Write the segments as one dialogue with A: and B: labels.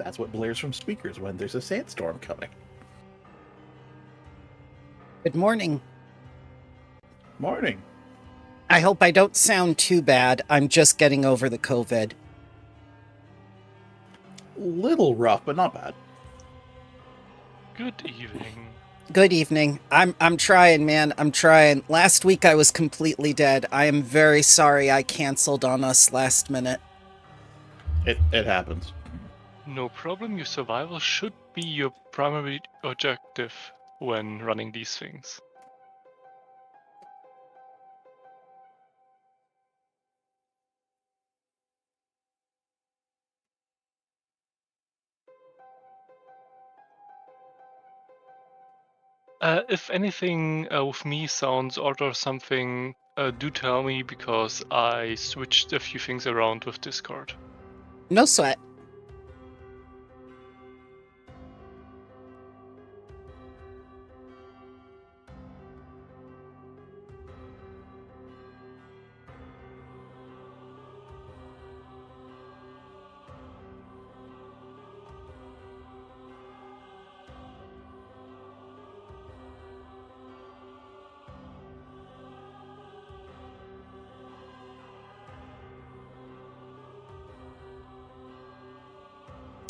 A: That's what blares from speakers when there's a sandstorm coming.
B: Good morning.
A: Morning.
B: I hope I don't sound too bad. I'm just getting over the COVID.
A: Little rough, but not bad.
C: Good evening.
B: Good evening. I'm trying, man. I'm trying. Last week I was completely dead. I am very sorry I canceled on us last minute.
A: It happens.
C: No problem, your survival should be your primary objective when running these things. If anything with me sounds odd or something, do tell me, because I switched a few things around with Discord.
B: No sweat.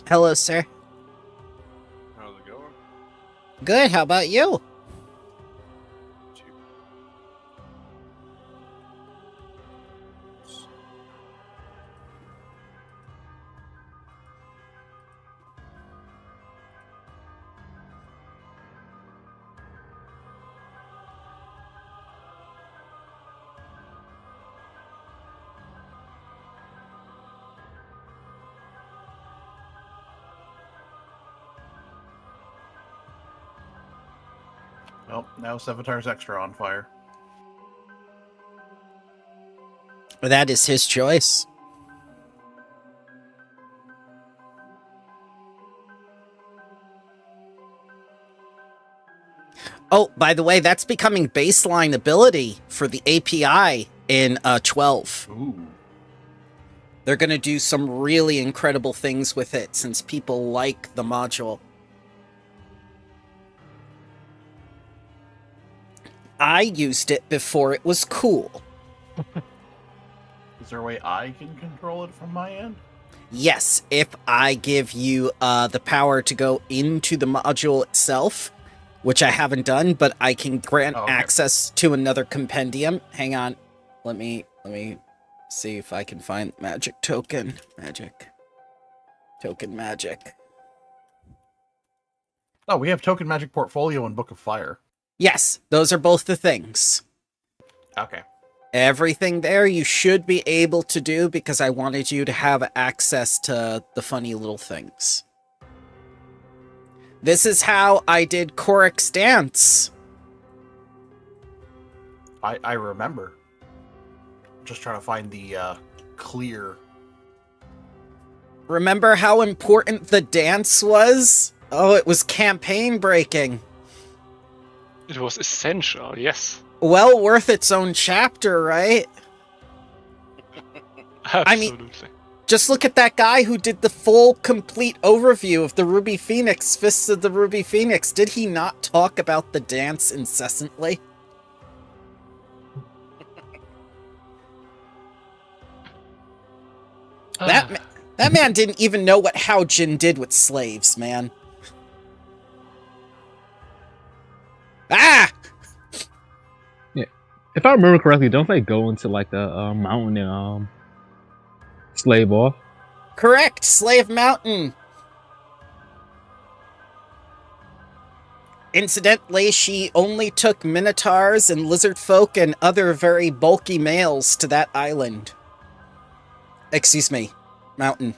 B: Hello, sir.
D: How's it going?
B: Good. How about you?
A: Well, now Sevatar's extra on fire.
B: That is his choice. Oh, by the way, that's becoming baseline ability for the API in 12.
A: Ooh.
B: They're going to do some really incredible things with it since people like the module. I used it before it was cool.
A: Is there a way I can control it from my end?
B: Yes, if I give you the power to go into the module itself, which I haven't done, but I can grant access to another compendium. Hang on. Let me see if I can find magic token. Token magic.
A: Oh, we have Token Magic Portfolio and Book of Fire.
B: Yes, those are both the things.
A: Okay.
B: Everything there you should be able to do because I wanted you to have access to the funny little things. This is how I did Korik's dance.
A: I remember. Just trying to find the clear.
B: Remember how important the dance was? Oh, it was campaign breaking.
C: It was essential, yes.
B: Well worth its own chapter, right?
C: Absolutely.
B: Just look at that guy who did the full, complete overview of the Ruby Phoenix, Fists of the Ruby Phoenix. Did he not talk about the dance incessantly? That man didn't even know what Hao Jin did with slaves, man. Ah!
E: Yeah. If I remember correctly, don't they go into like the mountain and slave off?
B: Correct, Slave Mountain. Incidentally, she only took minotaurs and lizard folk and other very bulky males to that island. Excuse me, mountain.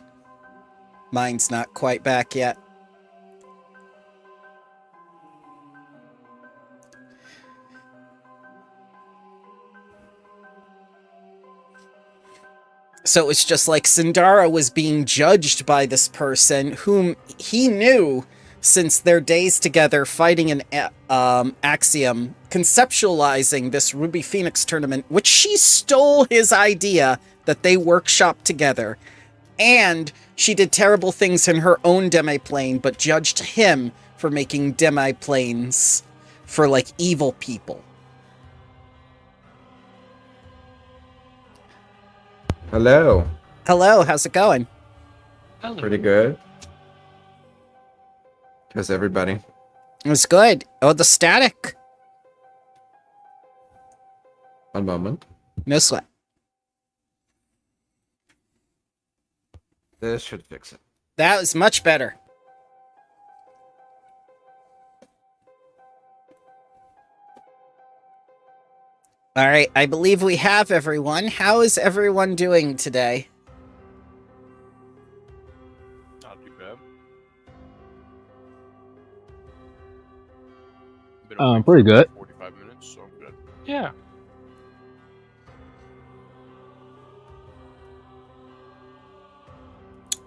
B: Mine's not quite back yet. So it's just like Sindara was being judged by this person whom he knew since their days together fighting in Axiom, conceptualizing this Ruby Phoenix tournament, which she stole his idea that they workshopped together. And she did terrible things in her own demi-plane, but judged him for making demi-planes for, like, evil people.
F: Hello.
B: Hello, how's it going?
C: Hello.
F: Pretty good. How's everybody?
B: It was good. Oh, the static.
F: One moment.
B: No sweat.
F: This should fix it.
B: That was much better. All right, I believe we have everyone. How is everyone doing today?
D: Not too bad.
E: Pretty good.
D: 45 minutes, so I'm good.
C: Yeah.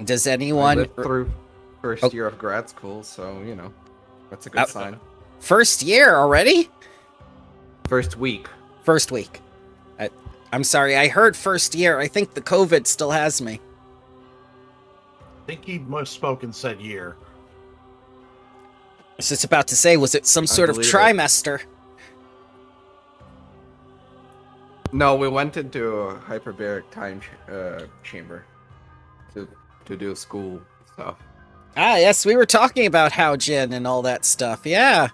B: Does
F: I
B: anyone...
F: lived through first year of grad school, so, you know, that's a good sign.
B: First year already?
F: First week.
B: First week. I'm sorry, I heard first year. I think the COVID still has me.
A: I think he misspoke and said year.
B: I was just about to say, was it some sort of
F: believe it.
B: trimester?
F: No, we went into a hyperbaric time chamber to do school stuff.
B: Ah, yes, we were talking about Haojin and all that stuff, yeah.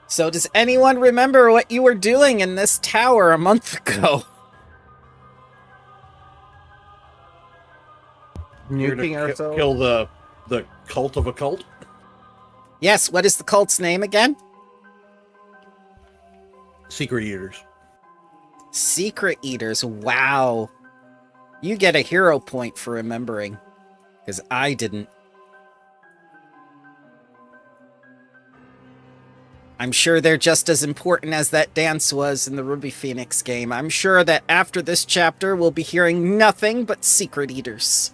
B: So does anyone remember what you were doing in this tower a month ago?
A: You're
F: Nuking
A: gonna
F: ourselves.
A: kill the cult of a cult?
B: Yes, what is the cult's name again?
A: Secret Eaters.
B: Secret Eaters, wow. You get a hero point for remembering, because I didn't. I'm sure they're just as important as that dance was in the Ruby Phoenix game. I'm sure that after this chapter, we'll be hearing nothing but Secret Eaters.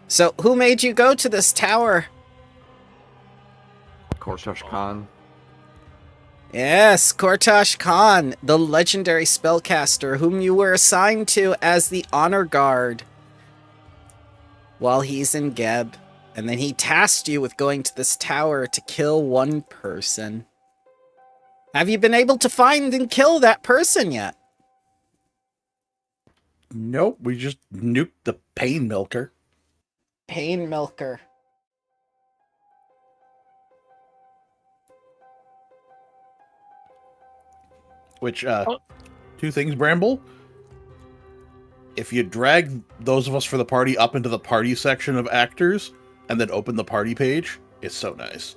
B: So, who made you go to this tower?
F: Korshosh Khan.
B: Yes, Kortash Khan, the legendary spellcaster whom you were assigned to as the honor guard while he's in Geb. And then he tasked you with going to this tower to kill one person. Have you been able to find and kill that person yet?
A: Nope, we just nuked the pain milker.
B: Pain Milker.
A: Which, two things, Bramble. If you drag those of us for the party up into the party section of actors, and then open the party page, it's so nice.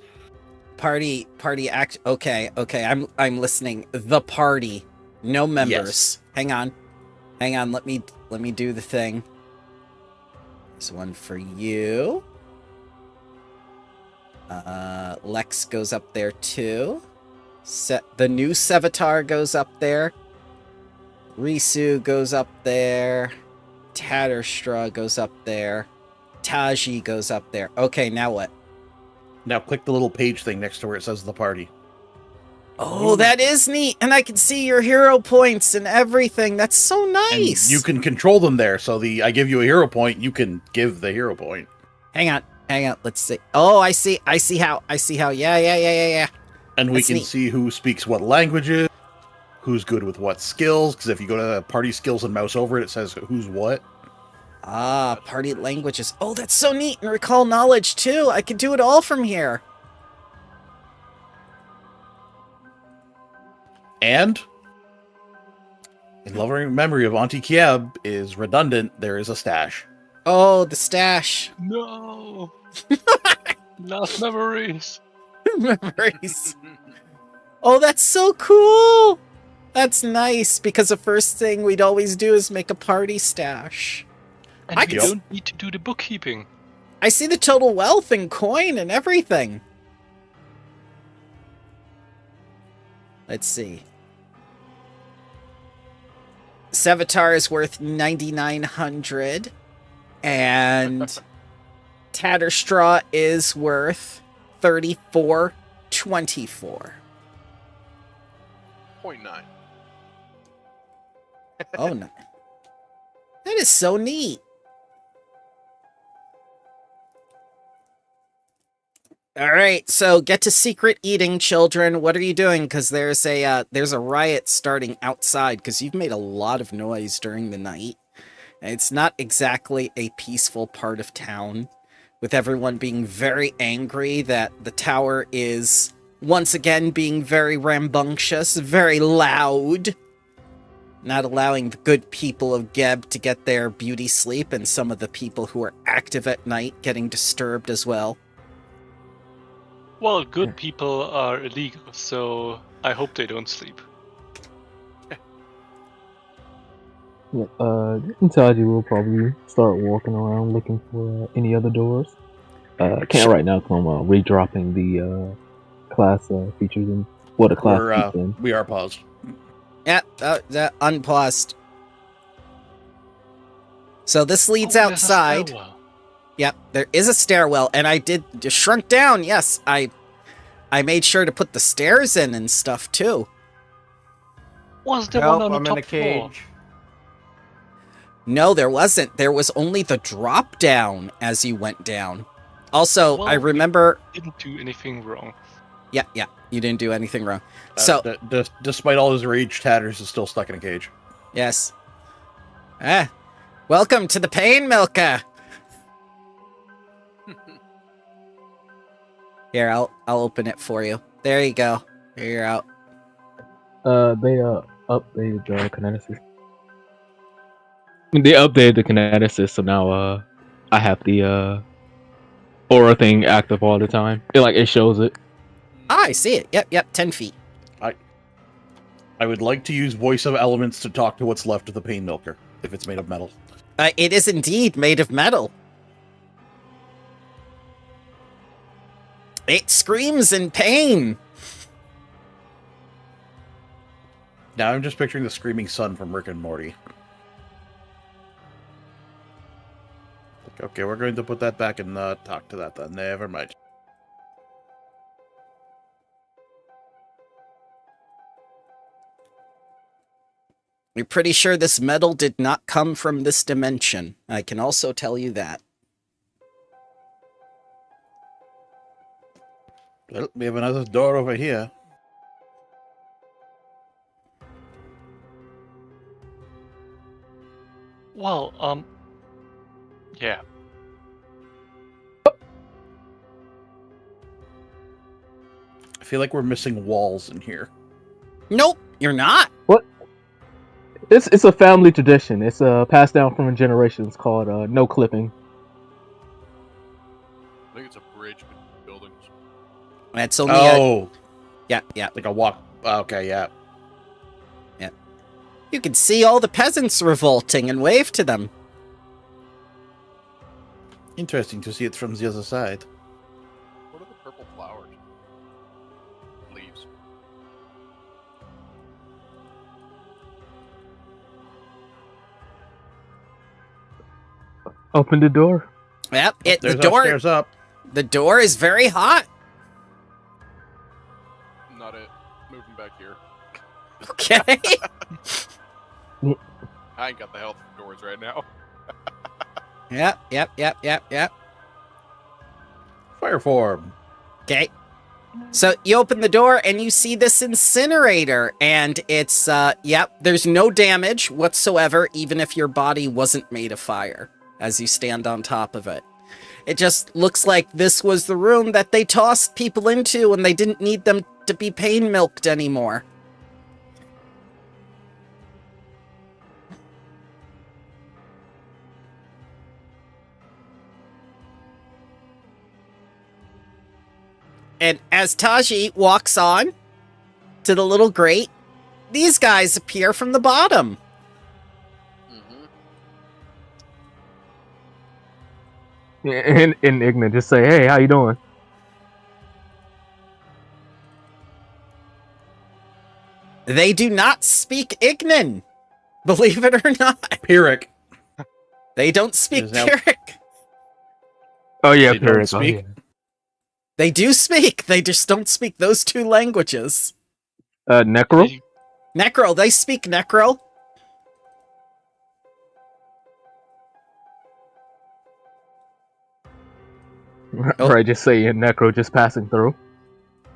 B: Party act. Okay, I'm listening. The party. No members.
A: Yes.
B: Hang on. Let me do the thing. This one for you. Lex goes up there too. The new Sevatar goes up there. Risu goes up there. Tatterstra goes up there. Taji goes up there. Okay, now what?
A: Now click the little page thing next to where it says the party.
B: Oh, that is neat. And I can see your hero points and everything. That's so nice.
A: And you can control them there. So I give you a hero point, you can give the hero point.
B: Hang on. Let's see. Oh, I see how. Yeah.
A: And we
B: That's
A: can
B: neat.
A: see who speaks what languages, who's good with what skills. Because if you go to party skills and mouse over it, it says who's what.
B: Ah, party languages. Oh, that's so neat. And recall knowledge, too. I can do it all from here.
A: And in loving memory of Auntie Kieb is redundant, there is a stash.
B: Oh, the stash.
C: No. Last memories.
B: Memories. Oh, that's so cool. That's nice, because the first thing we'd always do is make a party stash.
C: And
B: I
C: we
B: can
C: don't need to do the bookkeeping.
B: I see the total wealth and coin and everything. Let's see. Sevatar is worth 9,900. And Tatterstraw is worth 3,424.
D: 0.9.
B: Oh no. That is so neat. All right, so get to secret eating, children. What are you doing? Because there's a riot starting outside because you've made a lot of noise during the night. And it's not exactly a peaceful part of town, with everyone being very angry that the tower is once again being very rambunctious, very loud, not allowing the good people of Geb to get their beauty sleep, and some of the people who are active at night getting disturbed as well.
C: Well, good people are illegal, so I hope they don't sleep.
E: Yeah, Intaji will probably start walking around looking for any other doors. Can't right now because I'm redropping the class features and the class features in.
A: We are paused.
B: Yeah, unpaused. So this leads outside. Yep, there is a stairwell, and I did just shrunk down. Yes, I made sure to put the stairs in and stuff too.
C: Was there
F: Help,
C: one on the
F: I'm
C: top
F: in a
C: floor?
F: cage.
B: No, there wasn't. There was only the drop down as you went down. Also,
C: Well,
B: I remember.
C: Didn't do anything wrong.
B: Yeah, you didn't do anything wrong. So,
A: despite all his rage, Tatters is still stuck in a cage.
B: yes. Welcome to the Pain Milker. Here, I'll open it for you. There you go. Here, you're out.
E: They updated the kineticist. They updated the kineticist, so now I have the aura thing active all the time. It shows it.
B: Ah, I see it. Yep, 10 feet.
A: I would like to use voice of elements to talk to what's left of the Pain Milker, if it's made of metal.
B: It is indeed made of metal. It screams in pain.
A: Now I'm just picturing the screaming sun from Rick and Morty. Okay, we're going to put that back and talk to that then. Never mind.
B: You're pretty sure this metal did not come from this dimension. I can also tell you that.
A: Well, we have another door over here.
C: Well, yeah.
A: I feel like we're missing walls in here.
B: Nope, you're not.
E: What? It's a family tradition. It's passed down from generations called no clipping.
D: I think it's a bridge between buildings.
B: That's only yeah.
A: Like a walk. Okay, yeah.
B: You can see all the peasants revolting and wave to them.
A: Interesting to see it from the other side.
D: What are the purple flowers? Leaves.
E: Open the door.
B: Yep, the
A: There's
B: door.
A: upstairs up.
B: The door is very hot.
D: Not it. Moving back here.
B: Okay.
D: I ain't got the health for doors right now.
B: Yep.
A: Fire form.
B: Okay. So you open the door and you see this incinerator, and it's, there's no damage whatsoever, even if your body wasn't made of fire, as you stand on top of it. It just looks like this was the room that they tossed people into and they didn't need them to be pain milked anymore. And as Taji walks on to the little grate, these guys appear from the bottom.
E: And Igna just say, "Hey, how you doing?"
B: They do not speak Ignan, believe it or not.
A: Pyrrhic.
B: They don't speak Pyrrhic.
E: Oh yeah,
A: They don't
E: Pyrrhic.
A: speak?
E: Oh, yeah.
B: They do speak. They just don't speak those two languages.
E: Necro.
B: Necro, they speak Necro. Oh.
E: Right, just saying Necro just passing through.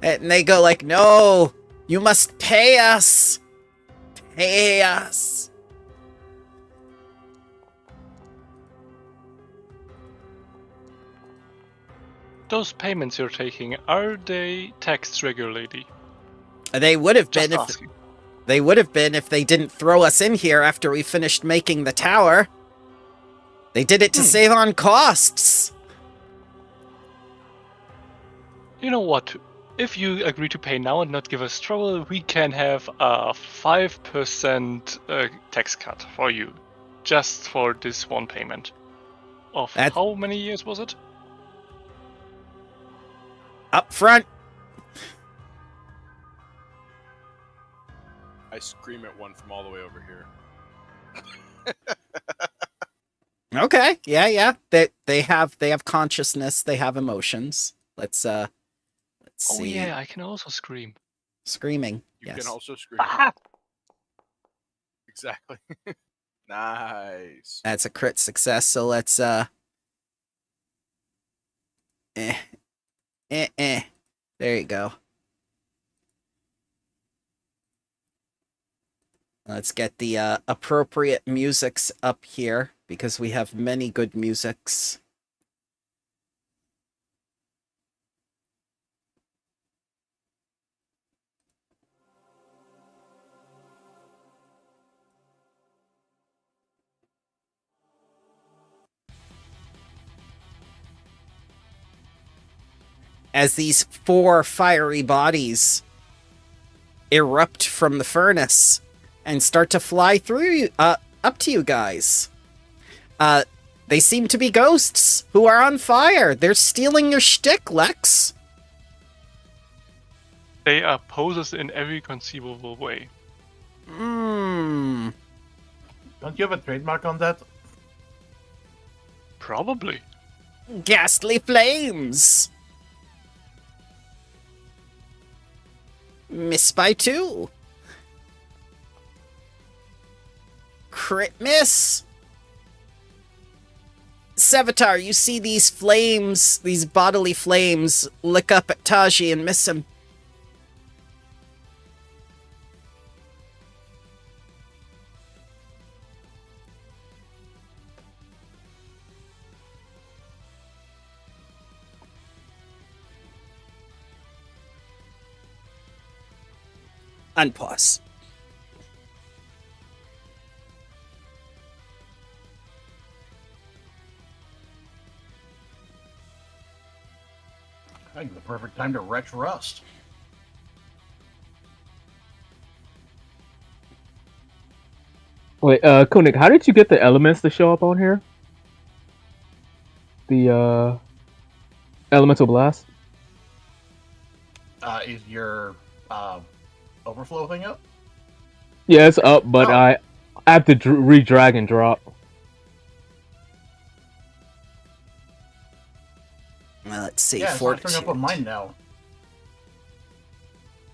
B: And they go like, no, you must pay us. Pay us.
C: Those payments you're taking, are they taxed regularly?
B: They would have
C: Just
B: been
C: asking.
B: they would have been if they didn't throw us in here after we finished making the tower. They did it to save on costs.
C: You know what? If you agree to pay now and not give us trouble, we can have a 5% tax cut for you. Just for this one payment. Of how many years was it?
B: Up front.
D: I scream at one from all the way over here.
B: Okay. Yeah. They have consciousness, they have emotions. Let's see.
C: Oh yeah, I can also scream.
B: Screaming.
D: You
B: yes.
D: can also scream.
C: Ah!
D: Exactly. Nice.
B: That's a crit success, so let's There you go. Let's get the appropriate musics up here, because we have many good musics. As these 4 fiery bodies erupt from the furnace and start to fly through you, up to you guys. They seem to be ghosts who are on fire. They're stealing your shtick, Lex.
C: They are posers in every conceivable way.
B: Hmm.
A: Don't you have a trademark on that?
C: Probably.
B: Ghastly flames. Miss by 2. Crit miss. Sevatar, you see these flames, these bodily flames, lick up at Taji and miss him. Unpause.
A: I think the perfect time to retch rust.
E: Wait, Koenig, how did you get the elements to show up on here? The elemental blast.
A: Is your overflow thing up?
E: Yeah, it's up, but
A: Oh.
E: I have to re-drag and drop.
B: Well, let's see.
A: Yeah, it's not
B: Fortitude.
A: showing up on mine now.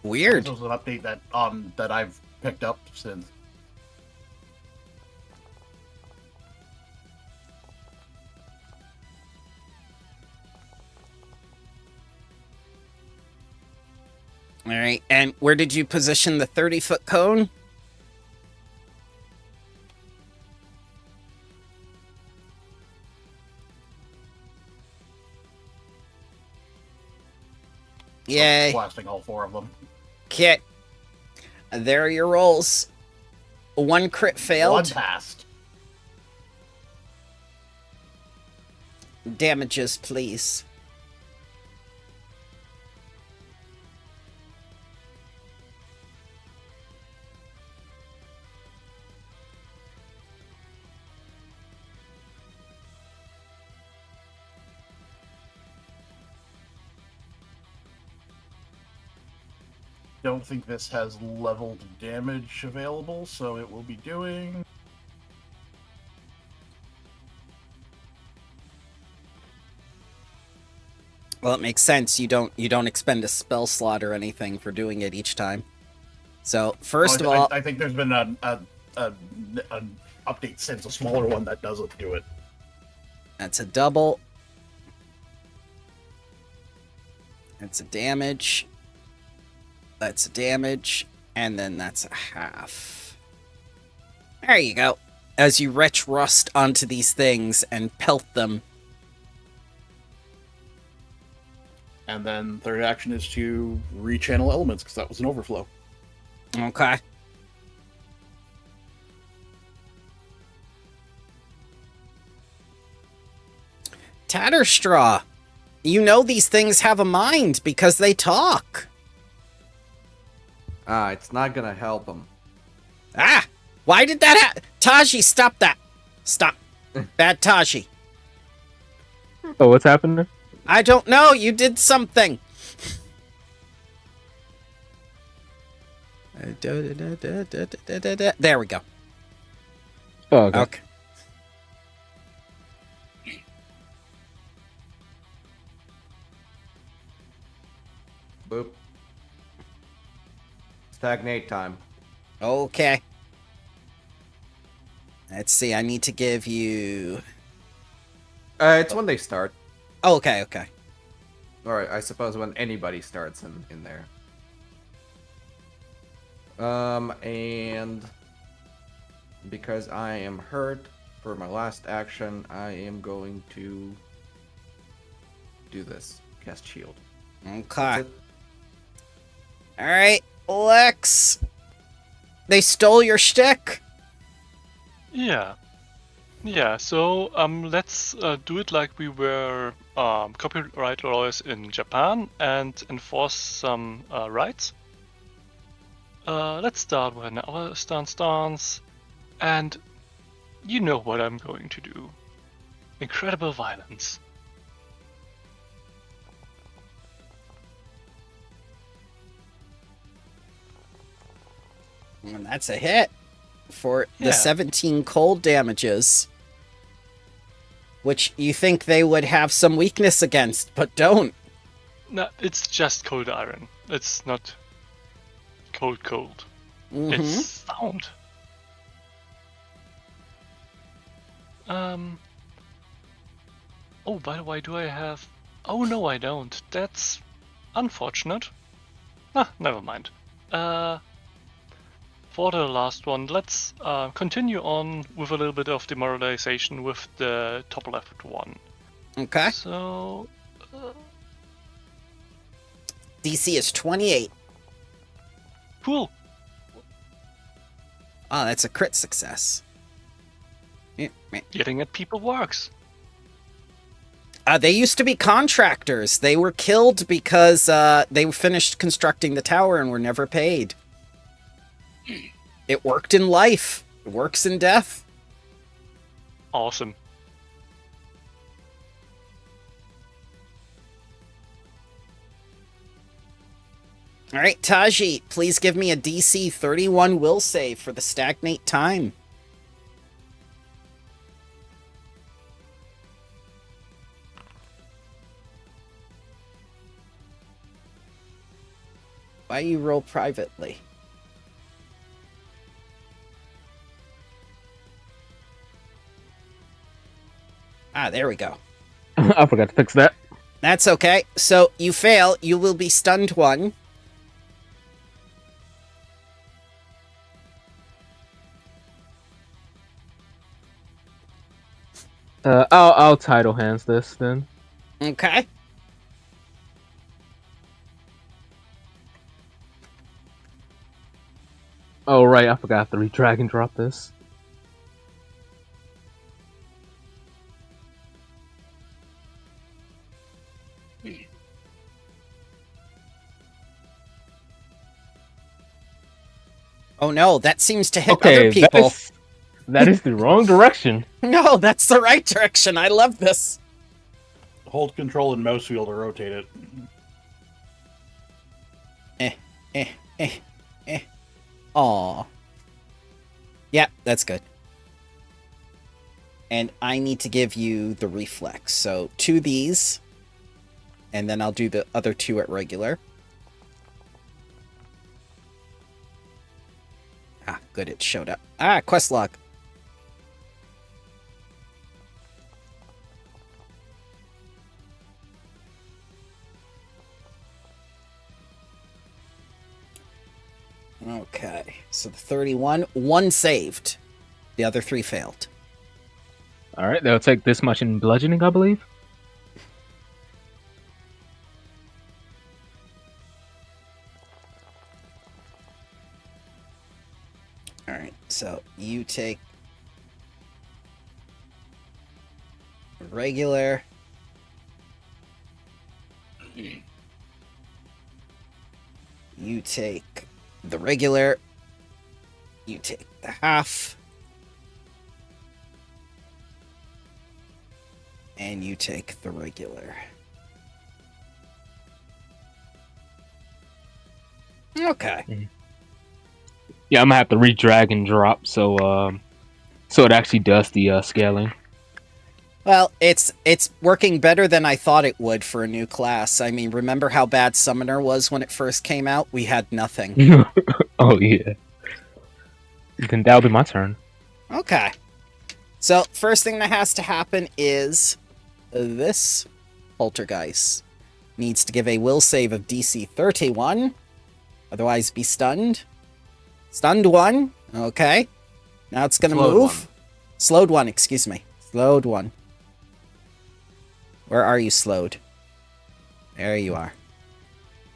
B: Weird.
A: This was an update that that I've picked up since.
B: All right, and where did you position the 30-foot cone? Yay.
A: Blasting all 4 of them.
B: Okay. There are your rolls. 1 crit failed.
A: 1 passed.
B: Damages, please.
A: Don't think this has leveled damage available, so it will be doing.
B: Well, it makes sense. You don't expend a spell slot or anything for doing it each time. So, first of
A: Well,
B: all...
A: I think there's been an update since, a smaller one that doesn't do it.
B: That's a double. That's a damage. That's a damage. And then that's a half. There you go. As you retch rust onto these things and pelt them.
A: And then third action is to rechannel elements, because that was an overflow.
B: Okay. Tatterstraw, you know these things have a mind because they talk.
F: It's not gonna help them.
B: Ah! Why did that Taji, stop that! Stop. Bad Taji.
E: Oh, what's happening?
B: I don't know, you did something. There we go.
E: Oh, okay.
B: Okay.
F: Boop. Stagnate time.
B: Okay. Let's see, I need to give you...
F: It's when they start.
B: Oh, okay, okay.
F: Or I suppose when anybody starts in there. And because I am hurt for my last action, I am going to do this. Cast shield.
B: Okay.
F: That's it.
B: Alright, Lex. They stole your shtick.
C: Yeah. Yeah, so let's do it like we were copyright lawyers in Japan and enforce some rights. Let's start with our stance, and you know what I'm going to do. Incredible violence.
B: And that's a hit for the
C: Yeah.
B: 17 cold damages. Which you think they would have some weakness against, but don't.
C: No, it's just cold iron. It's not cold.
B: Mm-hmm.
C: It's sound. Oh, by the way, do I have... Oh, no, I don't. That's unfortunate. Ah, never mind. For the last one, let's continue on with a little bit of demoralization with the top left one.
B: Okay.
C: So...
B: DC is 28.
C: cool.
B: Oh, that's a crit success.
C: Getting at people works.
B: They used to be contractors. They were killed because they finished constructing the tower and were never paid. It worked in life. It works in death.
C: Awesome.
B: All right, Taji, please give me a DC 31 will save for the stagnate time. Why you roll privately? Ah, there we go.
E: I forgot to fix that.
B: That's okay. So you fail, you will be stunned one.
E: I'll tidal hands this then.
B: Okay.
E: Oh right, I forgot to drag and drop this.
B: Oh no, that seems to hit other people.
E: That is the wrong direction.
B: No, that's the right direction. I love this.
A: Hold control and mouse wheel to rotate it.
B: Aw. Yeah, that's good. And I need to give you the reflex. So 2 these. And then I'll do the other 2 at regular. good, it showed up. Ah, quest log. Okay, so the 31, one saved. The other 3 failed.
E: All right, they'll take this much in bludgeoning, I believe.
B: Alright, so you take regular. You take the regular. You take the half. And you take the regular. Okay.
E: Yeah, I'm gonna have to re-drag and drop so it actually does the scaling.
B: Well, it's working better than I thought it would for a new class. I mean, remember how bad Summoner was when it first came out? We had nothing.
E: Oh yeah. Then that'll be my turn.
B: Okay. So, first thing that has to happen is this Poltergeist needs to give a will save of DC 31, otherwise be stunned. Stunned 1, okay. Now it's gonna move. Slowed 1, excuse me. Slowed 1. Where are you slowed? There you are.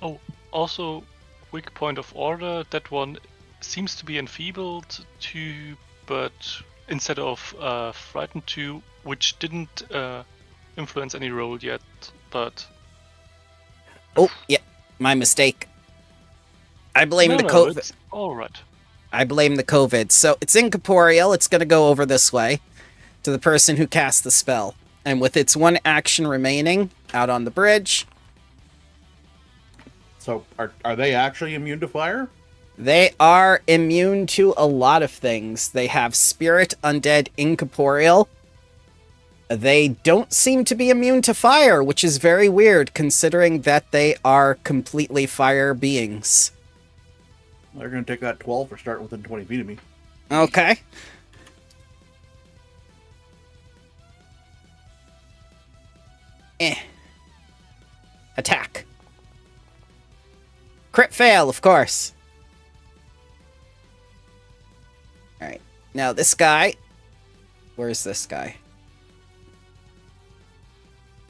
C: Oh, also, quick point of order. That one seems to be enfeebled 2, but instead of frightened 2, which didn't influence any roll yet, but...
B: Oh, yeah, my mistake. I blame the COVID.
C: Alright.
B: I blame the COVID. So it's incorporeal. It's going to go over this way to the person who cast the spell. And with its 1 action remaining, out on the bridge.
A: So are they actually immune to fire?
B: They are immune to a lot of things. They have spirit, undead, incorporeal. They don't seem to be immune to fire, which is very weird considering that they are completely fire beings.
A: They're going to take that 12 for starting within 20 feet of me.
B: Okay. Attack. Crit fail, of course. Alright. Now this guy. Where's this guy?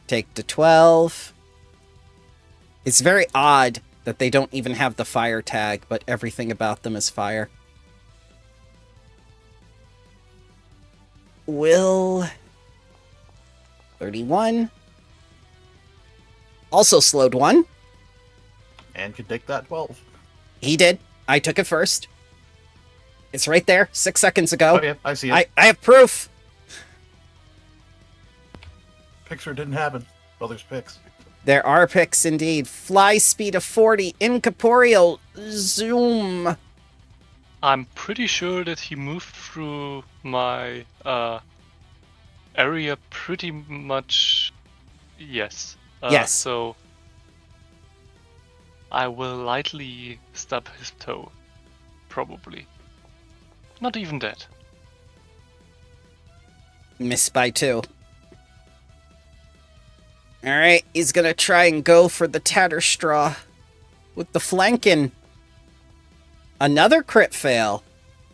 B: Take the 12. It's very odd that they don't even have the fire tag, but everything about them is fire. Will 31. Also slowed 1.
A: And can take that 12.
B: He did. I took it first. It's right there, 6 seconds ago.
A: Oh yeah, I see it.
B: I have proof.
A: Pixar didn't happen. Well, there's Pix.
B: There are picks indeed. Fly speed of 40, incorporeal, zoom.
C: I'm pretty sure that he moved through my area pretty much. Yes.
B: Yes.
C: So I will lightly stub his toe. Probably. Not even that.
B: Missed by 2. Alright, he's gonna try and go for the Tatterstraw with the flanking. Another crit fail.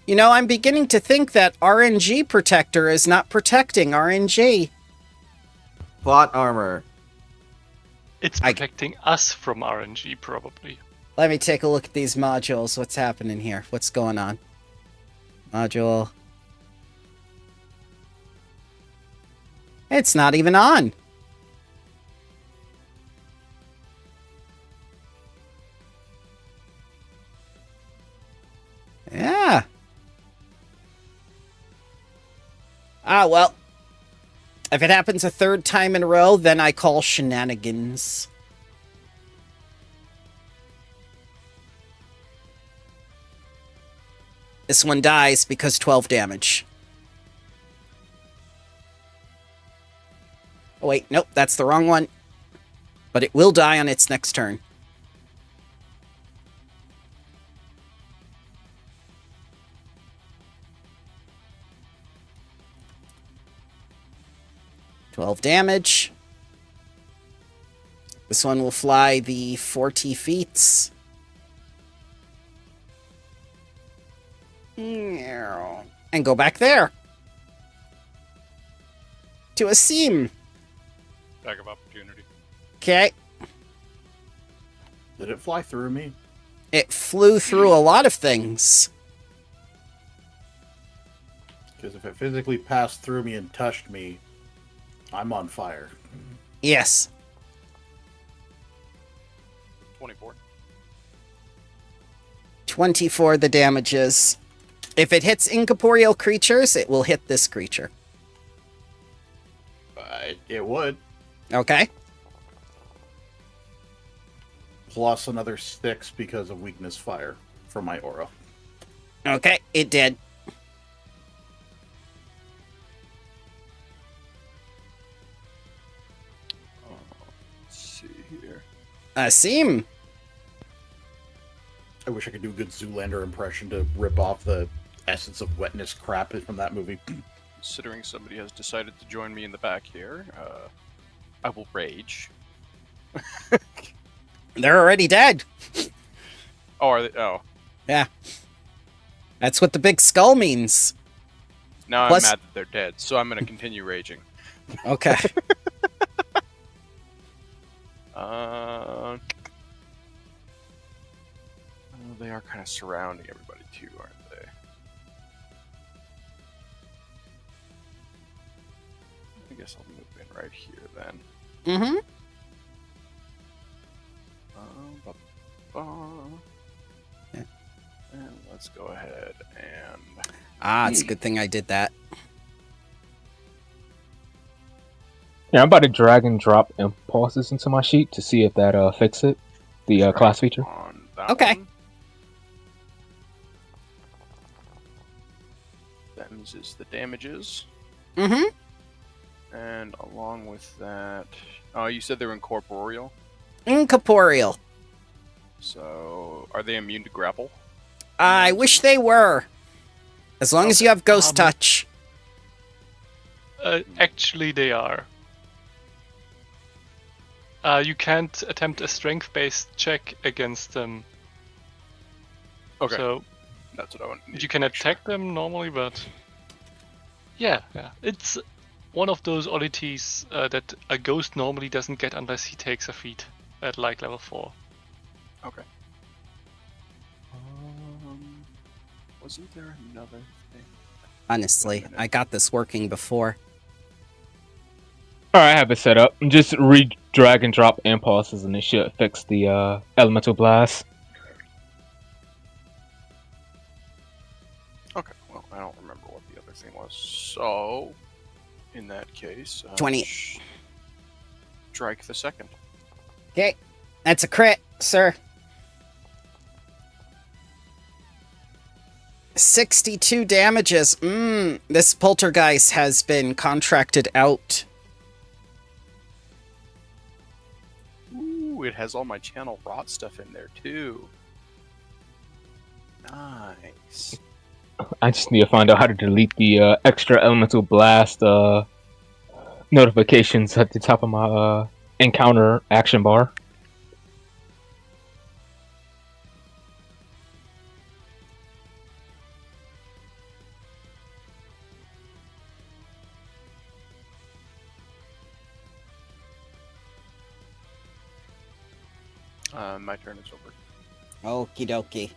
B: You know, I'm beginning to think that RNG Protector is not protecting RNG.
F: Plot armor.
C: It's protecting us from RNG, probably.
B: Let me take a look at these modules. What's happening here? What's going on? Module. It's not even on. Yeah. Ah, well. If it happens a 3rd time in a row, then I call shenanigans. This one dies because 12 damage. Oh wait, nope, that's the wrong one. But it will die on its next turn. 12 damage. This one will fly the 40 feet. And go back there. To a seam.
D: Bag of opportunity.
B: Okay.
A: Did it fly through me?
B: It flew through a lot of things.
A: Because if it physically passed through me and touched me, I'm on fire.
B: Yes.
D: 24.
B: 24 the damages. If it hits incorporeal creatures, it will hit this creature.
A: It would.
B: Okay.
A: Plus another 6 because of weakness fire from my aura.
B: Okay, it did.
D: Let's see here.
B: Seam.
A: I wish I could do a good Zoolander impression to rip off the essence of wetness crap from that movie.
D: Considering somebody has decided to join me in the back here, I will rage.
B: They're already dead.
D: Oh, are they? Oh.
B: Yeah. That's what the big skull means.
D: Now
B: Plus-
D: I'm mad that they're dead, so I'm going to continue raging.
B: Okay.
D: They are kind of surrounding everybody too, aren't they? I guess I'll move in right here then.
B: Mm-hmm.
D: Yeah. And let's go ahead and...
B: It's a good thing I did that.
E: Yeah, I'm about to drag and drop impulses into my sheet to see if that fix it. The class feature.
D: On that
B: Okay.
D: one. Them's is the damages.
B: Mm-hmm.
D: And along with that... Oh, you said they were incorporeal?
B: Incorporeal.
D: So, are they immune to grapple?
B: I wish they were. As long as you have ghost touch.
C: Actually, they are. You can't attempt a strength-based check against them.
D: Okay.
C: So
D: That's what I want.
C: you can attack them normally, but yeah, it's one of those oddities that a ghost normally doesn't get unless he takes a feat at like level 4.
D: Okay. Wasn't there another thing?
B: Honestly, I got this working before.
E: Alright, I have it set up. Just drag and drop impulses and it should fix the elemental blast.
D: Okay, well, I don't remember what the other thing was. So, in that case...
B: 20.
D: Strike the second.
B: Okay. That's a crit, sir. 62 damages. This poltergeist has been contracted out.
D: Ooh, it has all my channel rot stuff in there, too. Nice.
E: I just need to find out how to delete the extra elemental blast notifications at the top of my encounter action bar.
D: My turn is over.
B: Okie dokie.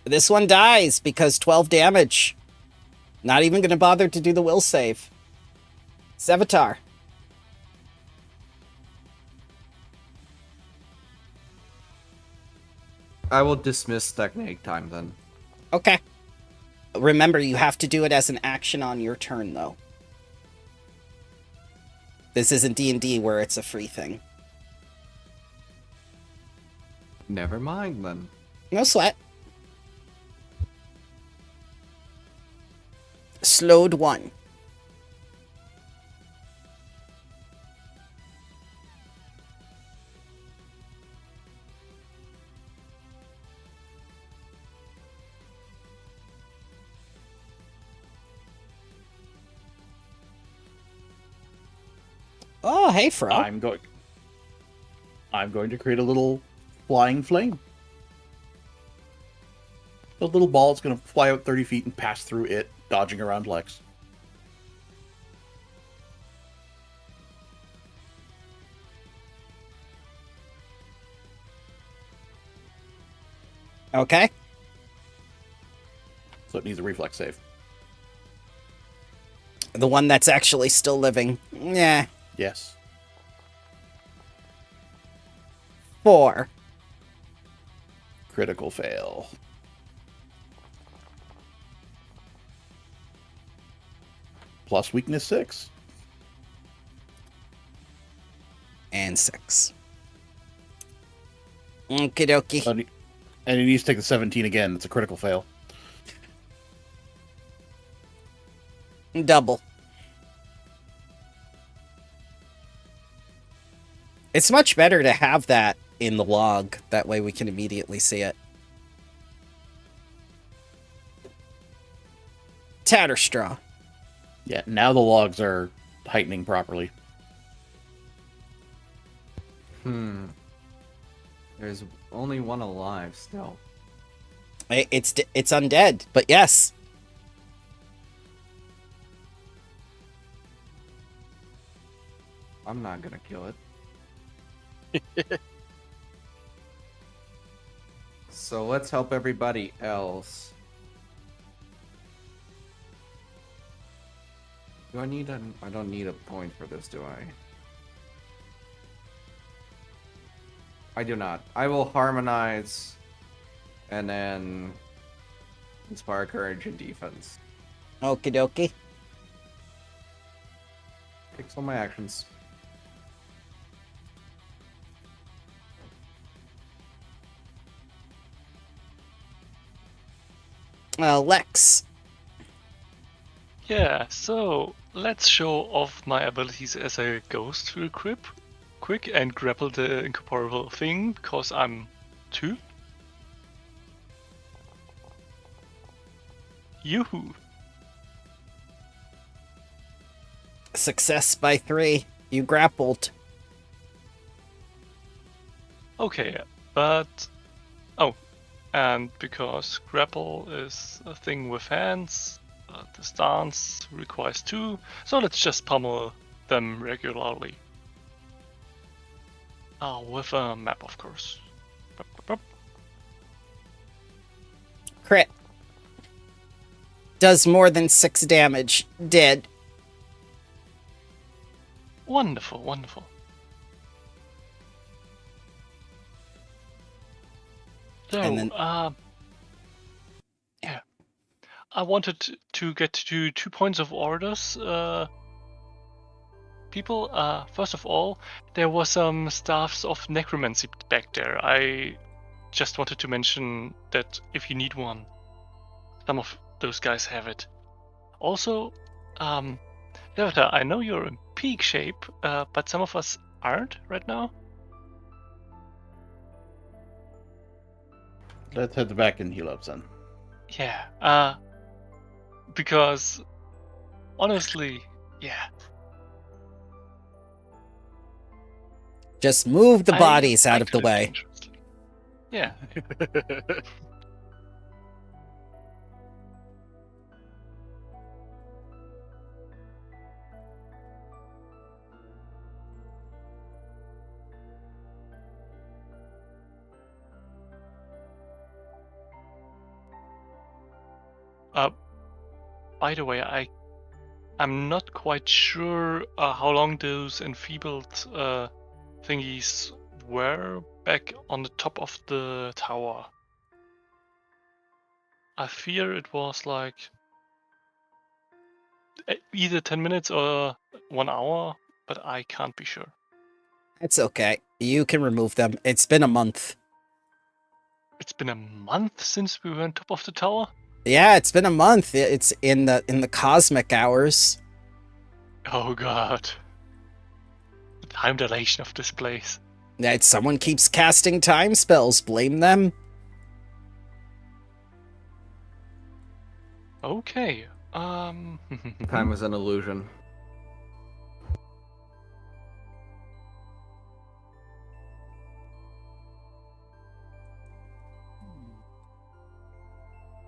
B: This one dies because 12 damage. Not even going to bother to do the will save. Sevatar.
F: I will dismiss Stagnate Time then.
B: Okay. Remember, you have to do it as an action on your turn, though. This isn't D&D where it's a free thing.
F: Never mind then.
B: No sweat. Slowed 1. Oh, hey, Fro.
A: I'm going to create a little flying flame. The little ball is going to fly out 30 feet and pass through it, dodging around Lex.
B: Okay.
A: So it needs a reflex save.
B: The one that's actually still living. Yeah.
A: Yes.
B: 4.
A: Critical fail. Plus weakness 6.
B: And 6. Okie dokie.
A: And he needs to take the 17 again. It's a critical fail.
B: Double. It's much better to have that in the log. That way we can immediately see it. Tatterstraw.
A: Yeah, now the logs are heightening properly.
F: There's only one alive still.
B: It's undead, but yes.
F: I'm not gonna kill it. So let's help everybody else. Do I need a... I don't need a point for this, do I? I do not. I will harmonize and then inspire courage and defense.
B: Okie dokie.
F: Fix all my actions.
B: Lex.
C: Yeah, so let's show off my abilities as a ghost real quick and grapple the incorporeal thing because I'm 2. Yoo-hoo!
B: Success by 3. You grappled.
C: Okay, but... Oh, and because grapple is a thing with hands, the stance requires 2, so let's just pummel them regularly. With a map, of course.
B: Crit. Does more than 6 damage. Dead.
C: Wonderful, wonderful. So,
B: And then-
C: yeah. I wanted to get to 2 points of orders. People, first of all, there was some staffs of necromancy back there. I just wanted to mention that if you need one, some of those guys have it. Also, Devata, I know you're in peak shape, but some of us aren't right now.
A: Let's head back and heal up, son.
C: Yeah, because honestly, yeah.
B: Just move the
C: I-
B: bodies
C: I
B: out of the
C: could've
B: way.
C: dangerously- Yeah. By the way, I'm not quite sure how long those enfeebled thingies were back on the top of the tower. I fear it was like either 10 minutes or 1 hour, but I can't be sure.
B: It's okay. You can remove them. It's been a month.
C: It's been a month since we were on top of the tower?
B: Yeah, it's been a month. It's in the cosmic hours.
C: Oh god. The time dilation of this place.
B: Someone keeps casting time spells. Blame them.
C: Okay.
F: Time is an illusion.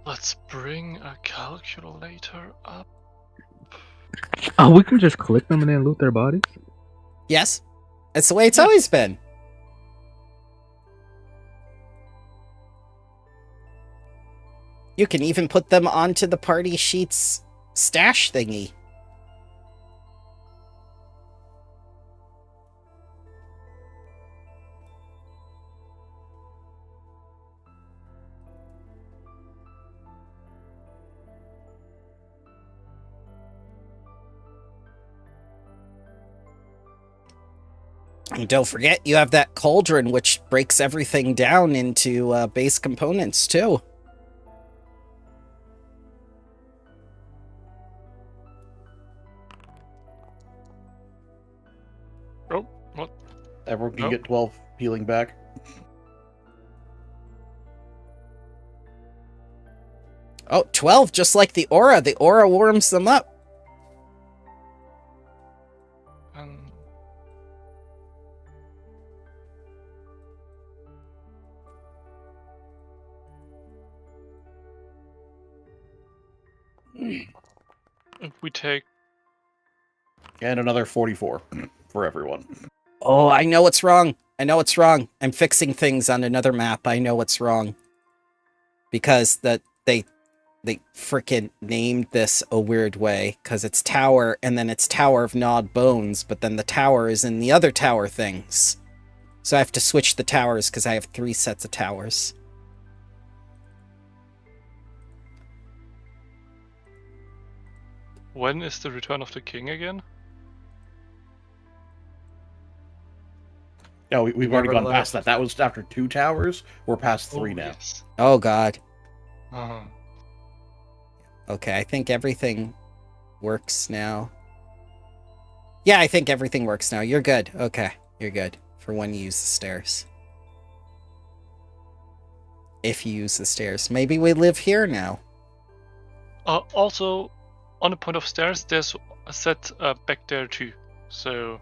C: Let's bring a calculator up.
E: Oh, we can just click them and then loot their bodies?
B: Yes, it's the way it's
C: Yeah.
B: always been. You can even put them onto the party sheets stash thingy. And don't forget, you have that cauldron, which breaks everything down into base components, too.
C: Oh, what?
A: Everyone can
C: Nope.
A: get 12 healing back.
B: Oh, 12, just like the aura. The aura warms them up.
C: If we take...
A: And another 44 for everyone.
B: Oh, I know what's wrong. I know what's wrong. I'm fixing things on another map. I know what's wrong. Because they frickin' named this a weird way. Because it's Tower, and then it's Tower of Gnawed Bones, but then the tower is in the other tower things. So I have to switch the towers because I have 3 sets of towers.
C: When is the Return of the King again?
A: No, we've already
F: never
A: gone
F: left.
A: past that. That was after 2 towers. We're past 3 now.
C: Yes.
B: Oh, God.
C: Uh-huh.
B: Okay, I think everything works now. Yeah, I think everything works now. You're good. Okay, you're good for when you use the stairs. If you use the stairs. Maybe we live here now.
C: Also, on the point of stairs, there's a set back there too. So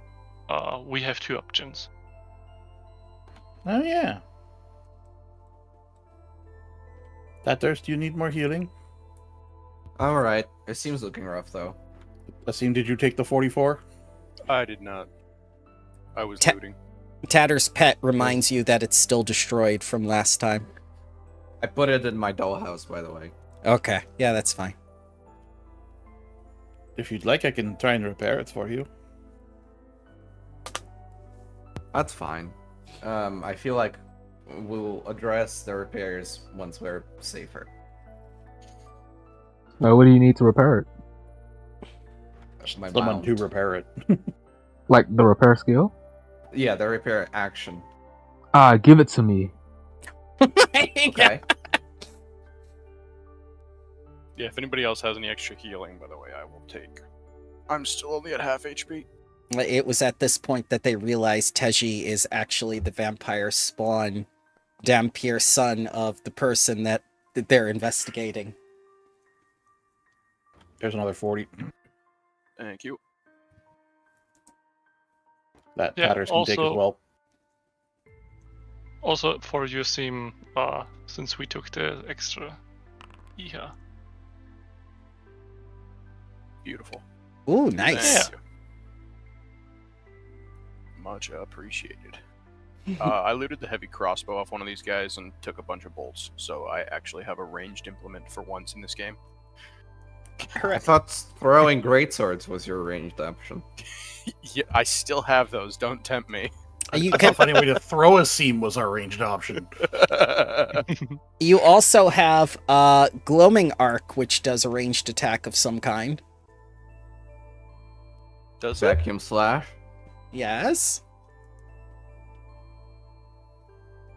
C: we have 2 options.
A: Oh, yeah. That thirst, do you need more healing?
F: Alright. It seems looking rough, though.
A: Asim, did you take the 44?
D: I did not. I was
B: Ta-
D: looting.
B: Tatter's pet reminds you that it's still destroyed from last time.
F: I put it in my dollhouse, by the way.
B: Okay, yeah, that's fine.
A: If you'd like, I can try and repair it for you.
F: That's fine. I feel like we'll address the repairs once we're safer.
E: What do you need to repair it?
F: My
A: Someone
F: mount.
A: to repair it.
E: Like the repair skill?
F: Yeah, the repair action.
E: Give it to me.
F: Okay.
D: Yeah, if anybody else has any extra healing, by the way, I will take. I'm still only at half HP.
B: It was at this point that they realized Teji is actually the vampire spawn, Dampier son of the person that they're investigating.
A: There's another 40.
D: Thank you.
A: That
C: Yeah,
A: Tatters can take as
C: also-
A: well.
C: Also, for your theme, since we took the extra Iha.
D: Beautiful.
B: Ooh, nice.
D: Thank you. Much appreciated. I looted the heavy crossbow off one of these guys and took a bunch of bolts, so I actually have a ranged implement for once in this game.
F: I thought throwing greatswords was your ranged option.
D: Yeah, I still have those. Don't tempt me.
B: You
A: I
B: can,
A: thought finding a way to throw a seam was our ranged option.
B: you also have Gloaming Arc, which does a ranged attack of some kind.
D: Does it?
F: Vacuum slash.
B: Yes.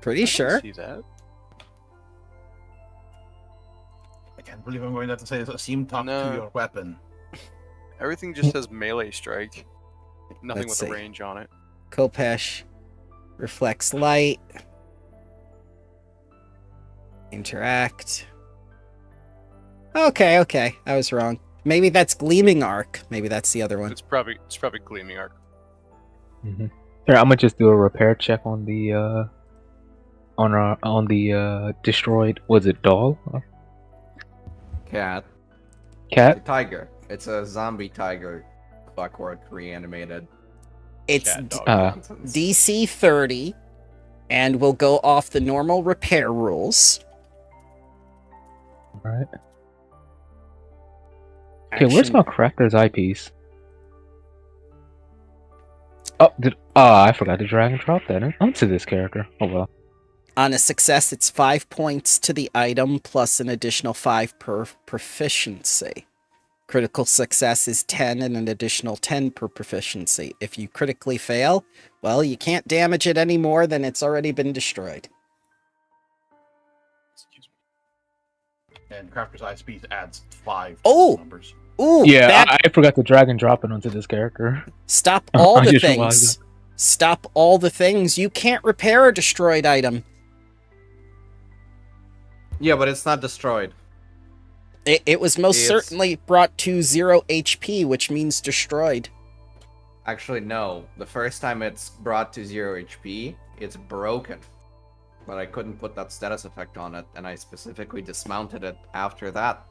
B: Pretty
D: I don't
B: sure.
D: See that?
A: I can't believe I'm going to have to say this. Seam talk
D: No.
A: to your weapon.
D: Everything just says melee strike. Nothing
B: Let's
D: with
B: see.
D: a range on it.
B: Kopesh reflects light. Interact. Okay. I was wrong. Maybe that's Gleaming Arc. Maybe that's the other one.
D: It's probably gleaming arc.
E: Mm-hmm. Here, I'm gonna just do a repair check on the on the destroyed. Was it doll?
F: cat.
E: Cat?
F: A tiger. It's a zombie tiger. Clockwork reanimated.
B: It's
D: Cat dog.
F: Nonsense.
B: DC 30, and we'll go off the normal repair rules.
E: Alright. Okay, where's my crafter's eyepiece? Oh, I forgot to drag and drop that onto this character. Oh well.
B: On a success, it's 5 points to the item, plus an additional 5 per proficiency. Critical success is 10 and an additional 10 per proficiency. If you critically fail, well, you can't damage it any more than it's already been destroyed.
A: Excuse me. And Crafter's Eye Speed adds 5
B: Oh!
A: numbers.
B: Ooh,
E: Yeah,
B: that-
E: I forgot to drag and drop it onto this character.
B: Stop all
E: I
B: the
E: just realized
B: things. Stop all the things. You can't repair a destroyed item.
F: Yeah, but it's not destroyed.
B: It was most
F: It's-
B: certainly brought to 0 HP, which means destroyed.
F: Actually, no. The first time it's brought to 0 HP, it's broken. But I couldn't put that status effect on it, and I specifically dismounted it after that.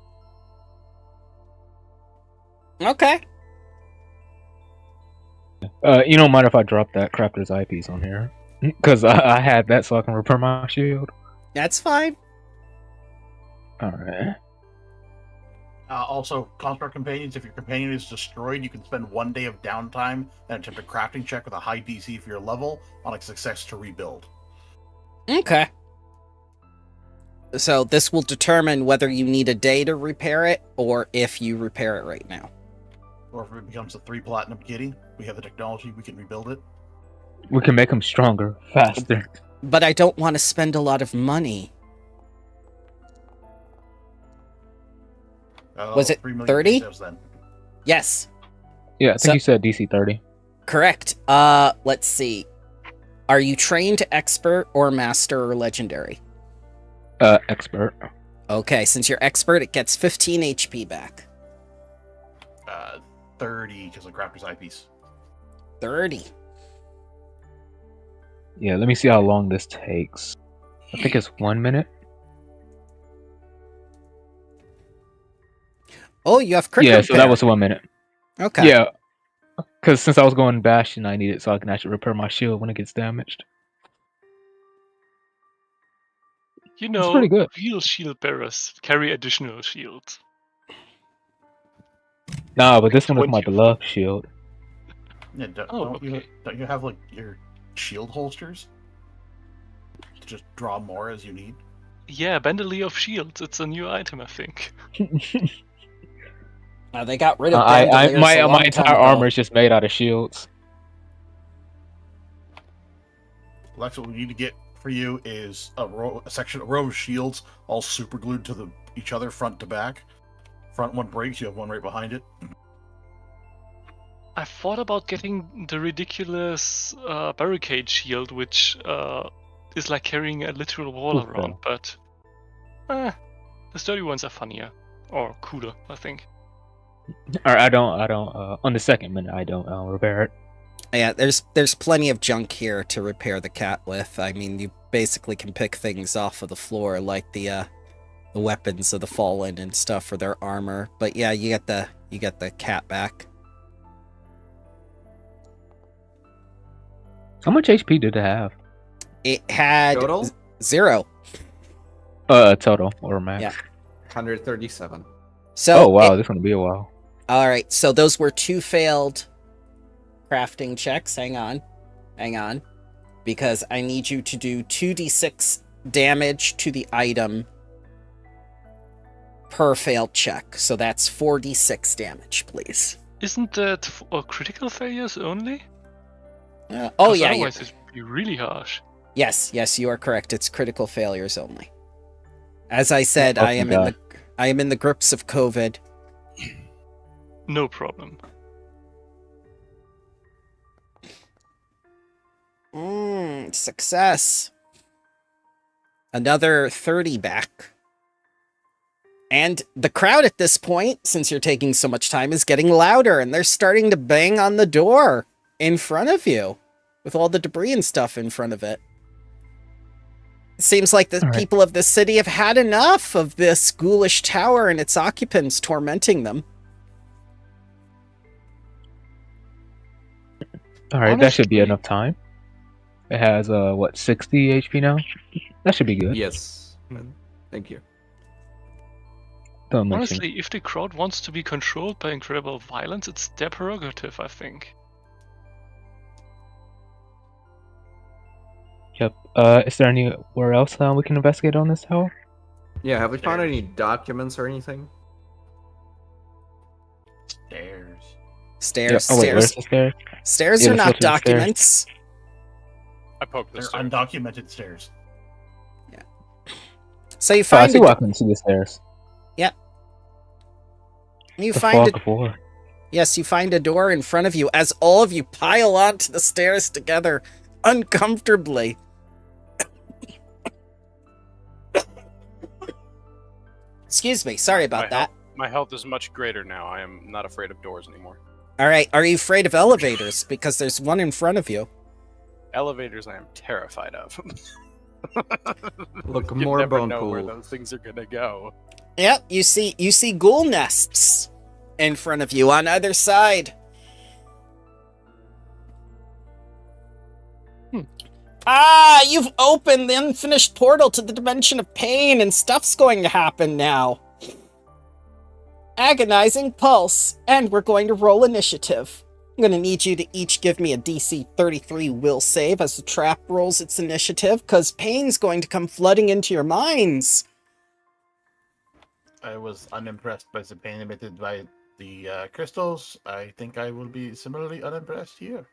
B: Okay.
E: You don't mind if I drop that crafter's eyepiece on here? Because I had that so I can repair my shield.
B: That's fine.
E: Alright.
A: Also, Construct Companions, if your companion is destroyed, you can spend 1 day of downtime and attempt a crafting check with a high DC for your level on a success to rebuild.
B: Okay. So this will determine whether you need a day to repair it, or if you repair it right now.
A: Or if it becomes a 3 platinum kitty, we have the technology, we can rebuild it.
E: We can make them stronger, faster.
B: But I don't want to spend a lot of money. Was it
A: 3 million
B: 30?
A: pesos then.
B: Yes.
E: Yeah, I think
B: So-
E: you said DC 30.
B: Correct. Let's see. Are you trained expert or master or legendary?
E: Expert.
B: Okay, since you're expert, it gets 15 HP back.
A: 30 because of Crafter's Eyepiece.
B: 30.
E: Yeah, let me see how long this takes. I think it's 1 minute.
B: Oh, you have crit
E: Yeah, so that
B: repair.
E: was 1 minute.
B: Okay.
E: Yeah, because since I was going Bastion, I need it so I can actually repair my shield when it gets damaged.
C: You
E: It's
C: know,
E: pretty good.
C: real shield bearers carry additional shields.
E: Nah, but this one is my
C: 20.
E: beloved shield.
A: Yeah,
C: Oh, okay.
A: don't you have like your shield holsters? To just draw more as you need?
C: Yeah, Bandolier of Shields. It's a new item, I think.
B: They got rid of
E: My
B: bandoliers a long
E: entire
B: time ago.
E: armor is just made out of shields.
A: Lex, what we need to get for you is a row of shields all super glued to each other front to back. Front one breaks, you have one right behind it.
C: I thought about getting the ridiculous barricade shield, which is like carrying a literal wall
E: Okay.
C: around, but the sturdy ones are funnier. Or cooler, I think.
E: Or I don't. On the second minute, I don't repair it.
B: Yeah, there's plenty of junk here to repair the cat with. I mean, you basically can pick things off of the floor, like the weapons of the fallen and stuff for their armor. But yeah, you get the cat back.
E: How much HP did it have?
B: It had
F: Total?
B: 0.
E: Total or max?
B: Yeah.
F: 137.
B: So
E: Oh wow, this is gonna be a while.
B: all right, so those were 2 failed crafting checks. Hang on, because I need you to do 2d6 damage to the item per failed check. So that's 4d6 damage, please.
C: Isn't that for critical failures only?
B: Oh
C: 'Cause
B: yeah,
C: otherwise it would be really harsh.
B: yes, you are correct. It's critical failures only. As I said,
E: Oh,
B: I am in the grips of COVID.
C: No problem.
B: Success. Another 30 back. And the crowd at this point, since you're taking so much time, is getting louder, and they're starting to bang on the door in front of you with all the debris and stuff in front of it. Seems like the
E: All right.
B: people of this city have had enough of this ghoulish tower and its occupants tormenting them.
E: All right, that should be
C: Honestly-
E: enough time. It has 60 HP now. That should be good.
F: Yes. Thank you.
E: Don't mention.
C: Honestly, if the crowd wants to be controlled by incredible violence, it's their prerogative, I think.
E: Yep. Is there anywhere else we can investigate on this tower?
F: Yeah, have we found
D: Stairs.
F: any documents or anything?
D: Stairs.
B: Stairs,
E: Oh wait, where's
B: stairs.
E: the stairs?
B: Stairs
E: Yeah,
B: are
E: let's go
B: not
E: to the stairs.
B: documents.
D: I poked
A: They're
D: this.
A: undocumented stairs.
B: So you
E: Oh, I
B: find
E: see
B: a,
E: why I couldn't see the stairs.
B: you
E: The
B: find
E: fog
B: a,
E: of war.
B: yes, you find a door in front of you as all of you pile onto the stairs together uncomfortably. Excuse me, sorry about that.
D: My health is much greater now. I am not afraid of doors anymore.
B: All right, are you afraid of elevators? Because there's one in front of you.
D: Elevators, I am terrified of.
F: Look,
D: You
F: more
D: never
F: bone
D: know where
F: pool.
D: those things are gonna go.
B: Yep, you see ghoul nests in front of you on either side. Ah, you've opened the unfinished portal to the dimension of pain, and stuff's going to happen now. Agonizing pulse, and we're going to roll initiative. I'm going to need you to each give me a DC 33 will save as the trap rolls its initiative, because pain's going to come flooding into your minds.
A: I was unimpressed by the pain emitted by the crystals. I think I will be similarly unimpressed here.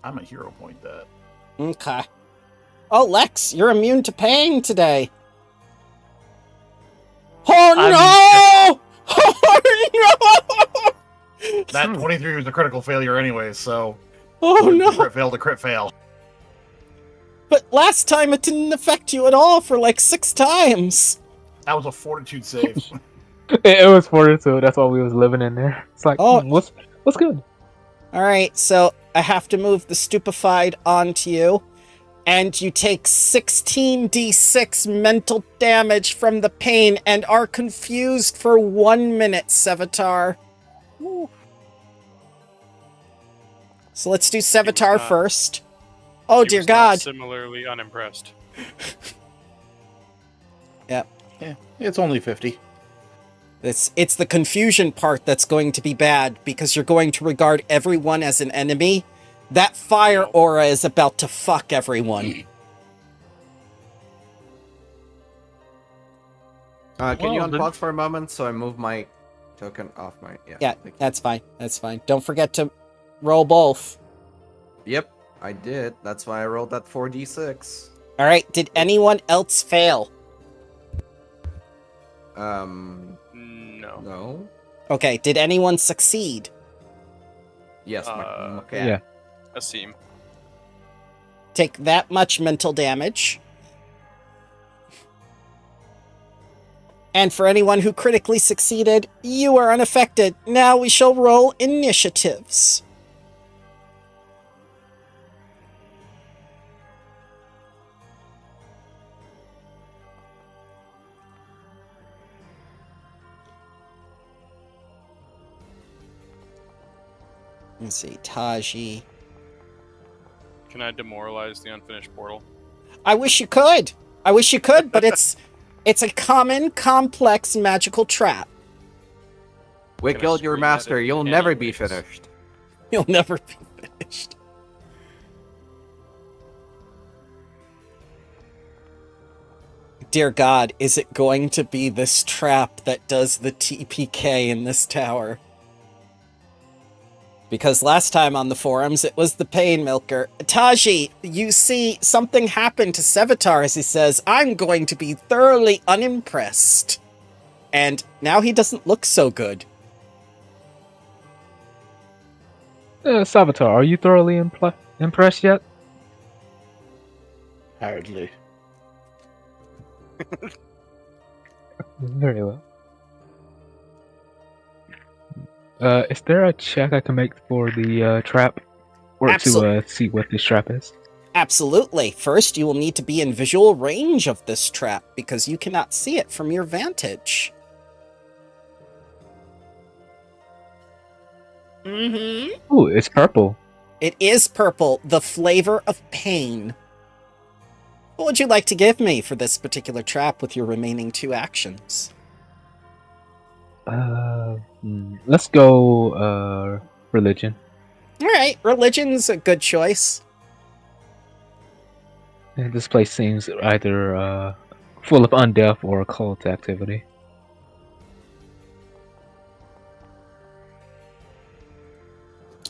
A: I'm a hero point that.
B: Okay. Oh, Lex, you're immune to pain today. Oh no! Oh no!
A: That 23 was a critical failure anyway, so.
B: Oh
A: Crit
B: no!
A: fail to crit fail.
B: But last time it didn't affect you at all for like 6 times.
A: That was a fortitude save.
E: It was fortitude. That's why we was living in there. It's like,
B: Oh.
E: what's good?
B: Alright, so I have to move the stupefied onto you. And you take 16d6 mental damage from the pain and are confused for 1 minute, Sevatar. Ooh. So let's do Sevatar
D: not-
B: first. Oh
D: He
B: dear
D: was not
B: God.
D: Similarly unimpressed.
A: Yeah, it's only 50.
B: It's the confusion part that's going to be bad because you're going to regard everyone as an enemy. That fire aura is about to fuck everyone.
F: Can you
C: Well, then-
F: unpause for a moment so I move my token off my...
B: Yeah,
F: thank you.
B: that's fine. That's fine. Don't forget to roll both.
F: Yep, I did. That's why I rolled that 4d6.
B: All right. Did anyone else fail?
D: No.
F: No?
B: Okay. Did anyone succeed?
F: Yes, okay.
E: Yeah.
D: A seam.
B: Take that much mental damage. And for anyone who critically succeeded, you are unaffected. Now we shall roll initiatives. Let's see, Taji.
D: Can I demoralize the unfinished portal?
B: I wish you could. I wish you could, but it's a common, complex magical trap.
F: We
D: Can I
F: killed your
D: scream at
F: master.
D: it
F: You'll never be
D: anyways?
F: finished.
B: You'll never be finished. Dear God, is it going to be this trap that does the TPK in this tower? Because last time on the forums, it was the Pain Milker. Taji, you see something happened to Sevatar as he says, I'm going to be thoroughly unimpressed. And now he doesn't look so good.
E: Savitar, are you thoroughly impressed yet?
A: Hardly.
E: Very well. Is there a check I can make for the trap? Or to see what this trap is?
B: Absolutely. First, you will need to be in visual range of this trap, because you cannot see it from your vantage. Mm-hmm.
E: Ooh, it's purple.
B: It is purple, the flavor of pain. What would you like to give me for this particular trap with your remaining 2 actions?
E: Let's go, religion.
B: Alright, religion's a good choice.
E: This place seems either, full of undeath or occult activity.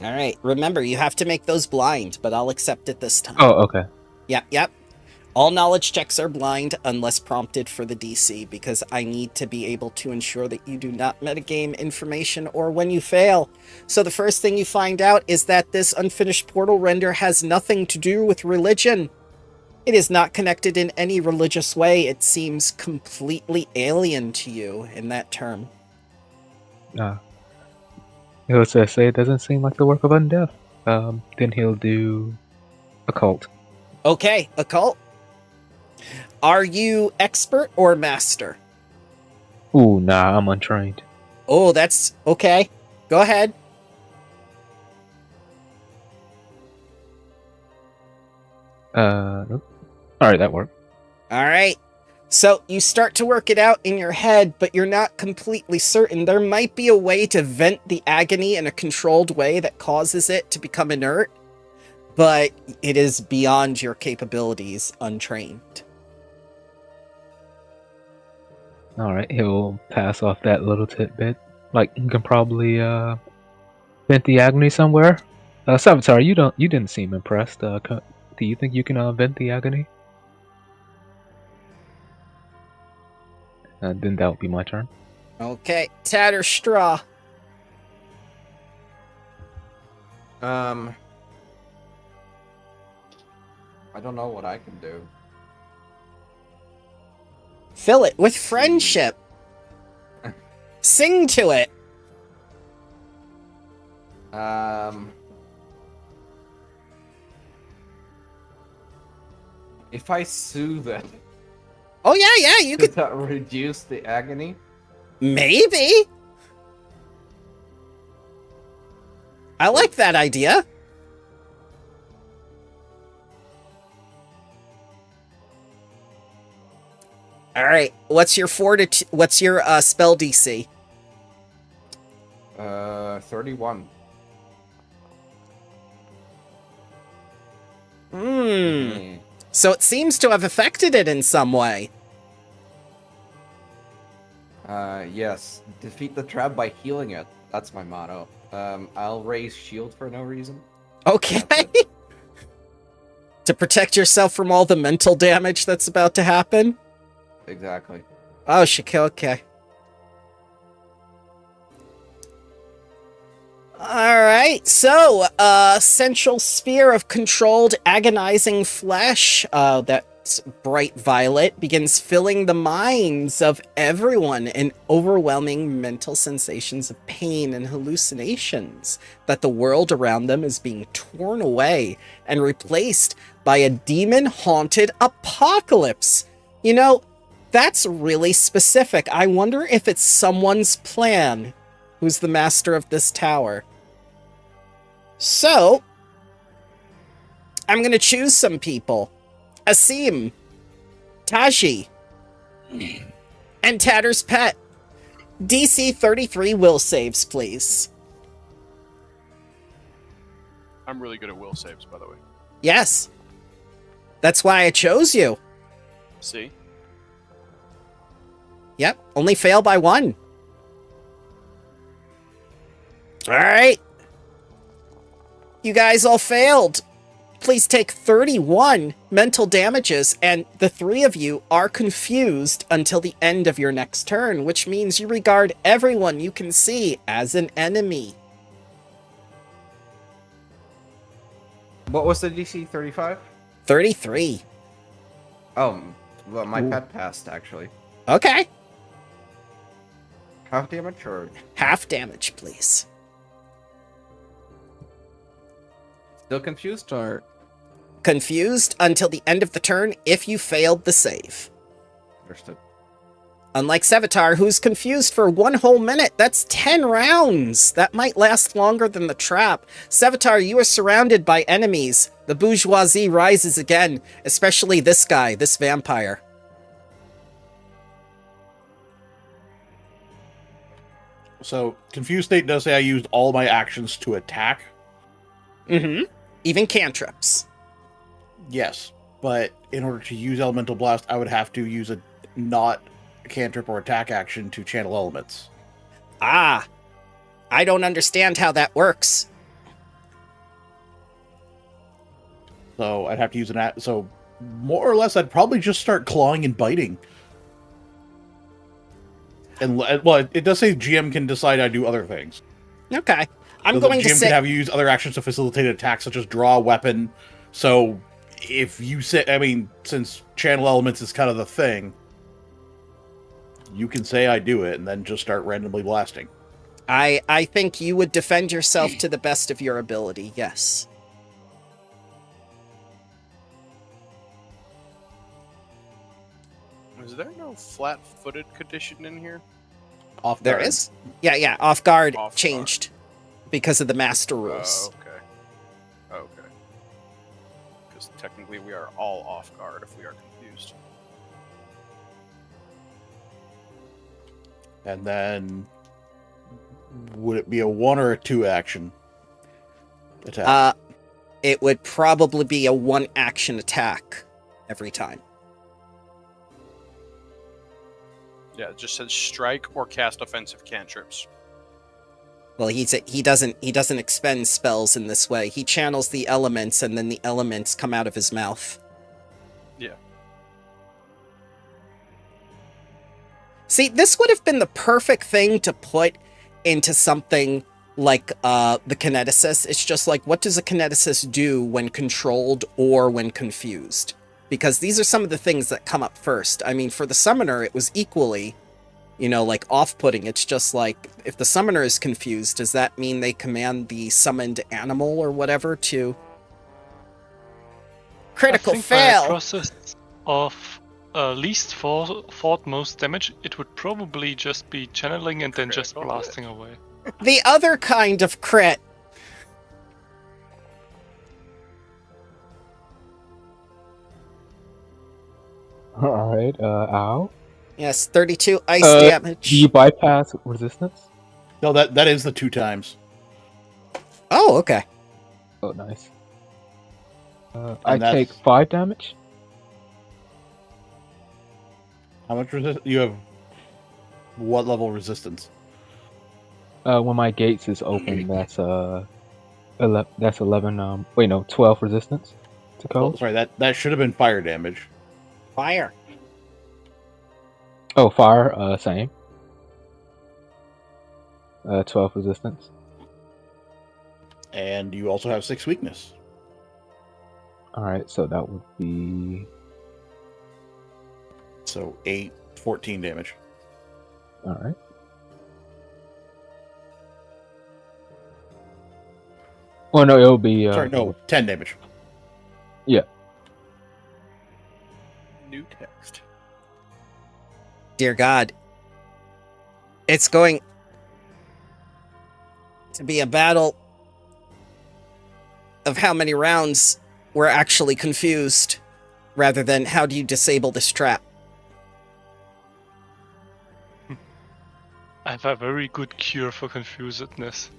B: Alright, remember, you have to make those blind, but I'll accept it this time.
E: Oh, okay.
B: Yep. All knowledge checks are blind unless prompted for the DC, because I need to be able to ensure that you do not metagame information or when you fail. So the first thing you find out is that this unfinished portal render has nothing to do with religion. It is not connected in any religious way. It seems completely alien to you in that term.
E: He'll say it doesn't seem like the work of undeath. Then he'll do occult.
B: Okay, occult. Are you expert or master?
E: Ooh, nah, I'm untrained.
B: Oh, that's okay. Go ahead.
E: Nope. Alright, that worked.
B: Alright. So you start to work it out in your head, but you're not completely certain. There might be a way to vent the agony in a controlled way that causes it to become inert, but it is beyond your capabilities untrained.
E: Alright, he'll pass off that little tidbit. Like, you can probably, vent the agony somewhere? Savitar, you didn't seem impressed. Do you think you can, vent the agony? Then that would be my turn.
B: Okay, Tatterstraw.
F: I don't know what I can do.
B: Fill it with friendship. Sing to it.
F: If I soothe it,
B: Oh yeah, you
F: could
B: could
F: that reduce the agony?
B: maybe. I like that idea. All right, what's your spell DC?
F: 31.
B: So it seems to have affected it in some way.
F: Yes. Defeat the trap by healing it. That's my motto. I'll raise shield for no reason.
B: Okay. To protect yourself from all the mental damage that's about to happen?
F: Exactly.
B: Oh, okay. Alright, so, central sphere of controlled, agonizing flesh, that's bright violet, begins filling the minds of everyone in overwhelming mental sensations of pain and hallucinations, that the world around them is being torn away and replaced by a demon-haunted apocalypse. You know, that's really specific. I wonder if it's someone's plan who's the master of this tower. So, I'm going to choose some people. Asim, Taji, and Tatter's Pet. DC 33 will saves, please.
D: I'm really good at will saves, by the way.
B: Yes. That's why I chose you.
D: See?
B: Yep, only fail by 1. Alright. You guys all failed. Please take 31 mental damages, and the 3 of you are confused until the end of your next turn, which means you regard everyone you can see as an enemy.
F: What was the DC? 35?
B: 33.
F: Oh, well, my pet passed, actually.
B: Okay.
F: Half damage or?
B: Half damage, please.
F: Still confused, or
B: Confused until the end of the turn if you failed the save.
F: understood?
B: Unlike Sevatar, who's confused for 1 whole minute. That's 10 rounds. That might last longer than the trap. Sevatar, you are surrounded by enemies. The bourgeoisie rises again, especially this guy, this vampire.
A: So, Confused State does say I used all my actions to attack.
B: Mm-hmm. Even cantrips.
A: Yes, but in order to use Elemental Blast, I would have to use a not cantrip or attack action to channel elements.
B: Ah, I don't understand how that works.
A: So I'd have to use so more or less, I'd probably just start clawing and biting. And well, it does say GM can decide I do other things.
B: Okay, I'm
A: So
B: going
A: the
B: to
A: GM
B: say
A: can have you use other actions to facilitate attacks, such as draw a weapon. So if you say, I mean, since channel elements is kind of the thing, you can say I do it and then just start randomly blasting.
B: I think you would defend yourself to the best of your ability. Yes.
D: Is there no flat-footed condition in here?
A: Off
B: There
A: guard.
B: is? Yeah, off guard
D: Off guard.
B: changed because of the master rules.
D: Okay. Because technically we are all off guard if we are confused.
A: And then, would it be a 1 or a 2 action attack?
B: It would probably be a 1 action attack every time.
D: Yeah, it just says strike or cast offensive cantrips.
B: Well, he doesn't expend spells in this way. He channels the elements, and then the elements come out of his mouth.
D: Yeah.
B: See, this would have been the perfect thing to put into something like the kineticist. It's just like, what does a kineticist do when controlled or when confused? Because these are some of the things that come up first. I mean, for the summoner, it was equally, like off-putting. It's just like, if the summoner is confused, does that mean they command the summoned animal or whatever to... Critical
C: I think by a
B: fail!
C: process of least fought most damage, it would probably just be channeling and then just
D: Critical
C: blasting away.
B: The other kind of crit.
E: Alright, ow.
B: Yes, 32 ice
E: Do
B: damage.
E: you bypass resistance?
A: No, that is the 2 times.
B: Oh, okay.
E: Oh, nice. I
A: that's-
E: take 5 damage.
A: How much resistance? You have what level resistance?
E: When my gates is open, that's 11. Wait, no, 12 resistance to
A: Oh,
E: cold.
A: sorry, that should have been fire damage.
B: Fire.
E: Oh, fire. Same. 12 resistance.
A: And you also have 6 weakness.
E: All right, so that would be
A: So 8, 14 damage.
E: all right. Well, no, it'll be.
A: Sorry, no, 10 damage.
D: New text.
B: Dear God. It's going to be a battle of how many rounds we're actually confused, rather than how do you disable this trap.
C: I have a very good cure for confusedness.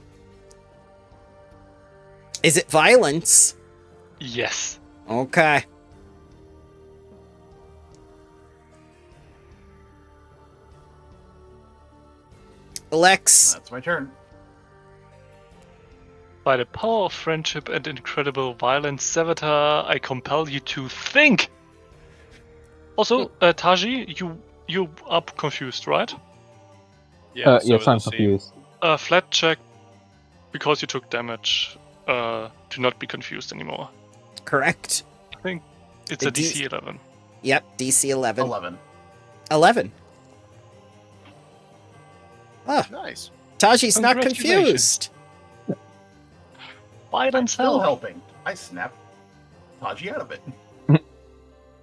B: Is it violence?
C: Yes.
B: Okay. Lex,
A: That's my turn.
C: By the power of friendship and incredible violence, Sevatar, I compel you to think! Also, Taji, you are confused, right?
D: Yeah,
E: yes, I'm
D: the same.
E: confused.
C: Flat check, because you took damage, to not be confused anymore.
B: correct.
C: I think it's
B: The
C: a DC 11.
B: Yep, DC 11.
A: 11.
B: 11. Ah,
D: Nice.
B: Taji's not
C: Congratulations.
B: confused.
C: Violence
A: Still
C: hell.
A: helping. I snapped Taji out of it.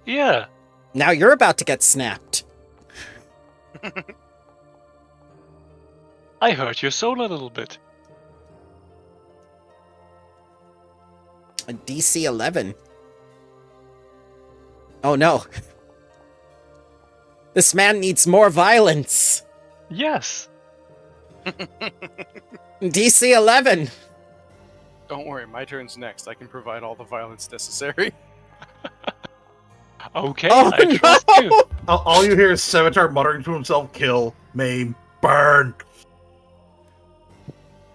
C: Yeah.
B: Now you're about to get snapped.
C: I hurt your soul a little bit.
B: A DC 11. Oh no. This man needs more violence.
C: Yes.
B: DC 11.
D: Don't worry, my turn's next. I can provide all the violence necessary.
C: Okay,
B: Oh,
C: I trust
B: no!
C: you.
A: All you hear is Sevatar muttering to himself, kill, maim, burn.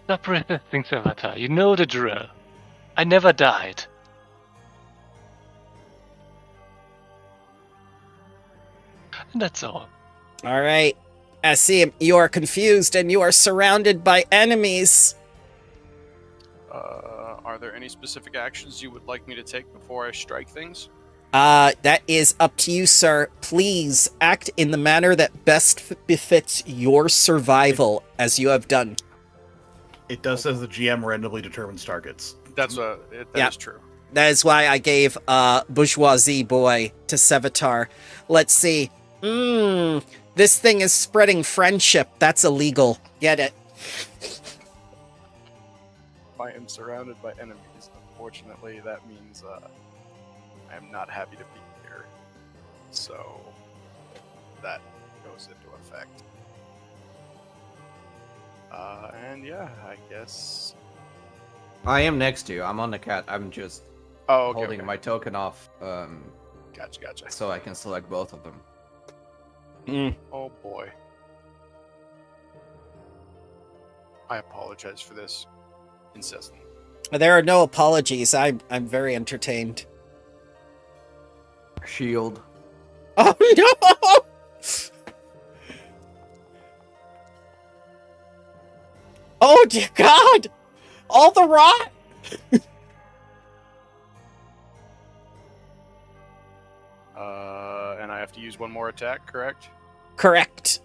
C: Stop resisting, Sevatar. You know the drill. I never died. And that's all.
B: All right. Asim, you are confused and you are surrounded by enemies.
D: Are there any specific actions you would like me to take before I strike things?
B: That is up to you, sir. Please act in the manner that best befits your survival, as you have done.
A: It does says the GM randomly determines targets.
D: That
B: Yeah.
D: is true.
B: That is why I gave Bourgeoisie Boy to Sevatar. Let's see. This thing is spreading friendship. That's illegal. Get it?
D: I am surrounded by enemies. Unfortunately, that means I am not happy to be here. So that goes into effect. And yeah, I guess.
F: I am next to you. I'm on the cat. I'm just holding my token off.
D: Gotcha.
F: So I can select both of them.
D: Oh boy. I apologize for this incessantly.
B: There are no apologies. I'm very entertained.
F: Shield.
B: Oh no! Oh dear God! All the rot!
D: And I have to use one more attack, correct?
B: Correct.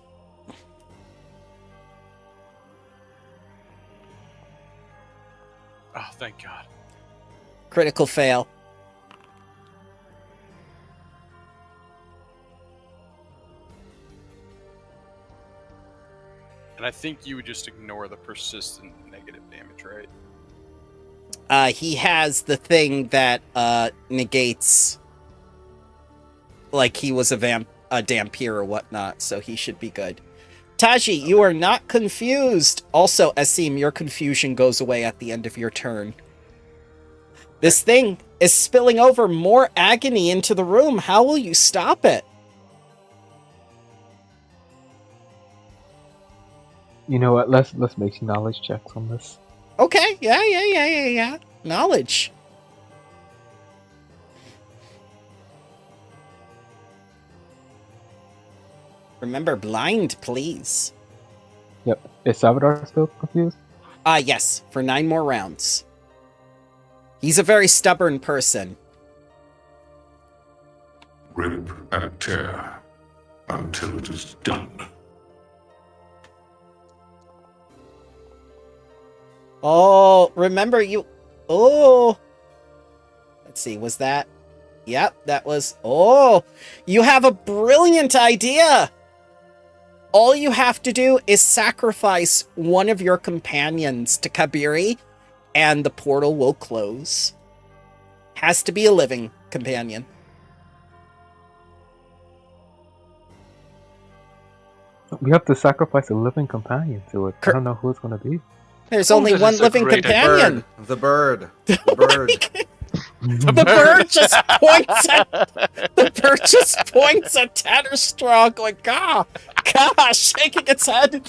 D: Oh, thank God.
B: Critical fail.
D: And I think you would just ignore the persistent negative damage, right?
B: He has the thing that negates, like he was a Dampier or whatnot, so he should be good. Taji, you are not confused. Also, Asim, your confusion goes away at the end of your turn. This thing is spilling over more agony into the room. How will you stop it?
E: You know what? Let's make some knowledge checks on this.
B: Okay, yeah. Knowledge. Remember, blind, please.
E: Yep. Is Salvador still confused?
B: Yes, for 9 more rounds. He's a very stubborn person.
G: Rip and tear until it is done.
B: Oh, remember you... Oh! Let's see, was that... Yep, that was... Oh! You have a brilliant idea! All you have to do is sacrifice one of your companions to Kabiri, and the portal will close. Has to be a living companion.
E: We have to sacrifice a living companion to it. I don't know who it's going to be.
B: There's
C: Oh,
B: only
C: this
B: one
C: is a
B: living
C: great
B: companion.
F: The bird. The bird.
B: The bird just points at the bird just points at Tatterstraw, going, gosh, shaking its head.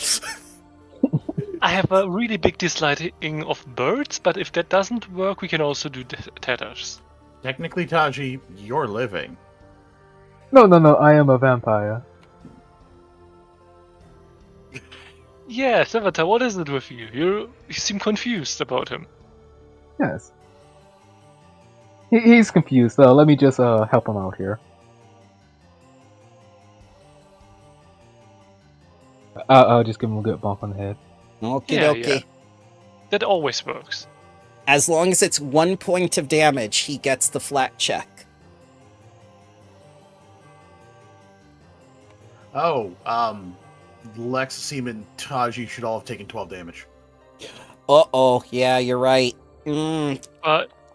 C: I have a really big disliking of birds, but if that doesn't work, we can also do tatters.
A: Technically, Taji, you're living.
E: No. I am a vampire.
C: Yeah, Sevatar, what is it with you? You seem confused about him.
E: Yes. He's confused, so let me just help him out here. I'll just give him a good bump on the head.
B: Okie
C: Yeah,
B: dokie.
C: yeah. That always works.
B: As long as it's 1 point of damage, he gets the flat check.
A: Oh, Lex, Seaman, Taji should all have taken 12 damage.
B: Uh-oh, yeah, you're right. Mm,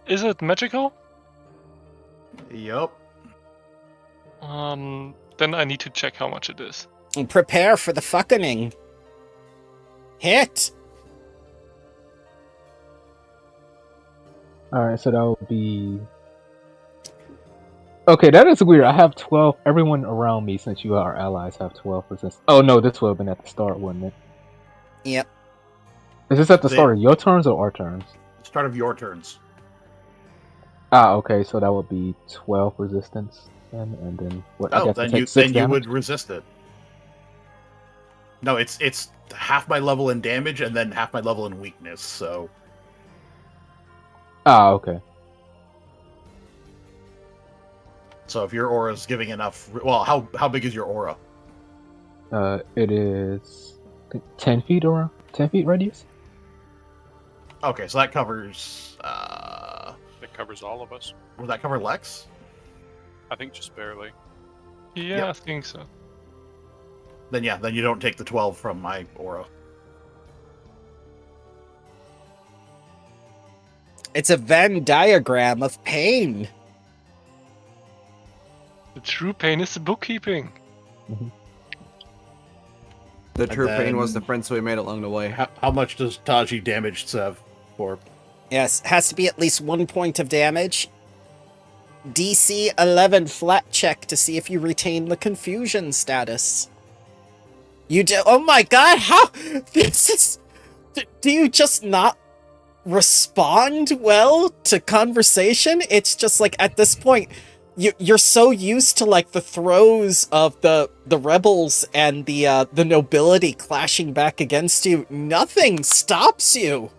C: Is it magical?
A: Yup.
C: Then I need to check how much it is.
B: prepare for the fucking hit.
E: Alright, so that would be... Okay, that is weird. I have 12. Everyone around me, since you are allies, have 12 resistance. Oh no, this would have been at the start, wouldn't it?
B: Yep.
E: Is this at the start of your turns or our turns?
A: Start of your turns.
E: Ah, okay, so that would be 12 resistance, and then what? I
A: Oh,
E: guess
A: then
E: take
A: you
E: 6 damage?
A: would resist it. No, it's half my level in damage and then half my level in weakness. So.
E: Ah, okay.
A: So if your aura is giving enough, well, how big is your aura?
E: It is I think 10 feet around, 10 feet radius.
A: Okay, so that covers.
D: It covers all of us.
A: Would that cover Lex?
D: I think just barely.
C: Yeah,
A: Yep.
C: I think so.
A: Then yeah, then you don't take the 12 from my aura.
B: It's a Venn diagram of pain.
C: The true pain is the bookkeeping.
F: The
A: And
F: true pain was the
A: then-
F: friends we made along the way.
A: How much does Taji damage Sev for?
B: Yes, has to be at least 1 point of damage. DC 11 flat check to see if you retain the confusion status. You do. Oh my god, how? This is. Do you just not respond well to conversation? It's just like at this point, you're so used to like the throes of the rebels and the nobility clashing back against you. Nothing stops you.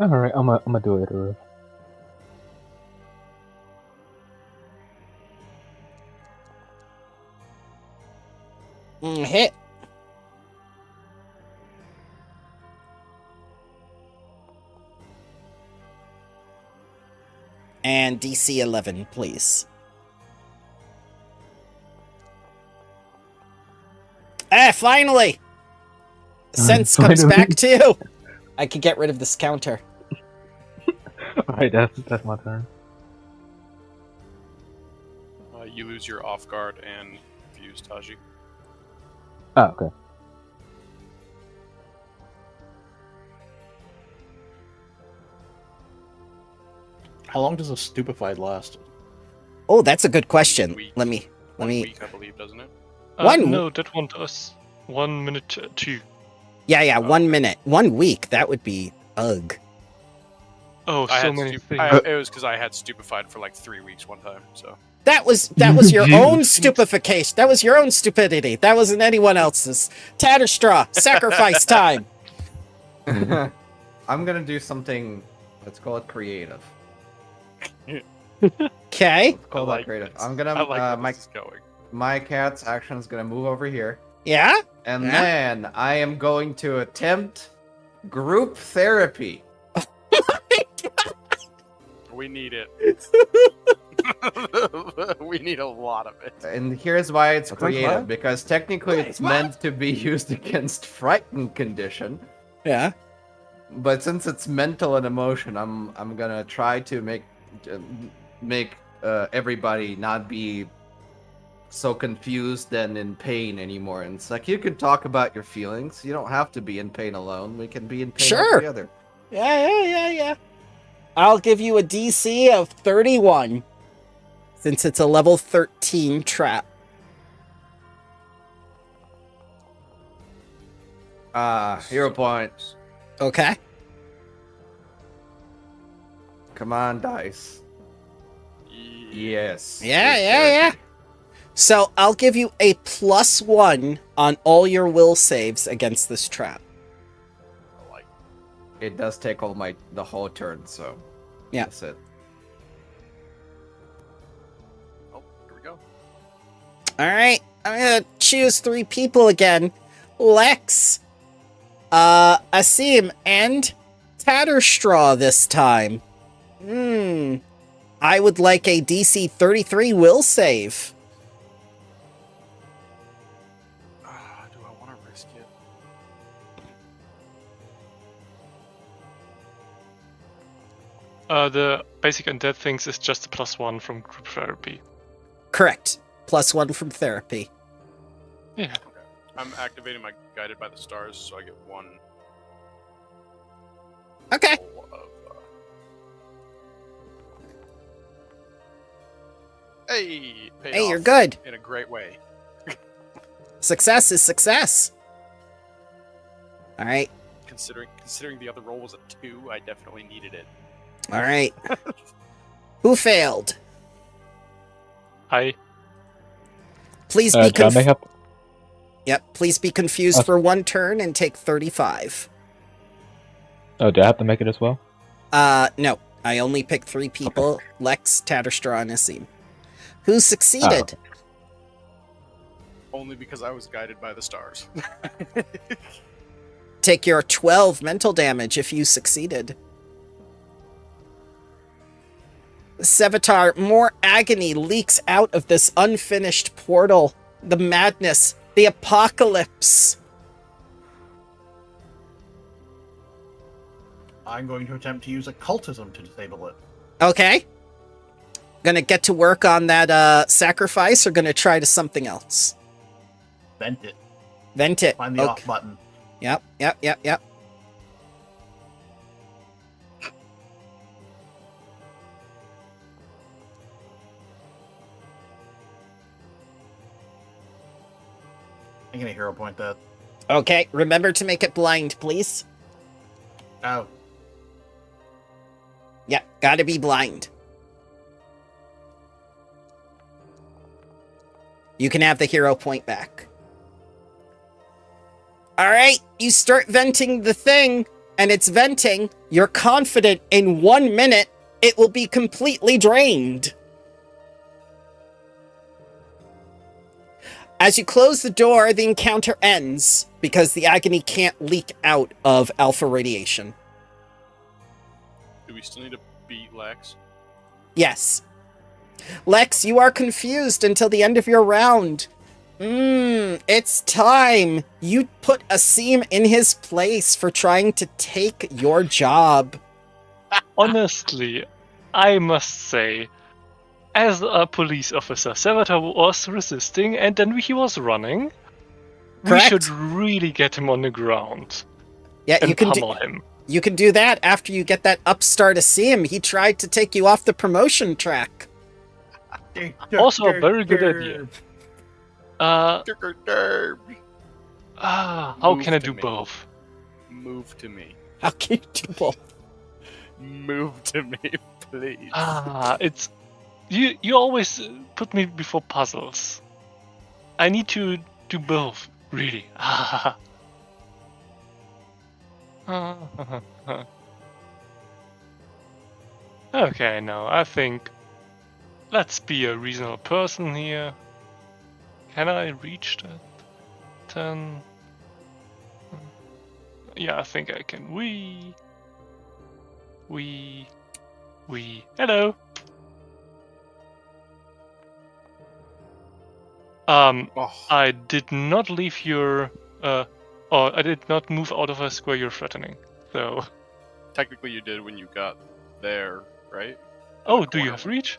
E: Alright, I'm gonna do it, Arif.
B: Hit. And DC 11, please. Finally! Sense comes
E: Finally.
B: back to you! I can get rid of this counter.
E: Alright, that's my turn.
D: You lose your off guard and fuse, Taji.
E: Ah, okay.
A: How long does a stupefied last?
B: Oh, that's a good question.
D: Week.
B: Let me...
D: One week, I believe, doesn't it?
C: No, that one does. 1 minute 2.
B: Yeah, 1 minute. 1 week, that would be... Ugh.
C: Oh,
D: I
C: so
D: had
C: many things.
D: it was because I had stupefied for like 3 weeks one time. So
B: That was your own stupefaction. That was your own stupidity. That wasn't anyone else's. Tatterstraw, sacrifice time.
F: I'm gonna do something. Let's call it creative.
B: Okay.
F: Call that creative. I'm gonna
D: I like where
F: my
D: this is going.
F: my cat's action is gonna move over here,
B: Yeah?
F: and
B: Yeah.
F: then I am going to attempt group therapy.
D: We need it. We need a lot of it.
F: And here's why it's
E: That sounds
F: creative,
E: fine.
F: because technically it's meant to be used against frightened condition.
B: Yeah.
F: But since it's mental and emotion, I'm gonna try to make everybody not be so confused and in pain anymore. And it's like you can talk about your feelings. You don't have to be in pain alone. We can be in pain
B: Sure.
F: together.
B: Yeah. I'll give you a DC of 31. Since it's a level 13 trap.
F: Hero points.
B: Okay?
F: Come on, dice. Yes.
B: Yeah. So I'll give you a +1 on all your will saves against this trap.
F: It does take the whole turn, so
B: Yeah.
F: that's it.
D: Oh, here we go.
B: Alright, I'm gonna choose 3 people again. Lex, Asim and Tatterstraw this time. I would like a DC 33 will save.
D: Do I want to risk it?
C: The basic undead things is just a +1 from group therapy.
B: Correct. +1 from therapy.
C: Yeah.
D: I'm activating my Guided by the Stars, so I get 1
B: Okay.
D: roll of, Hey! Paid
B: Hey, you're
D: off
B: good.
D: in a great way.
B: Success is success. All right.
D: Considering the other roll was a 2, I definitely needed it.
B: All right. Who failed?
C: Hi.
B: Please be
E: do I make up?
B: Yep, please be confused for 1 turn and take 35.
E: Oh, do I have to make it as well?
B: No. I only picked 3 people. Lex, Tatterstraw, and Asim. Who succeeded?
D: Only because I was guided by the stars.
B: Take your 12 mental damage if you succeeded. Sevatar, more agony leaks out of this unfinished portal. The madness, the apocalypse.
A: I'm going to attempt to use occultism to disable it.
B: Okay. Gonna get to work on that sacrifice, or gonna try to something else?
A: Vent it.
B: Vent it.
A: Find the
B: Okay.
A: off button.
B: Yep.
A: I'm gonna hero point that.
B: Okay, remember to make it blind, please.
A: Oh.
B: Yep, gotta be blind. You can have the hero point back. Alright, you start venting the thing, and it's venting. You're confident in 1 minute it will be completely drained. As you close the door, the encounter ends, because the agony can't leak out of alpha radiation.
D: Do we still need to beat Lex?
B: Yes. Lex, you are confused until the end of your round. It's time. You put Asim in his place for trying to take your job.
C: Honestly, I must say, as a police officer, Sevatar was resisting and then he was running.
B: Correct.
C: We should really get him on the ground
B: Yeah,
C: and
B: you can
C: pummel him.
B: You can do that after you get that upstart Asim. He tried to take you off the promotion track.
C: Also a very good idea. How
D: Move
C: can I
D: to
C: do
D: me.
C: both?
D: Move to me.
B: How can you do both?
D: Move to me, please.
C: It's you always put me before puzzles. I need to do both, really. Okay, no, I think let's be a reasonable person here. Can I reach that? 10. Yeah, I think I can. Hello. I did not leave your or I did not move out of a square you're threatening. So
D: Technically, you did when you got there, right?
C: oh, do you have reach?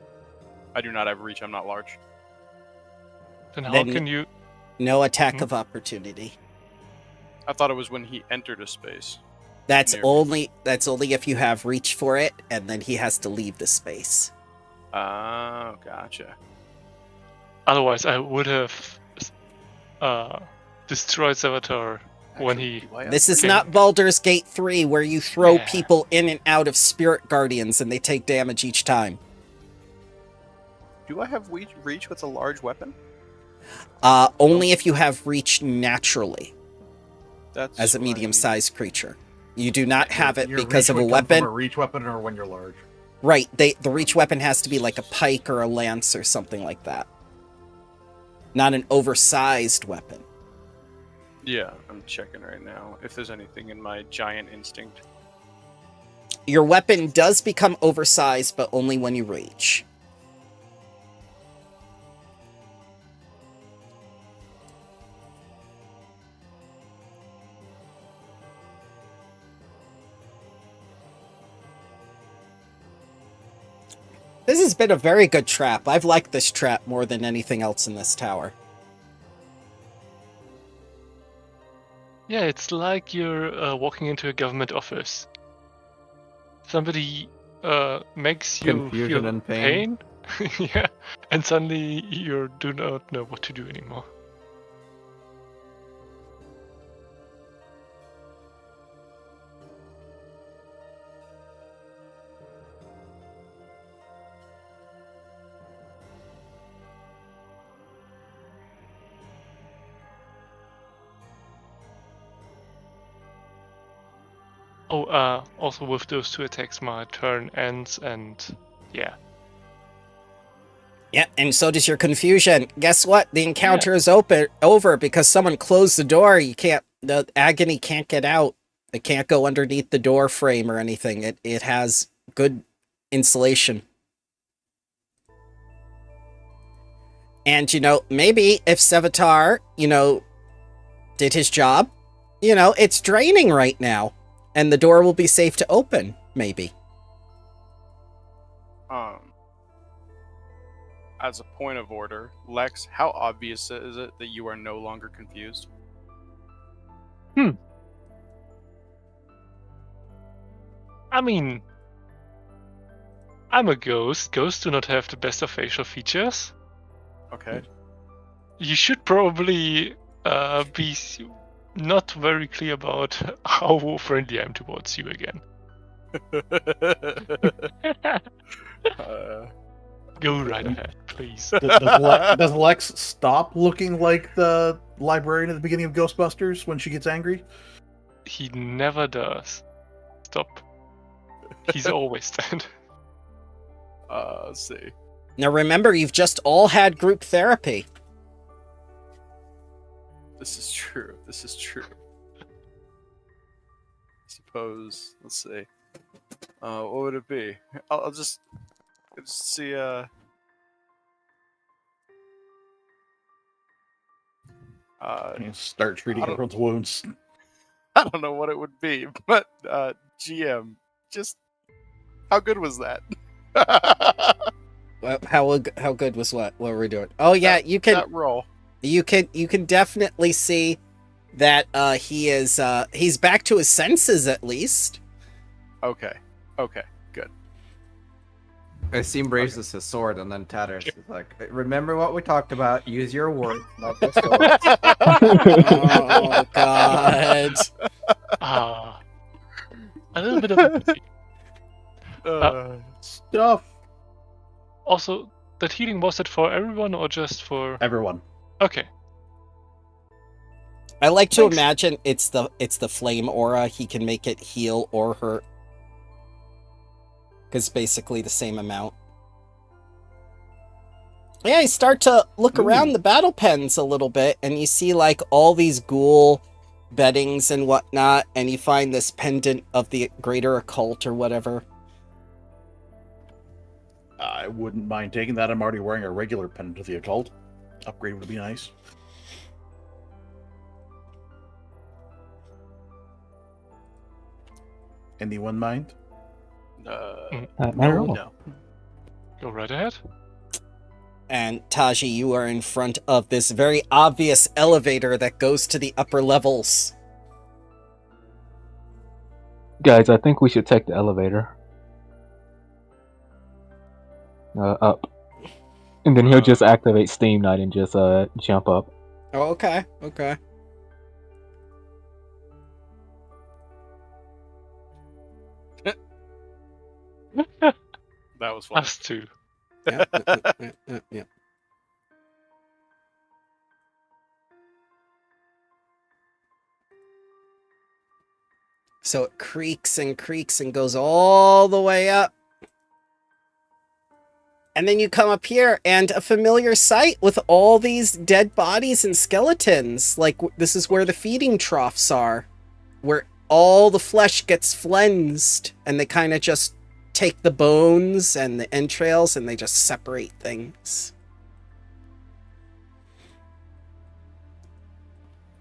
D: I do not have reach. I'm not large.
C: Then how
B: Then-
C: can you?
B: No attack of opportunity.
D: I thought it was when he entered a space.
B: That's
D: Near me.
B: only if you have reach for it, and then he has to leave the space.
D: Oh, gotcha.
C: Otherwise, I would have destroyed Sevatar when
D: Actually,
C: he.
D: do I have
B: This is
C: Okay.
B: not Baldur's Gate 3, where you throw
C: Yeah.
B: people in and out of Spirit Guardians and they take damage each time.
D: Do I have reach with a large weapon?
B: Only if you have reach naturally
D: That's
B: as a
D: what I need.
B: medium-sized creature. You do not have it
A: Your
B: because of
A: reach
B: a
A: would come from
B: weapon.
A: a reach weapon or when you're large.
B: Right, the reach weapon has to be like a pike or a lance or something like that. Not an oversized weapon.
D: Yeah, I'm checking right now if there's anything in my giant instinct.
B: Your weapon does become oversized, but only when you reach. This has been a very good trap. I've liked this trap more than anything else in this tower.
C: Yeah, it's like you're walking into a government office. Somebody makes you
F: Confusion
C: feel
F: and pain.
C: yeah, and suddenly you do not know what to do anymore. Oh, also with those 2 attacks, my turn ends, and yeah.
B: Yeah, and so does your confusion. Guess what? The encounter is over because someone closed the door. The agony can't get out. It can't go underneath the door frame or anything. It has good insulation. And, maybe if Sevatar, did his job, it's draining right now. And the door will be safe to open, maybe.
D: As a point of order, Lex, how obvious is it that you are no longer confused?
C: I mean, I'm a ghost. Ghosts do not have the best of facial features.
D: Okay.
C: You should probably be not very clear about how friendly I am towards you again. Go right ahead, please.
A: Does Lex stop looking like the librarian at the beginning of Ghostbusters when she gets angry?
C: He never does. Stop. He's always dead.
D: Let's see.
B: Now remember, you've just all had group therapy.
D: This is true. This is true. Suppose. Let's see. What would it be? I'll just see.
A: Start treating everyone's wounds.
D: I don't know what it would be, but GM, just how good was that?
B: How good was what? What were we doing? Oh yeah, you can
D: that roll.
B: You can definitely see that he's back to his senses at least.
D: Okay, good.
F: Asim raises his sword and then tatters. He's like, remember what we talked about. Use your words, not your swords.
B: Oh god.
C: A little bit of
A: Stuff.
C: Also, that healing, was it for everyone or just for
A: Everyone.
C: Okay.
B: I like to imagine it's the flame aura. He can make it heal or hurt. Because basically the same amount. Yeah, you start to look around the battle pens a little bit, and you see like all these ghoul beddings and whatnot, and you find this pendant of the greater occult or whatever.
A: I wouldn't mind taking that. I'm already wearing a regular pendant of the occult. Upgrade would be nice. Anyone mind?
E: I don't know.
D: No.
C: Go right ahead.
B: And Taji, you are in front of this very obvious elevator that goes to the upper levels.
E: Guys, I think we should take the elevator. Up. And then he'll just activate Steam Knight and just jump up.
B: Oh, okay.
D: That was fun.
C: Us too.
B: Yeah. So it creaks and creaks and goes all the way up. And then you come up here, and a familiar sight with all these dead bodies and skeletons. Like, this is where the feeding troughs are, where all the flesh gets flensed, and they kind of just take the bones and the entrails, and they just separate things.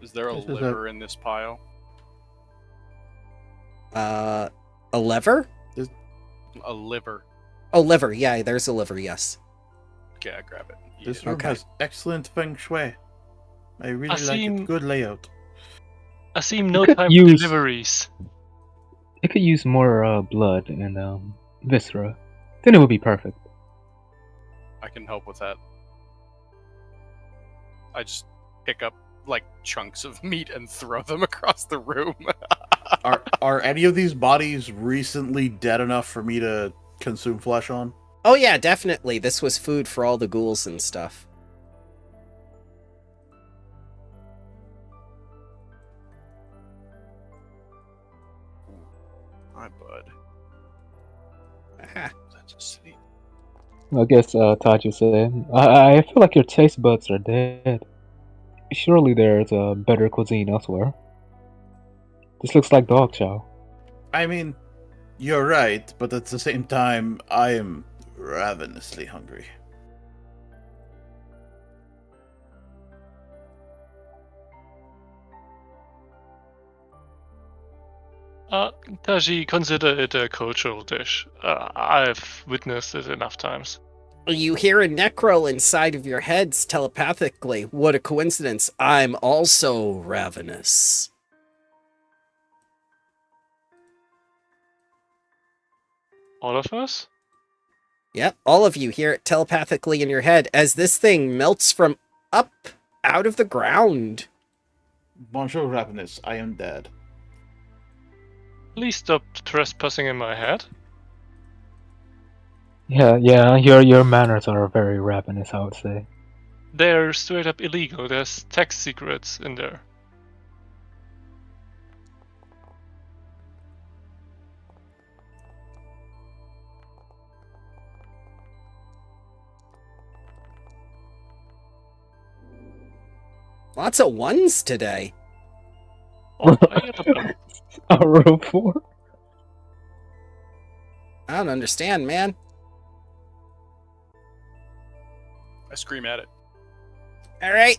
D: Is there a
A: This is
D: liver in this pile?
B: A lever?
D: A liver.
B: Oh, liver. Yeah, there's a liver, yes.
D: Okay, I grab it.
A: This
D: Yeah.
A: room
B: Okay.
A: has excellent feng shui. I really like
C: seem-
A: it. Good layout.
C: I seem no
E: could
C: time for
E: use-
C: deliveries.
E: It could use more blood and viscera. Then it would be perfect.
D: I can help with that. I just pick up like chunks of meat and throw them across the room.
A: Are any of these bodies recently dead enough for me to consume flesh on?
B: Oh yeah, definitely. This was food for all the ghouls and stuff.
D: Hi, bud.
B: Ah,
D: That's asleep.
E: I guess Taji said, I feel like your taste buds are dead. Surely there's a better cuisine elsewhere. This looks like dog chow.
A: I mean, you're right, but at the same time, I am ravenously hungry.
C: Taji, consider it a cultural dish. I've witnessed it enough times.
B: You hear a necro inside of your heads telepathically. What a coincidence. I'm also ravenous.
C: All of us?
B: Yep, all of you hear it telepathically in your head as this thing melts from up out of the ground.
A: Bonjour, ravenous. I am dead.
C: Please stop trespassing in my head.
E: Yeah, your manners are very ravenous, I would say.
C: They're straight up illegal. There's tax secrets in there.
B: Lots of ones today.
C: Oh, I get a point.
E: A row 4?
B: I don't understand, man.
D: I scream at it.
B: All right.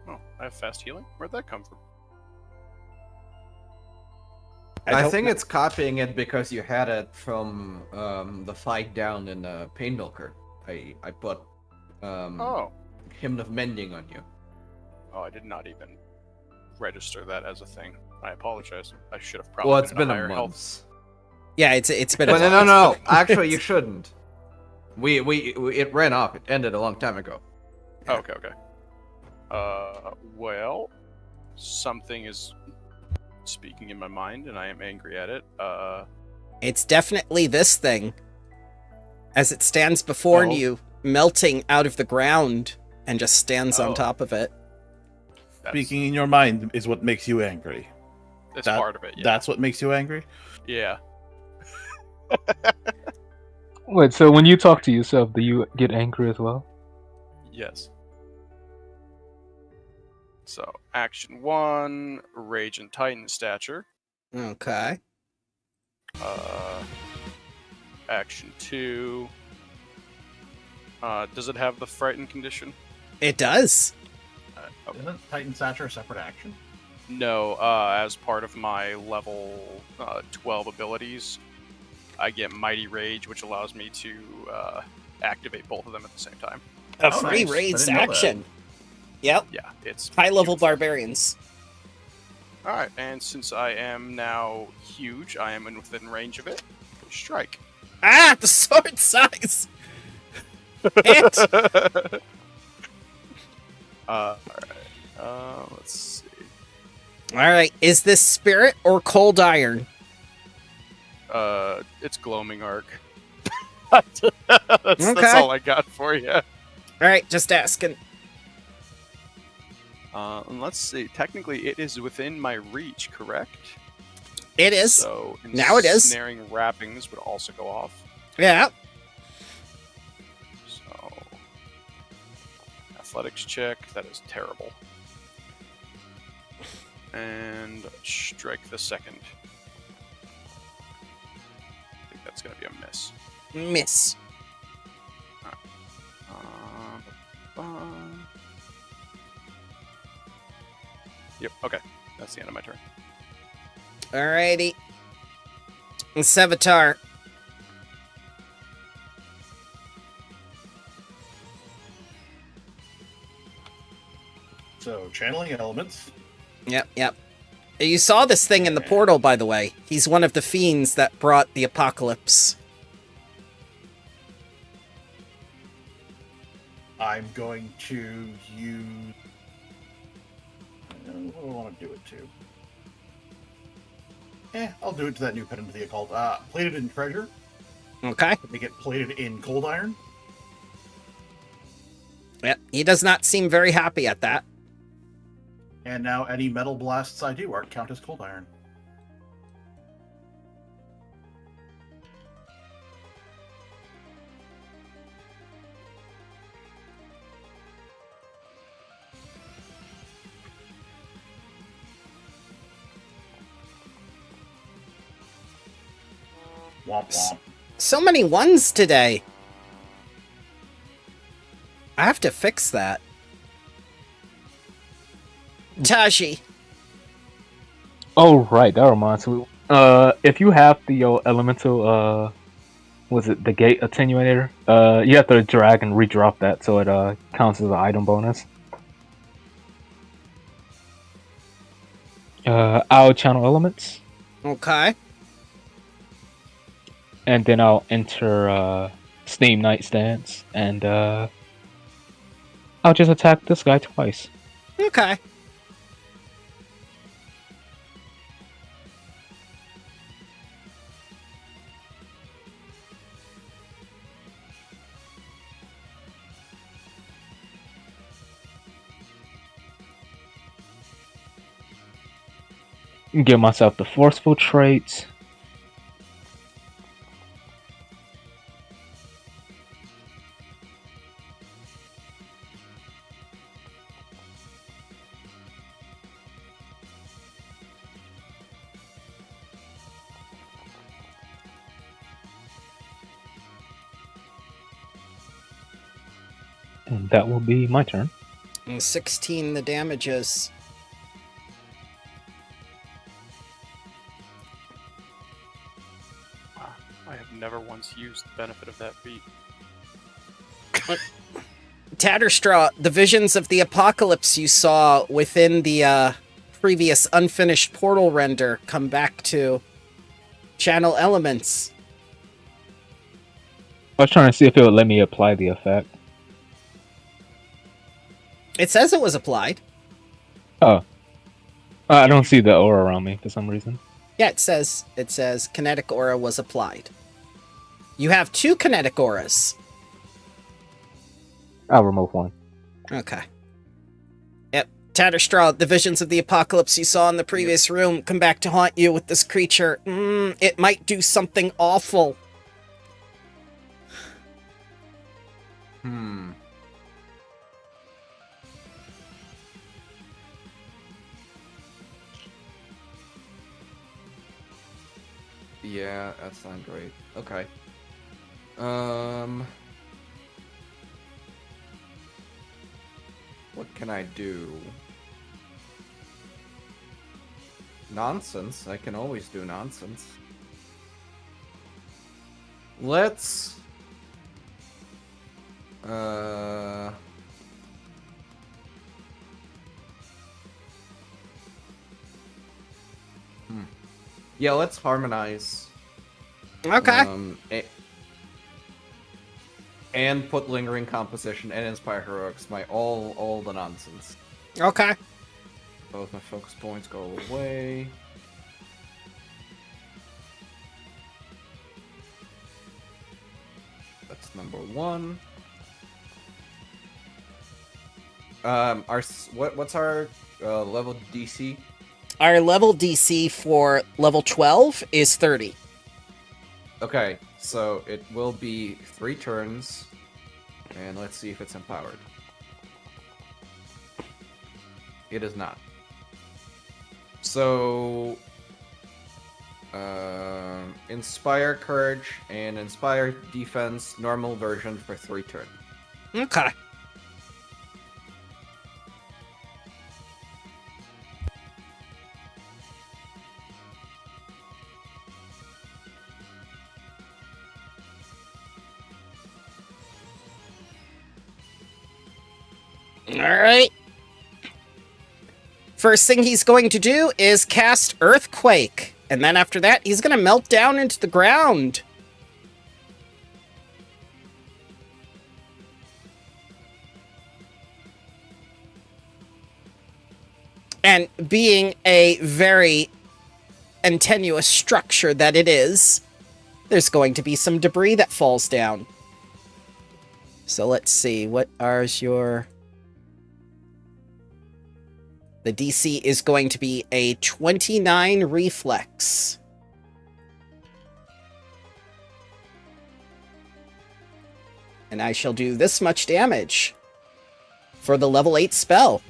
D: Oh, I have fast healing? Where'd that come from?
F: I
B: don't
F: think
B: know.
F: it's copying it because you had it from the fight down in Pain Milker. I put
D: Oh.
F: Hymn of Mending on you.
D: Oh, I did not even register that as a thing. I apologize. I should have probably
F: Well, it's been
D: in
F: a
D: higher
F: month.
D: health.
B: Yeah, it's been a
F: Well,
B: while.
F: no. Actually, you shouldn't. We it ran off. It ended a long time ago.
D: Oh, okay. Well, something is speaking in my mind, and I am angry at it.
B: It's definitely this thing. As it stands before
A: Oh.
B: you, melting out of the ground, and just stands on
D: Oh.
B: top of it.
A: Speaking in your mind is what makes you angry.
D: That's
A: that-
D: part of it. Yeah.
A: That's what makes you angry?
D: Yeah.
E: Wait, so when you talk to yourself, do you get angry as well?
D: Yes. So, action 1, Rage and Titan stature.
B: Okay.
D: Action 2. Does it have the Frighten condition?
B: It does.
D: Okay.
A: Isn't Titan Stature a separate action?
D: No, as part of my level 12 abilities, I get Mighty Rage, which allows me to activate both of them at the same time.
B: A
A: Oh,
B: free
A: nice. I
B: raised
A: didn't know that.
B: action. Yep.
D: Yeah, it's
B: High level
D: beautiful.
B: barbarians.
D: Alright, and since I am now huge, I am within range of it. Strike.
B: Ah, the sword size. Hit.
D: Alright. Let's see.
B: All right. Is this spirit or cold iron?
D: It's Gloaming Arc. that's
B: Okay.
D: all I got for you.
B: All right, just asking.
D: And let's see. Technically, it is within my reach, correct?
B: It is.
D: So
B: Now it is.
D: Ensnaring wrappings would also go off.
B: Yeah.
D: So athletics check. That is terrible. And strike the second. I think that's going to be a miss.
B: Miss.
D: Yep, okay. That's the end of my turn.
B: Alrighty. And Sevatar.
A: So, channeling elements.
B: Yep. You saw this thing in the portal, by the way. He's one of the fiends that brought the apocalypse.
A: I'm going to use... what do I want to do it to? I'll do it to that new pendant to the occult. Plated in treasure.
B: Okay.
A: They get plated in cold iron.
B: Yep. He does not seem very happy at that.
A: And now any metal blasts I do count as cold iron. Womp womp.
B: So many ones today. I have to fix that. Tashi.
E: Oh, right, that reminds me. If you have the elemental, was it the gate attenuator? You have to drag and redrop that so it counts as an item bonus. I'll channel elements,
B: Okay.
E: and then I'll enter Steam Nightstands, and I'll just attack this guy twice.
B: Okay.
E: Give myself the forceful trait. And that will be my turn.
B: And 16 the damage is.
D: I have never once used the benefit of that feat.
B: Tatterstraw, the visions of the apocalypse you saw within the previous unfinished portal render come back to channel elements.
E: I was trying to see if it would let me apply the effect.
B: It says it was applied.
E: Oh. I don't see the aura around me for some reason.
B: Yeah, it says kinetic aura was applied. You have 2 kinetic auras.
E: I'll remove one.
B: Okay. Yep. Tatterstraw, the visions of the apocalypse you saw in the previous room come back to haunt you with this creature. It might do something awful.
F: Yeah, that's not great. Okay. What can I do? Nonsense. I can always do nonsense. Let's... Yeah, let's harmonize.
B: Okay.
F: And put lingering composition and inspire heroics. All the nonsense.
B: Okay.
F: Both my focus points go away. That's number 1. What's our level DC?
B: Our level DC for level 12 is 30.
F: Okay, so it will be 3 turns, and let's see if it's empowered. It is not. So, Inspire Courage and Inspire Defense, normal version for 3 turns.
B: Okay. Alright. First thing he's going to do is cast Earthquake. And then after that, he's going to melt down into the ground. And being a very tenuous structure that it is, there's going to be some debris that falls down. So let's see, what are your... The DC is going to be a 29 reflex. And I shall do this much damage for the level 8 spell.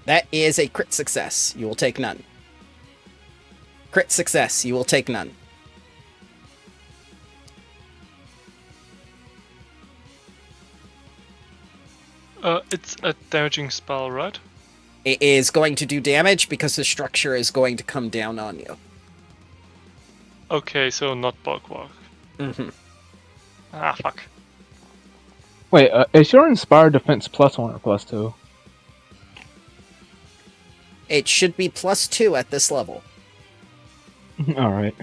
B: That is a crit success. You will take none. Crit success. You will take none.
C: It's a damaging spell, right?
B: It is going to do damage because the structure is going to come down on you.
C: Okay, so not bulwark.
B: Mm-hmm.
C: Ah, fuck.
E: Wait, is your Inspired Defense +1 or +2?
B: It should be +2 at this level.
E: Alright.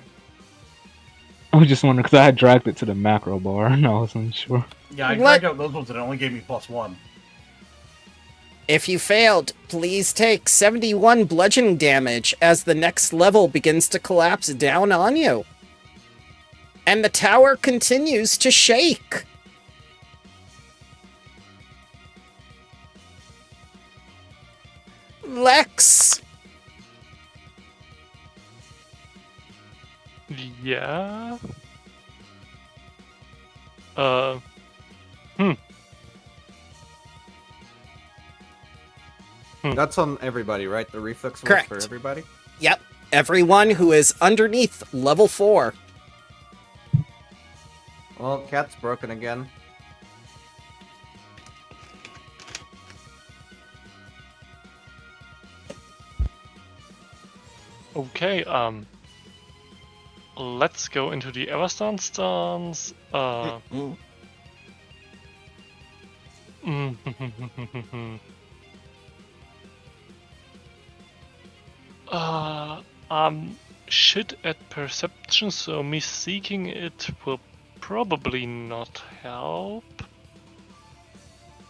E: I was just wondering, because I had dragged it to the macro bar, and I wasn't sure.
A: Yeah, I
B: What?
A: dragged out those ones and it only gave me +1.
B: If you failed, please take 71 bludgeoning damage as the next level begins to collapse down on you. And the tower continues to shake. Lex!
C: Yeah.
F: That's on everybody, right? The reflex was
B: Correct.
F: for everybody?
B: Yep, everyone who is underneath level 4.
F: Well, cat's broken again.
C: Okay, let's go into the Everstone stance. Shit at perception, so me seeking it will probably not help.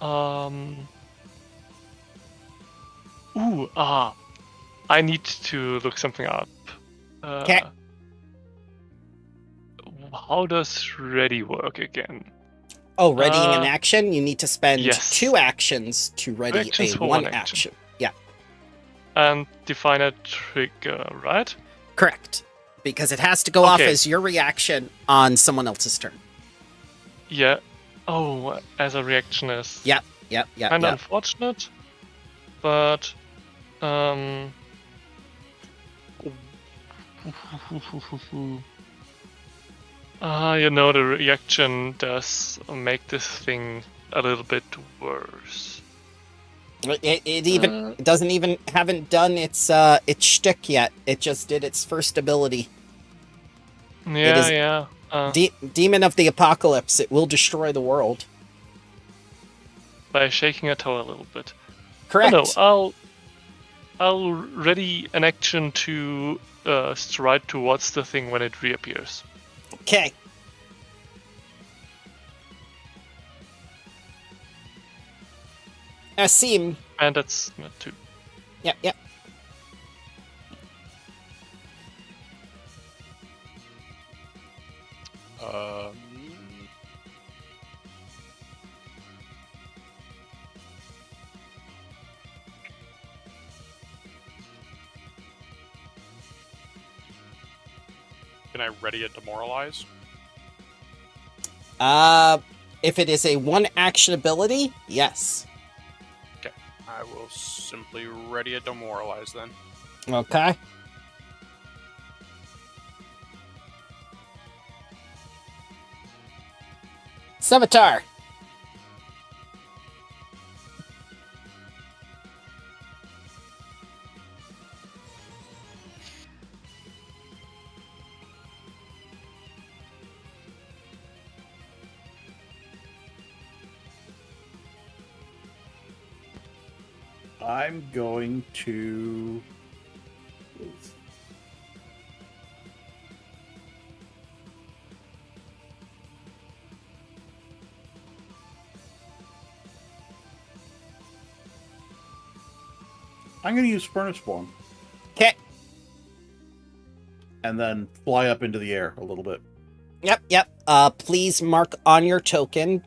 C: I need to look something up.
B: Okay.
C: How does ready work again?
B: Oh, readying an action? You need to spend
C: yes.
B: 2 actions to ready
C: actions
B: a
C: for
B: 1
C: one
B: action.
C: action.
B: Yeah,
C: And define a trigger, right?
B: correct. Because it has to go off
C: Okay.
B: as your reaction on someone else's turn.
C: Yeah. Oh, as a reaction is
B: Yep.
C: kind of unfortunate, but the reaction does make this thing a little bit worse.
B: It even doesn't even haven't done its shtick yet. It just did its first ability.
C: Yeah,
B: Demon of the Apocalypse. It will destroy the world.
C: By shaking a toe a little bit.
B: Correct.
C: Oh, no, I'll ready an action to stride towards the thing when it reappears.
B: Okay. Asim.
C: And that's not 2.
B: Yep.
H: Can I ready a demoralize?
B: If it is a 1 action ability, yes.
H: I will simply ready a demoralize then.
B: Okay. Scimitar.
A: I'm going to. I'm going to use Furnace Form.
B: Okay.
A: And then fly up into the air a little bit.
B: Yep. Please mark on your token.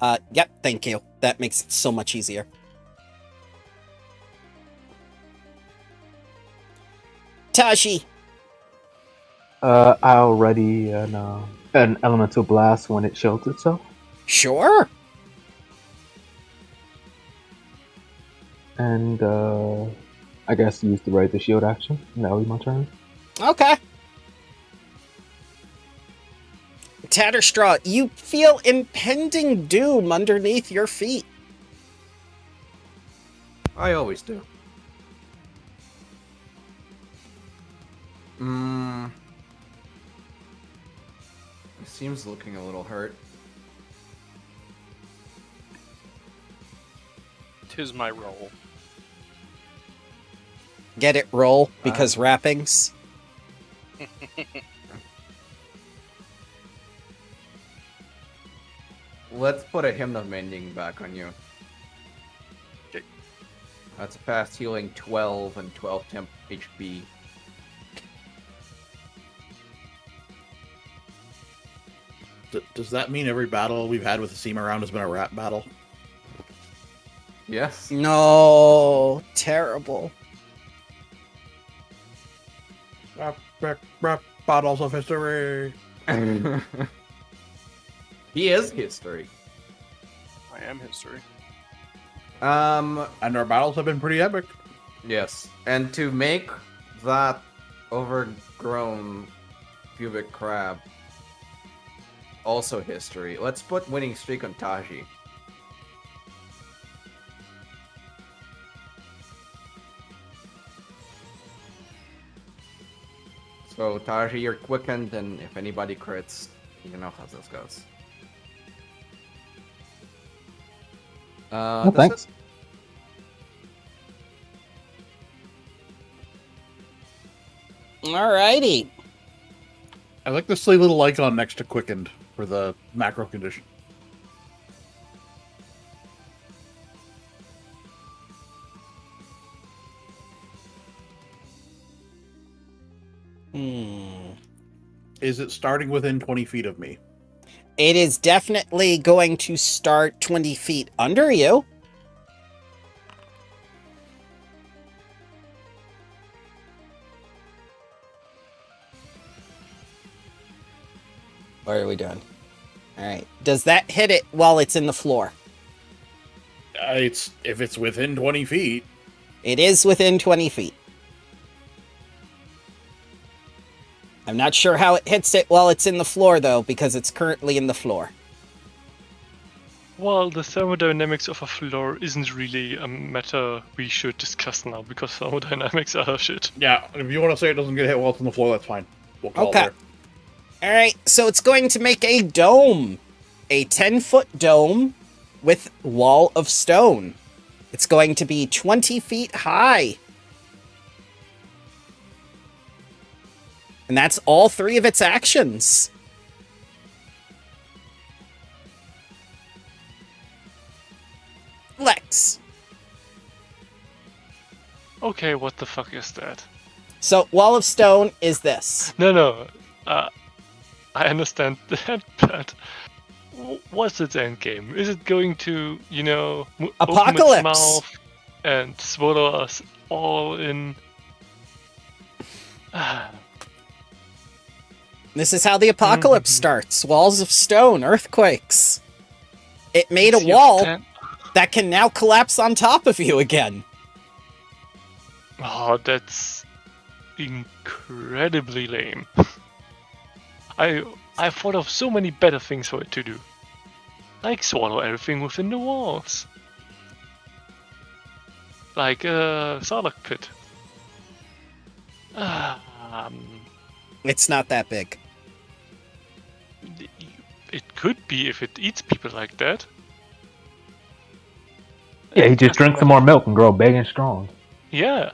B: Yep, thank you. That makes it so much easier. Tashi.
E: I'll ready an elemental blast when it shows itself.
B: Sure.
E: And I guess use the raise the shield action. That'll be my turn.
B: Okay. Tatterstraw, you feel impending doom underneath your feet.
F: I always do. It seems looking a little hurt.
H: Tis my role.
B: Get it, roll, because wrappings.
F: Let's put a Hymn of Mending back on you.
H: Okay.
F: That's a fast healing 12 and 12 temp HP.
A: Does that mean every battle we've had with the Seam around has been a rat battle?
F: Yes.
B: No, terrible.
A: Bottles of history.
F: He is history.
H: I am history.
A: And our battles have been pretty epic.
F: Yes. And to make that overgrown pubic crab also history, let's put winning streak on Taji. So Taji, you're quickened, and if anybody crits, you know how this goes.
E: Oh,
F: this
E: thanks.
F: is-
B: Alrighty.
A: I like the silly little icon next to quickened for the macro condition. Is it starting within 20 feet of me?
B: It is definitely going to start 20 feet under you. What are we doing? Alright. Does that hit it while it's in the floor?
A: If it's within 20 feet.
B: It is within 20 feet. I'm not sure how it hits it while it's in the floor, though, because it's currently in the floor.
C: Well, the thermodynamics of a floor isn't really a matter we should discuss now, because thermodynamics are shit.
A: Yeah, if you want to say it doesn't get hit while it's on the floor, that's fine. We'll call
B: Okay.
A: it there.
B: Alright, so it's going to make a dome. A 10-foot dome with wall of stone. It's going to be 20 feet high. And that's all 3 of its actions. Lex.
C: Okay, what the fuck is that?
B: So, wall of stone is this.
C: No. I understand that, but what's its end game? Is it going to, open
B: Apocalypse.
C: its mouth and swallow us all in?
B: This is how the apocalypse starts. Walls of stone, earthquakes. It made a wall that can now collapse on top of you again.
C: Oh, that's incredibly lame. I thought of so many better things for it to do. Like swallow everything within the walls. Like a Sarlacc pit.
B: It's not that big.
C: It could be if it eats people like that.
E: Yeah, he just drinks some more milk and grow big and strong.
C: Yeah,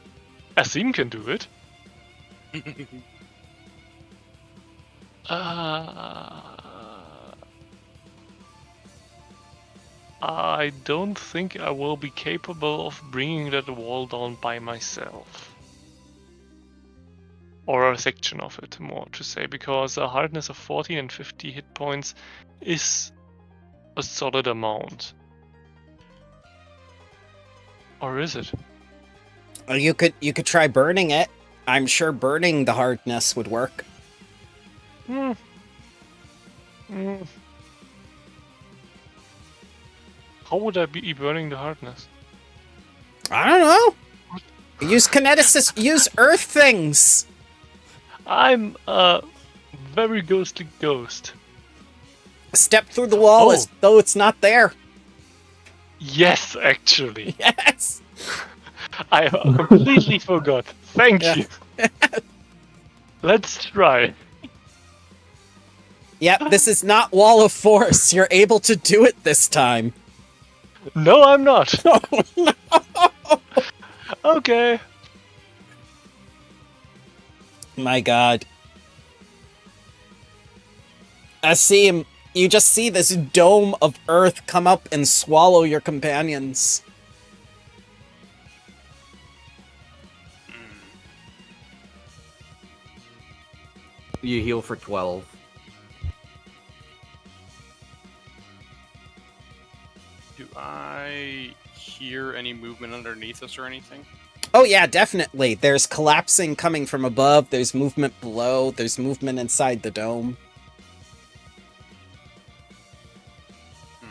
C: Asim can do it. I don't think I will be capable of bringing that wall down by myself. Or a section of it, more to say, because a hardness of 14 and 50 hit points is a solid amount. Or is it?
B: You could try burning it. I'm sure burning the hardness would work.
C: How would I be burning the hardness?
B: I don't know. Use kineticist. Use earth things.
C: I'm a very ghostly ghost.
B: Step through the wall as though it's not there.
C: Yes, actually.
B: Yes.
C: I completely forgot. Thank you. Let's try.
B: Yep, this is not Wall of Force. You're able to do it this time.
C: No, I'm not.
B: Oh, no.
C: Okay.
B: My god. Asim, you just see this dome of earth come up and swallow your companions.
F: You heal for 12.
H: Do I hear any movement underneath us or anything?
B: Oh yeah, definitely. There's collapsing coming from above, there's movement below, there's movement inside the dome.
H: I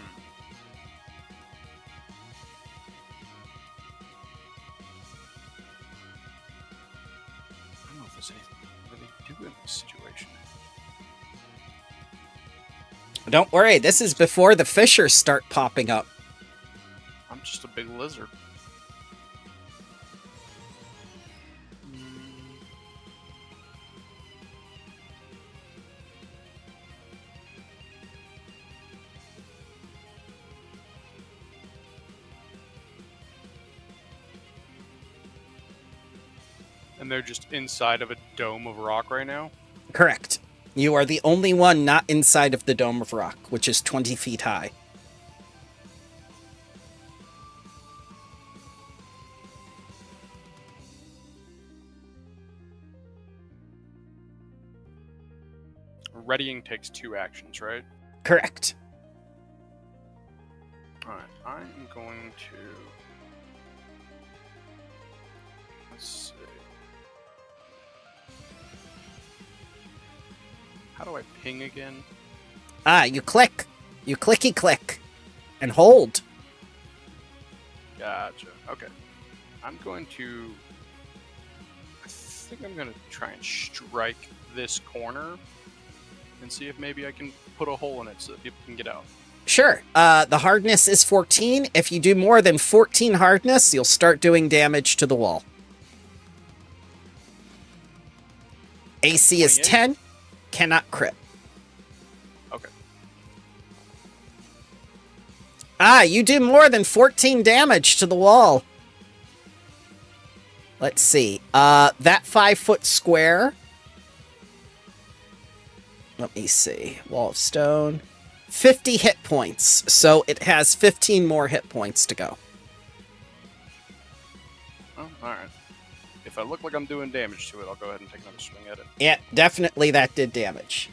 H: don't know if there's anything to really do in this situation.
B: Don't worry, this is before the fissures start popping up.
H: I'm just a big lizard. And they're just inside of a dome of rock right now?
B: Correct. You are the only one not inside of the Dome of Rock, which is 20 feet high.
H: Readying takes 2 actions, right?
B: Correct.
H: Alright, I'm going to... Let's see... How do I ping again?
B: You click. You clicky click. And hold.
H: Gotcha. Okay. I'm going to... I think I'm going to try and strike this corner and see if maybe I can put a hole in it so that people can get out.
B: Sure. The hardness is 14. If you do more than 14 hardness, you'll start doing damage to the wall. AC is 10. Cannot crit.
H: Okay.
B: You do more than 14 damage to the wall. Let's see. That 5-foot square. Let me see. Wall of stone. 50 hit points. So it has 15 more hit points to go.
H: Oh, alright. If I look like I'm doing damage to it, I'll go ahead and take another swing at it.
B: Yeah, definitely that did damage.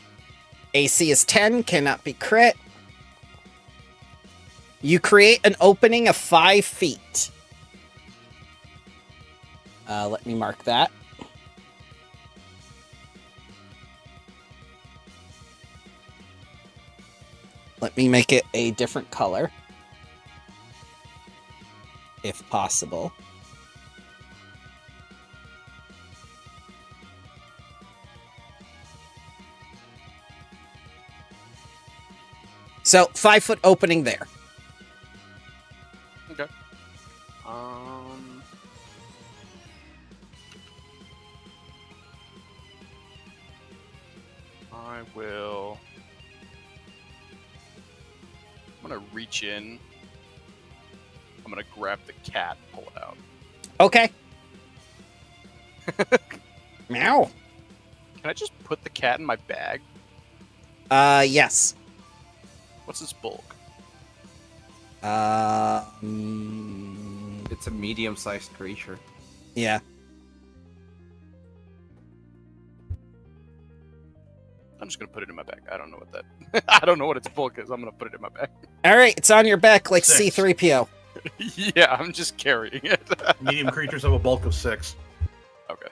B: AC is 10, cannot be crit. You create an opening of 5 feet. Let me mark that. Let me make it a different color. If possible. So, 5-foot opening there.
H: Okay. I will. I'm gonna reach in. I'm gonna grab the cat, pull it out.
B: Okay. Meow.
H: Can I just put the cat in my bag?
B: Yes.
H: What's its bulk?
F: It's a medium-sized creature.
B: Yeah.
H: I'm just gonna put it in my bag. I don't know what that. I don't know what its bulk is. I'm gonna put it in my bag.
B: All right, it's on your back like
A: 6.
B: C-3PO.
H: Yeah, I'm just carrying it.
A: Medium creatures have a bulk of 6.
H: Okay.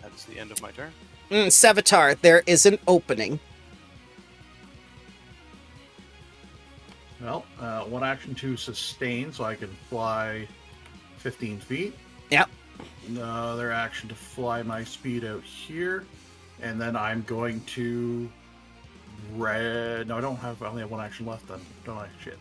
H: That's the end of my turn.
B: Sevatar, there is an opening.
A: Well, one action to sustain, so I can fly 15 feet.
B: Yep.
A: Another action to fly my speed out here, and then I'm going to red. No, I don't have. I only have one action left. Then don't I? Shit.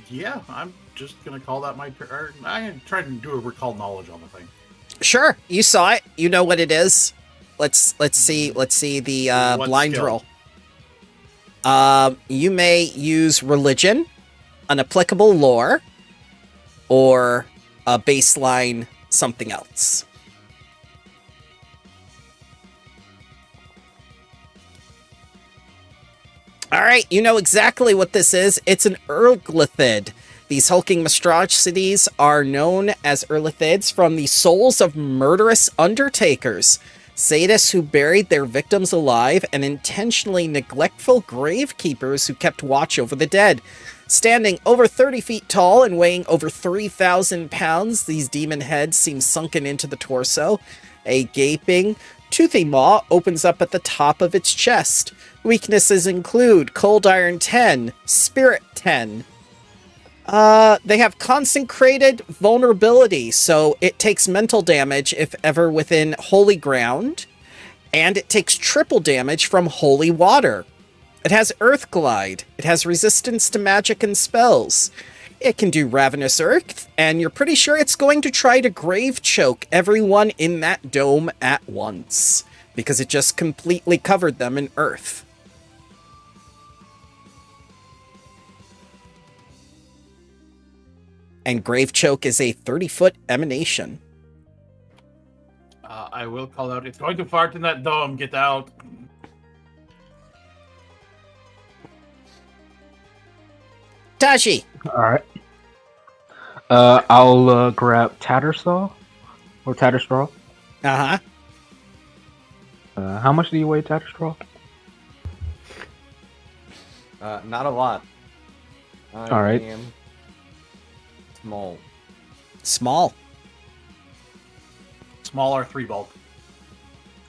A: Yeah, I'm just gonna call that my turn. I'm gonna try to do a recall knowledge on the thing.
B: Sure, you saw it. You know what it is. Let's see the
A: What
B: blind
A: skill?
B: roll. You may use religion, an applicable lore, or a baseline something else. All right, you know exactly what this is. It's an Erglithid. These hulking monstrosities are known as Erglithids from the souls of murderous undertakers, sadists who buried their victims alive, and intentionally neglectful gravekeepers who kept watch over the dead. Standing over 30 feet tall and weighing over 3,000 pounds, these demon heads seem sunken into the torso. A gaping, toothy maw opens up at the top of its chest. Weaknesses include Cold Iron 10, Spirit 10. They have consecrated vulnerability, so it takes mental damage if ever within holy ground, and it takes triple damage from holy water. It has Earth Glide. It has resistance to magic and spells. It can do Ravenous Earth, and you're pretty sure it's going to try to grave choke everyone in that dome at once, because it just completely covered them in earth. And Grave Choke is a 30-foot emanation.
A: I will call out. It's going to fart in that dome. Get out.
B: Tashi!
E: Alright. I'll grab Tattersaw. Or Tatterstraw.
B: Uh-huh.
E: How much do you weigh, Tatterstraw?
F: Not a lot.
E: All right.
F: Am small.
B: Small.
A: Smaller 3 bulk.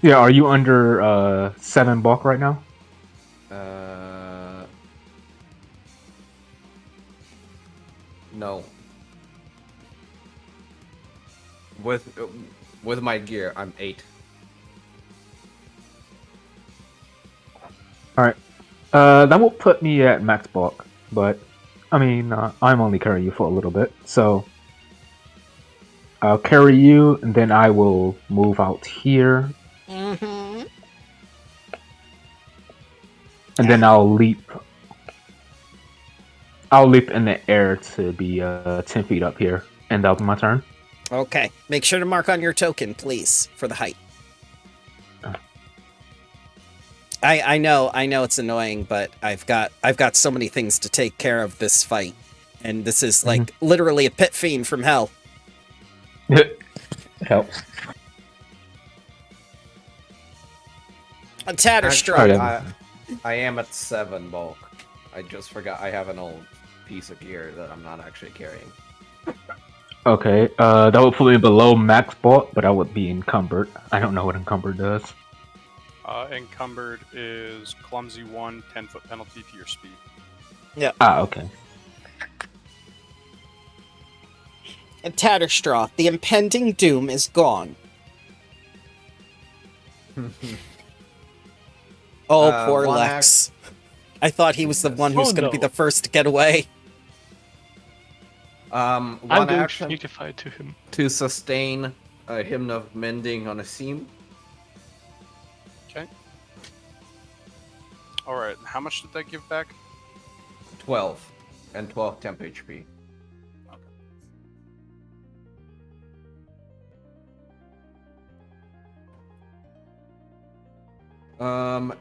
E: Yeah, are you under 7 bulk right now?
F: No. With my gear, I'm 8.
E: Alright. That will put me at max bulk, but I mean, I'm only carrying you for a little bit, so I'll carry you, and then I will move out here.
B: Mm-hmm.
E: And then I'll leap. I'll leap in the air to be 10 feet up here, and that'll be my turn.
B: Okay. Make sure to mark on your token, please, for the height. I know it's annoying, but I've got so many things to take care of this fight. And this is like literally a pit fiend from hell.
E: Helps.
B: A Tatterstruck.
F: Actually, I am at 7 bulk. I just forgot I have an old piece of gear that I'm not actually carrying.
E: Okay, that would put me below max bulk, but I would be encumbered. I don't know what encumbered does.
H: Encumbered is clumsy 1, 10-foot penalty to your speed.
E: Okay.
B: A Tatterstraw. The impending doom is gone. Oh, poor
F: one
B: Lex. I thought he was the one who's going to be the first to get away.
C: I'm
F: One
C: going
F: action
C: to sneakify to him.
F: to sustain a Hymn of Mending on a seam.
H: Okay. Alright, how much did that give back?
F: 12. And 12 temp HP.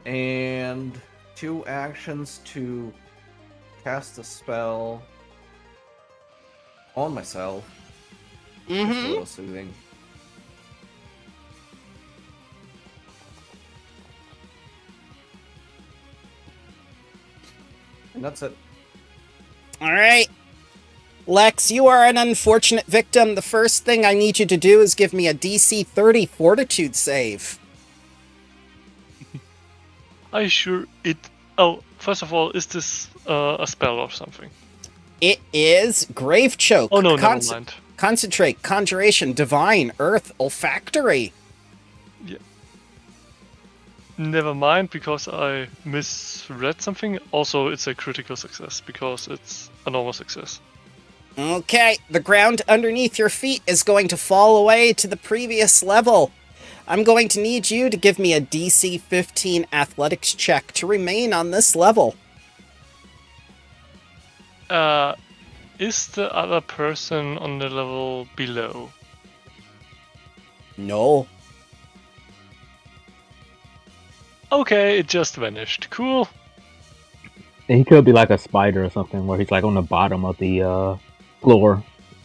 F: And 2 actions to cast a spell on myself. Just a little soothing. And that's it.
B: All right. Lex, you are an unfortunate victim. The first thing I need you to do is give me a DC 30 Fortitude save.
C: Are you sure it... Oh, first of all, is this a spell or something?
B: It is Grave Choke.
C: Oh no, never mind.
B: Concentrate, Conjuration, Divine, Earth, Olfactory.
C: Yeah. Never mind, because I misread something. Also, it's a critical success, because it's a normal success.
B: Okay, the ground underneath your feet is going to fall away to the previous level. I'm going to need you to give me a DC 15 athletics check to remain on this level.
C: Is the other person on the level below?
B: No.
C: Okay, it just vanished. Cool.
E: And he could be like a spider or something, where he's like on the bottom of the floor.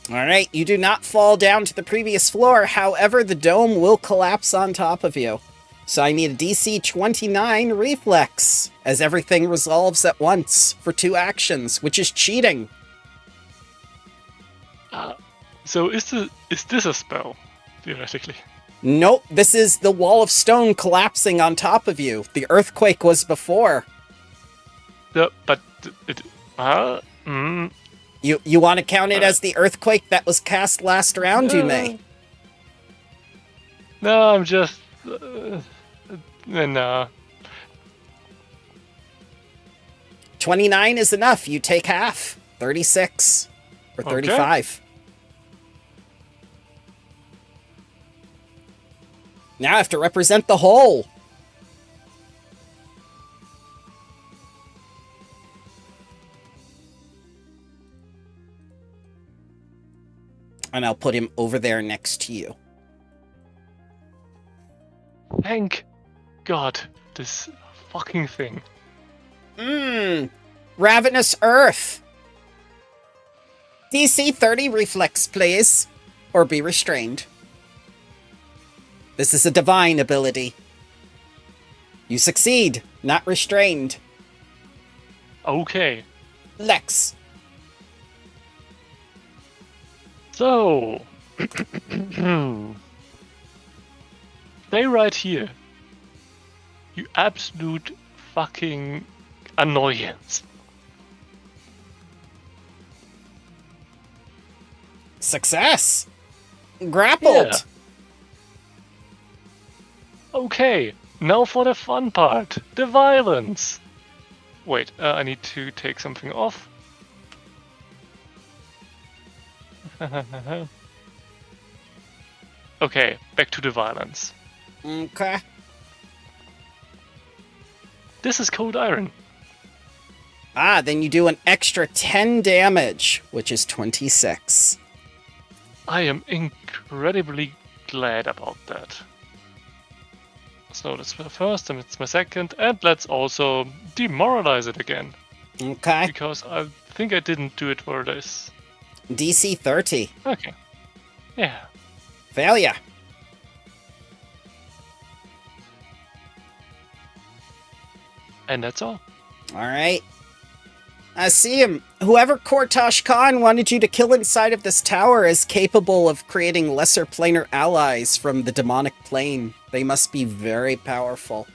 B: Alright, you do not fall down to the previous floor, however, the dome will collapse on top of you. So I need a DC 29 reflex, as everything resolves at once for 2 actions, which is cheating.
C: So is this a spell, theoretically?
B: Nope, this is the wall of stone collapsing on top of you. The earthquake was before.
C: But it...
B: You want to count it as the earthquake that was cast last round, you may.
C: No, I'm just... nah.
B: 29 is enough. You take half. 36. Or 35. Okay. Now I have to represent the whole. And I'll put him over there next to you.
C: Thank God, this fucking thing.
B: Ravenous Earth. DC 30 reflex, please. Or be restrained. This is a divine ability. You succeed, not restrained.
C: Okay.
B: Lex.
C: So... Stay right here. You absolute fucking annoyance.
B: Success! Grappled!
C: Yeah. Okay, now for the fun part. The violence. Wait, I need to take something off. Okay, back to the violence.
B: Okay.
C: This is cold iron.
B: Ah, then you do an extra 10 damage, which is 26.
C: I am incredibly glad about that. So that's my first, and it's my second, and let's also demoralize it again.
B: Okay.
C: Because I think I didn't do it for this.
B: DC 30.
C: Okay. Yeah.
B: Failure.
C: And that's all.
B: All right. I see him. Whoever Kortosh Khan wanted you to kill inside of this tower is capable of creating lesser planar allies from the demonic plane. They must be very powerful.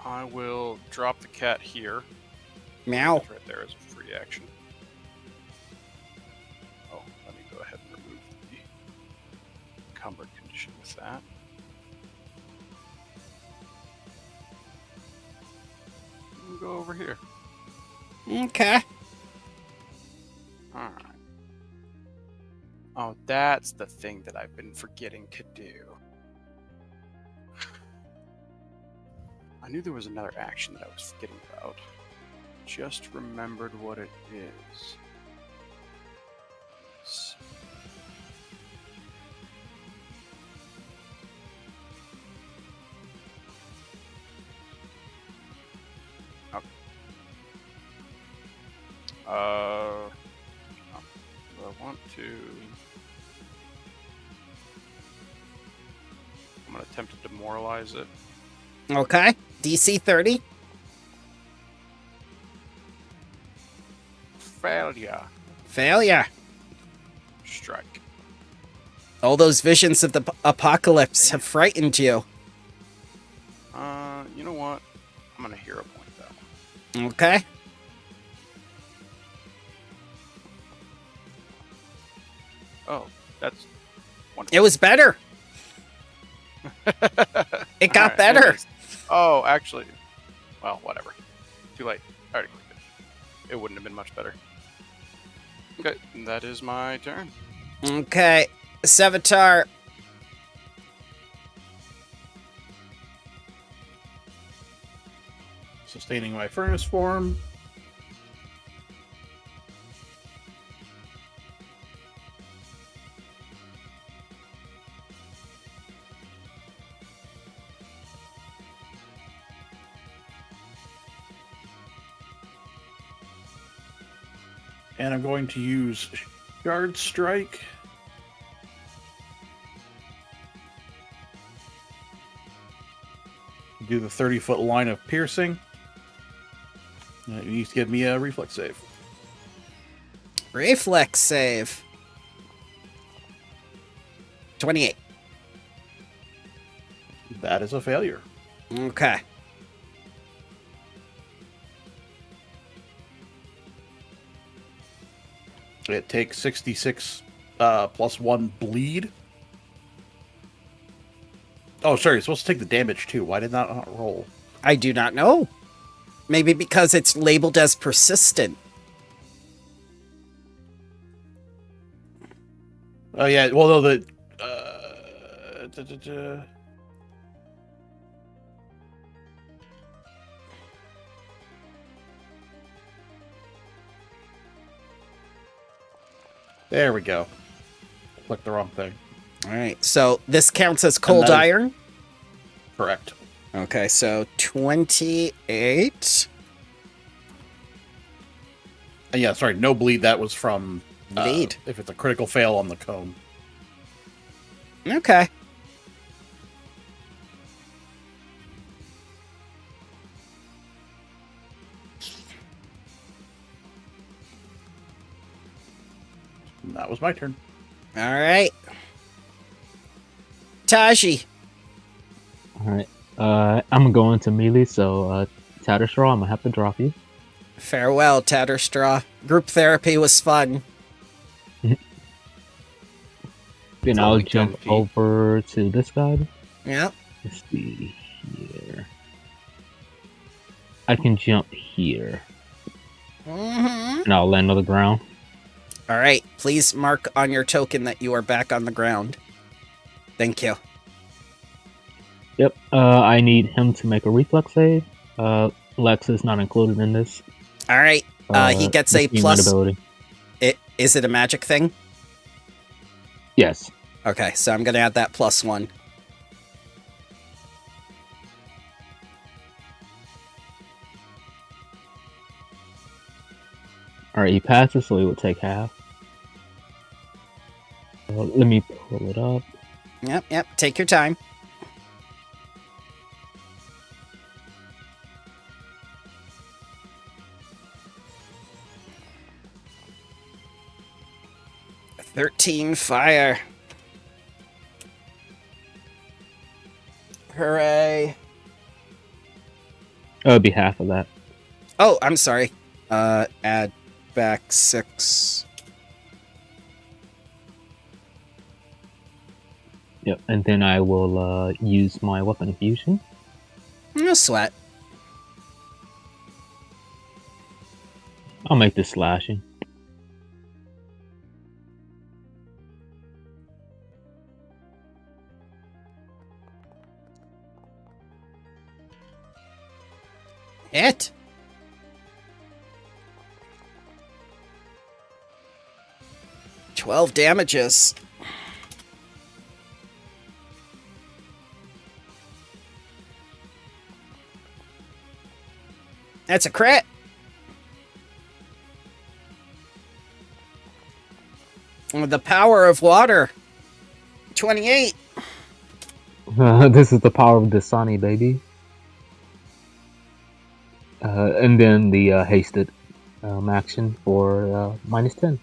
H: I will drop the cat here.
B: Meow.
H: It's right there as a free action. Oh, let me go ahead and remove the encumbered condition with that. We'll go over here.
B: Okay.
H: Alright. Oh, that's the thing that I've been forgetting to do. I knew there was another action that I was forgetting about. Just remembered what it is. Okay. I want to. I'm gonna attempt to demoralize it.
B: Okay. DC 30.
H: Failure.
B: Failure.
H: Strike.
B: All those visions of the apocalypse have frightened you.
H: You know what? I'm gonna hero point that one.
B: Okay.
H: Oh, that's wonderful.
B: It was better. It got
H: Alright,
B: better.
H: anyways. Oh, actually, well, whatever. Too late. I already clicked it. It wouldn't have been much better. Okay, that is my turn.
B: Okay. Sevatar.
A: Sustaining my furnace form. And I'm going to use Shard Strike. Do the 30-foot line of piercing. You need to give me a reflex save.
B: Reflex save. 28.
A: That is a failure.
B: Okay.
A: It takes 66 plus 1 bleed. Oh, sorry, you're supposed to take the damage too. Why did that not roll?
B: I do not know. Maybe because it's labeled as persistent.
A: Oh, yeah, well, no, the... There we go. Clicked the wrong thing.
B: All right, so this counts as cold
A: that is-
B: iron?
A: Correct.
B: Okay, so 28.
A: Yeah, sorry, no bleed. That was from...
B: Bleed.
A: If it's a critical fail on the cone.
B: Okay.
A: And that was my turn.
B: All right. Taji.
E: Alright. I'm going to melee, so Tatterstraw, I'm gonna have to drop you.
B: Farewell, Tatterstraw. Group therapy was fun.
E: Then I'll
F: only
E: jump
F: 10 feet.
E: over to this guy.
B: Yep.
E: Let's see here. I can jump here,
B: Mm-hmm.
E: and I'll land on the ground.
B: All right, please mark on your token that you are back on the ground. Thank you.
E: Yep. I need him to make a reflex save. Lex is not included in this.
B: All right, he gets a
E: this
B: plus.
E: ability.
B: Is it a magic thing?
E: Yes.
B: Okay, so I'm going to add that +1.
E: Alright, he passes, so he will take half. Let me pull it up.
B: Yep. Take your time. "13 fire. Hooray.
E: It'll be half of that.
B: Oh, I'm sorry. Add back 6.
E: Yep, and then I will use my weapon of fusion.
B: No sweat.
E: I'll make this slashing.
B: Hit. "12 damages. That's a crit. With the power of water. 28.
E: This is the power of Dasani, baby. And then the hasted action for -10.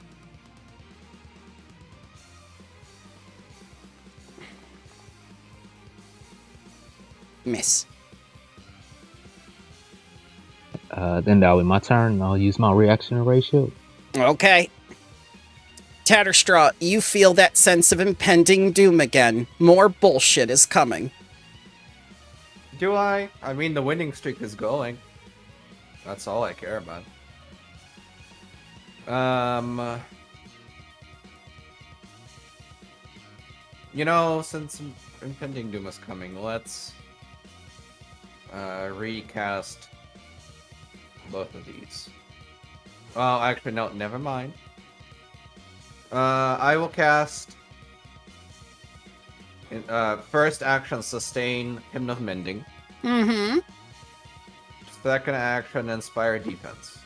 B: Miss.
E: Then that'll be my turn. I'll use my reaction ratio.
B: Okay. Tatterstraw, you feel that sense of impending doom again. More bullshit is coming.
F: Do I? I mean, the winning streak is going. That's all I care about. You know, since impending doom is coming, let's recast both of these. Well, actually, no, never mind. I will cast first action, sustain Hymn of Mending.
B: Mm-hmm.
F: Second action, inspire defense.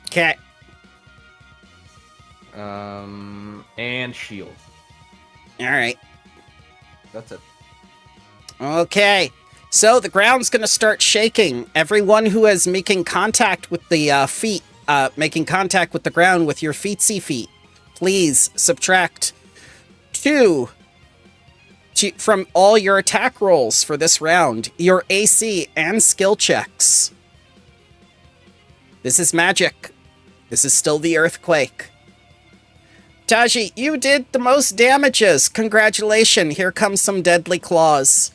B: Okay.
F: And shield.
B: Alright.
F: That's it.
B: Okay. So the ground's gonna start shaking. Everyone who is making contact with the feet, making contact with the ground with your feetsy feet, please subtract 2 from all your attack rolls for this round, your AC and skill checks. This is magic. This is still the earthquake. Taji, you did the most damages. Congratulations. Here comes some deadly claws.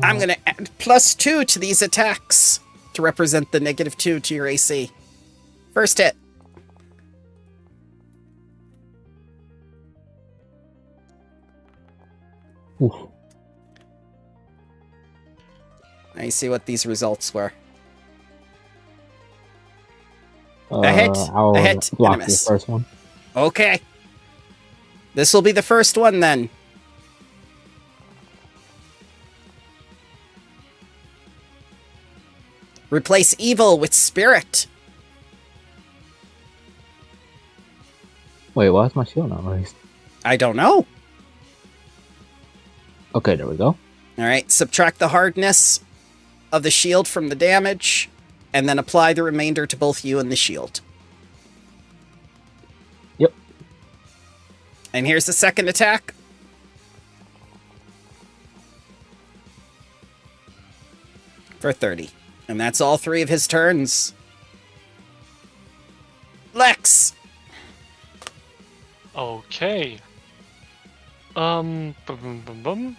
B: I'm going to add +2 to these attacks to represent the -2 to your AC. First hit.
E: Oof.
B: Let me see what these results were.
E: I'll
B: a hit,
E: block
B: and a
E: the
B: miss.
E: first one.
B: Okay. This will be the first one then. Replace evil with spirit.
E: Wait, why is my shield not raised?
B: I don't know.
E: Okay, there we go.
B: All right, subtract the hardness of the shield from the damage, and then apply the remainder to both you and the shield.
E: Yep.
B: And here's the second attack. For 30. And that's all 3 of his turns. Lex!
C: Okay. Bum, bum, bum, bum.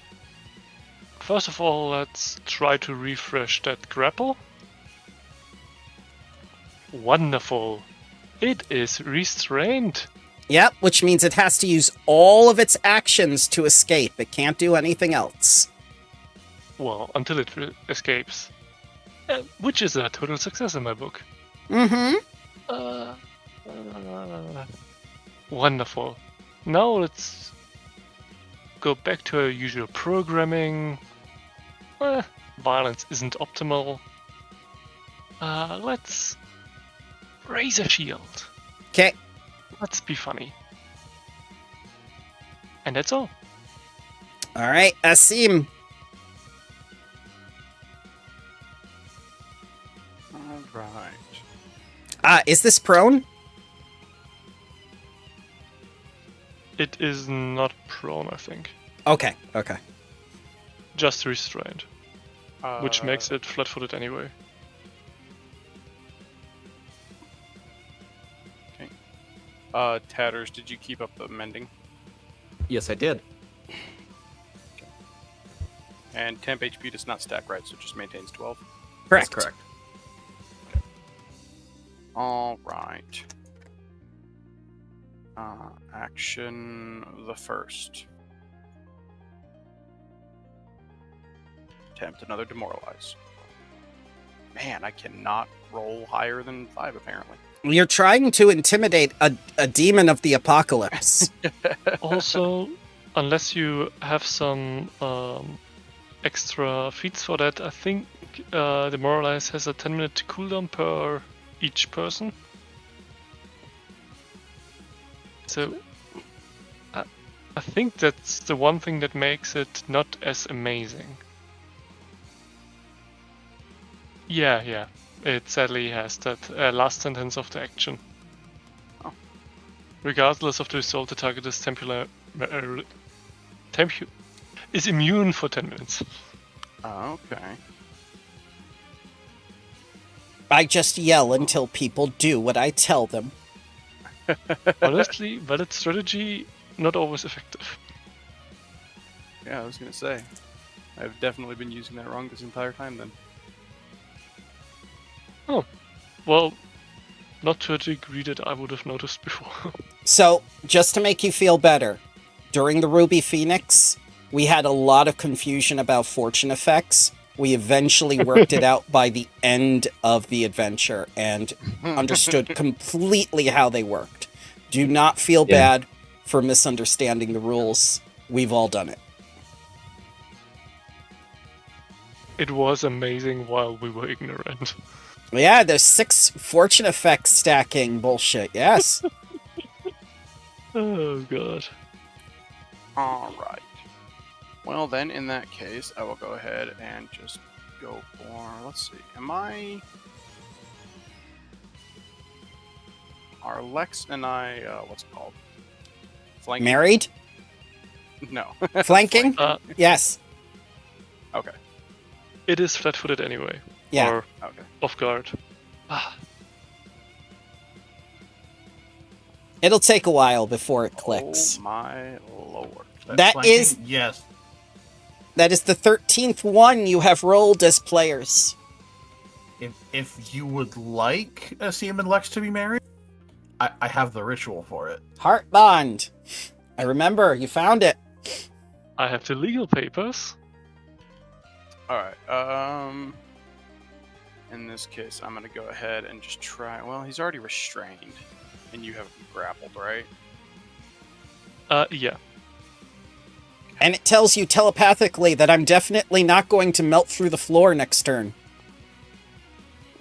C: First of all, let's try to refresh that grapple. Wonderful. It is restrained.
B: Yep, which means it has to use all of its actions to escape. It can't do anything else.
C: Well, until it escapes. Which is a total success in my book.
B: Mm-hmm.
C: Wonderful. Now let's go back to our usual programming. Violence isn't optimal. Let's Razor shield.
B: Okay.
C: Let's be funny. And that's all.
B: All right, Asim.
H: Alright.
B: Is this prone?
C: It is not prone, I think.
B: Okay.
C: Just restrained. Which makes it flat-footed anyway.
H: Tatters, did you keep up the mending?
F: Yes, I did.
H: And temp HP does not stack, right? So it just maintains 12.
B: Correct.
F: That's correct.
H: All right. Action the first. Attempt another demoralize. Man, I cannot roll higher than 5 apparently.
B: You're trying to intimidate a demon of the apocalypse.
C: Also, unless you have some extra feats for that, I think Demoralize has a 10-minute cooldown per each person. So, I think that's the one thing that makes it not as amazing. Yeah. It sadly has that last sentence of the action.
H: Oh.
C: Regardless of the result, the target is is immune for 10 minutes.
H: Okay.
B: I just yell until people do what I tell them.
C: Honestly, valid strategy, not always effective.
H: Yeah, I was gonna say. I've definitely been using that wrong this entire time then.
C: Oh, well, not to a degree that I would have noticed before.
B: So, just to make you feel better, during the Ruby Phoenix, we had a lot of confusion about fortune effects. We eventually worked it out by the end of the adventure and understood completely how they worked. Do not feel bad for misunderstanding the rules. We've all done it.
C: It was amazing while we were ignorant.
B: Yeah, there's 6 fortune effects stacking bullshit, yes.
C: Oh god.
H: Alright. Well then, in that case, I will go ahead and just go for... Let's see. Are Lex and I... what's it called? Flanking?
B: Married?
H: No.
B: Flanking? Yes.
H: Okay.
C: It is flat-footed anyway.
B: Yeah.
C: Or
H: Okay.
C: off guard.
B: It'll take a while before it clicks.
H: Oh my lord.
B: That is
A: yes.
B: That is the 13th one you have rolled as players.
A: If you would like Asim and Lex to be married, I have the ritual for it.
B: Heart bond. I remember, you found it.
C: I have the legal papers.
H: Alright, in this case, I'm gonna go ahead and just try... Well, he's already restrained, and you have him grappled, right?
C: Yeah.
B: And it tells you telepathically that I'm definitely not going to melt through the floor next turn.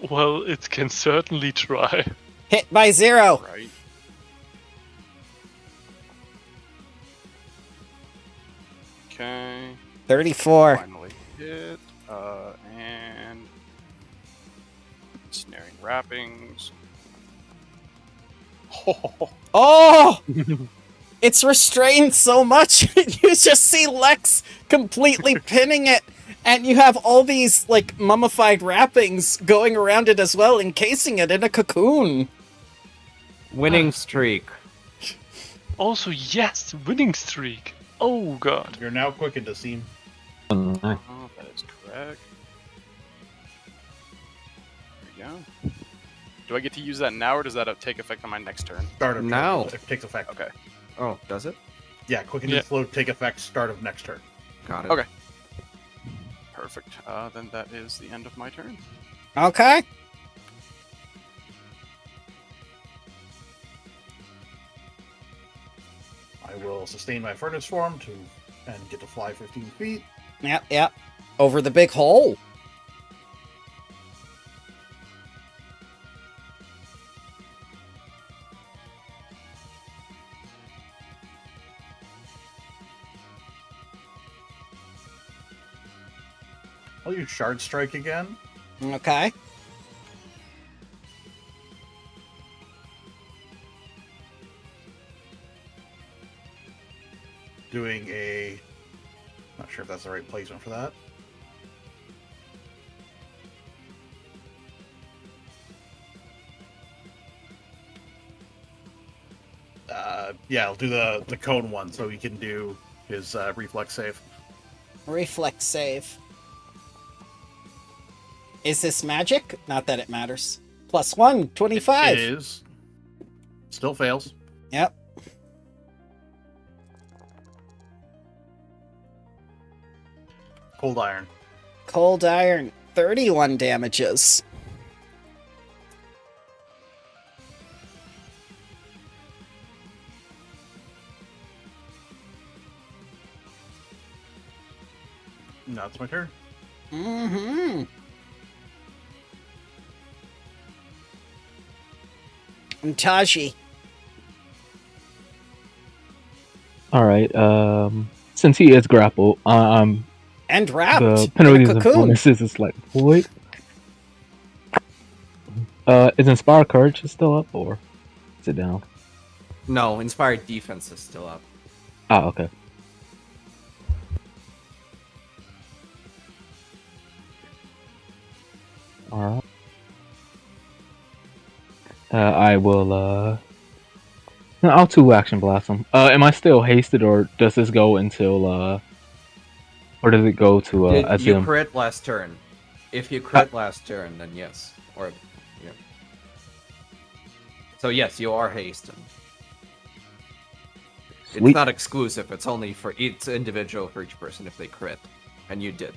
C: Well, it can certainly try.
B: Hit by 0.
H: Right. Okay.
B: 34.
H: Finally hit. And... Snaring wrappings.
B: Oh! It's restrained so much, you just see Lex completely pinning it, and you have all these, like, mummified wrappings going around it as well, encasing it in a cocoon.
F: Winning streak.
C: Also, yes, winning streak. Oh god.
A: You're now quickened, Asim.
F: Nice.
H: Oh, that is correct. There we go. Do I get to use that now, or does that take effect on my next turn?
A: Start of
F: Now.
A: It takes effect.
H: Okay.
F: Oh, does it?
A: Yeah, quicken
C: Yeah.
A: and flow take effect start of next turn.
F: Got it.
H: Okay. Perfect. Then that is the end of my turn.
B: Okay.
A: I will sustain my furnace form and get to fly 15 feet.
B: Yep. Over the big hole.
A: I'll use Shard Strike again.
B: Okay.
A: Doing a... Not sure if that's the right placement for that. Yeah, I'll do the cone one so he can do his reflex save.
B: Reflex save. Is this magic? Not that it matters. +1, 25.
A: It is. Still fails.
B: Yep.
A: Cold Iron.
B: Cold Iron, 31 damages.
A: Now it's my turn.
B: Mm-hmm. And Taji.
E: Alright, since he is grappled,
B: And wrapped.
E: the penalties
B: in a
E: and
B: cocoon.
E: bonuses is like void. Is Inspire Courage still up, or is it down?
F: No, Inspired Defense is still up.
E: Ah, okay. Alright. I will, no, I'll 2-action blast him. Am I still hasted, or does this go until, or does it go to,
F: Did you
E: Azim?
F: crit last turn? If you crit last turn, then yes. Or, yeah. So yes, you are hasted. It's
E: Sweet.
F: not exclusive, it's only for it's individual for each person if they crit. And you did.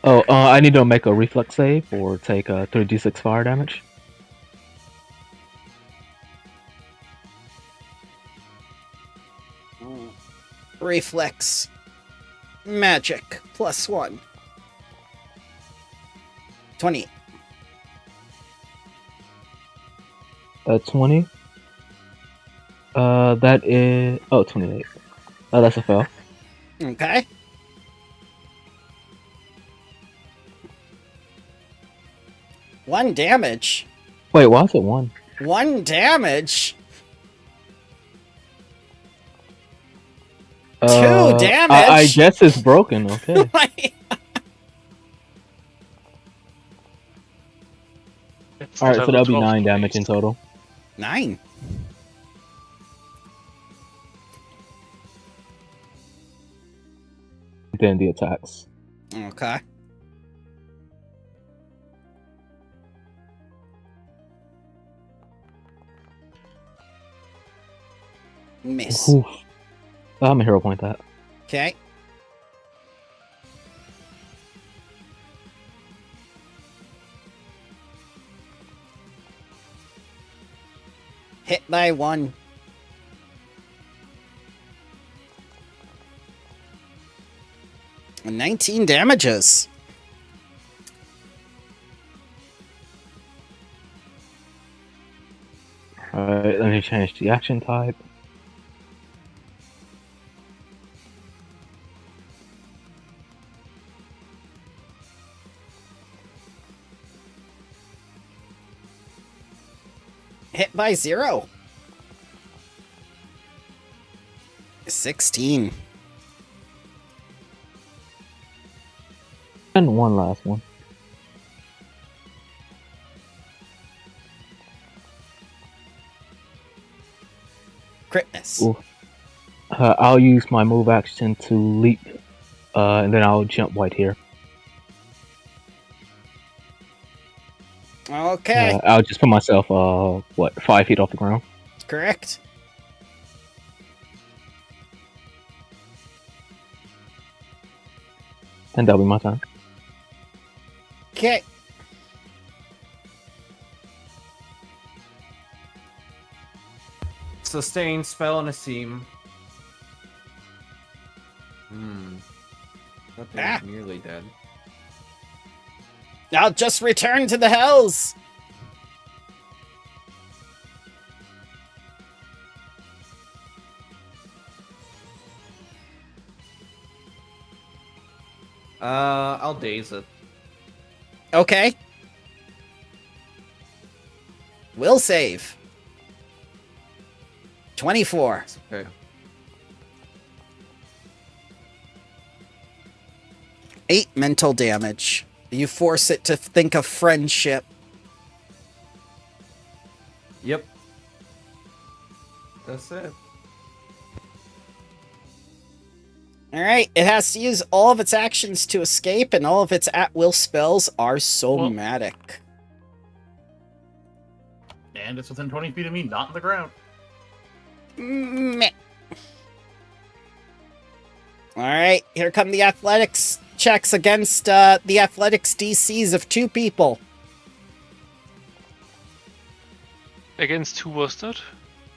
E: Oh, I need to make a reflex save or take 3d6 fire damage.
B: Reflex. Magic. +1. 20.
E: 20. That is... Oh, 28. Oh, that's a fail.
B: Okay. One damage.
E: Wait, why is it 1?
B: 1 damage. 2 damage.
E: I guess it's broken, okay.
C: It's the
E: Alright, so
C: level
E: that'll be
C: 12
E: 9 damage
C: haste.
E: in total.
B: 9.
E: Then the attacks.
B: Okay. Miss.
E: Oof. I'm a hero point that.
B: Okay. Hit by 1. And 19 damages.
E: Alright, let me change the action type.
B: Hit by 0. 16.
E: And one last one.
B: Crit miss.
E: Oof. I'll use my move action to leap, and then I'll jump right here.
B: Okay.
E: I'll just put myself, 5 feet off the ground.
B: Correct.
E: And that'll be my turn.
B: Okay.
F: Sustain spell and a seam. That thing's nearly dead.
B: I'll just return to the hells.
F: I'll daze it.
B: Okay. Will save. 24.
F: Okay.
B: 8 mental damage. You force it to think of friendship.
F: Yep. That's it.
B: Alright, it has to use all of its actions to escape, and all of its at-will spells are somatic.
A: And it's within 20 feet of me, not on the ground.
B: Meh. Alright, here come the athletics checks against the athletics DCs of 2 people.
C: Against who was that?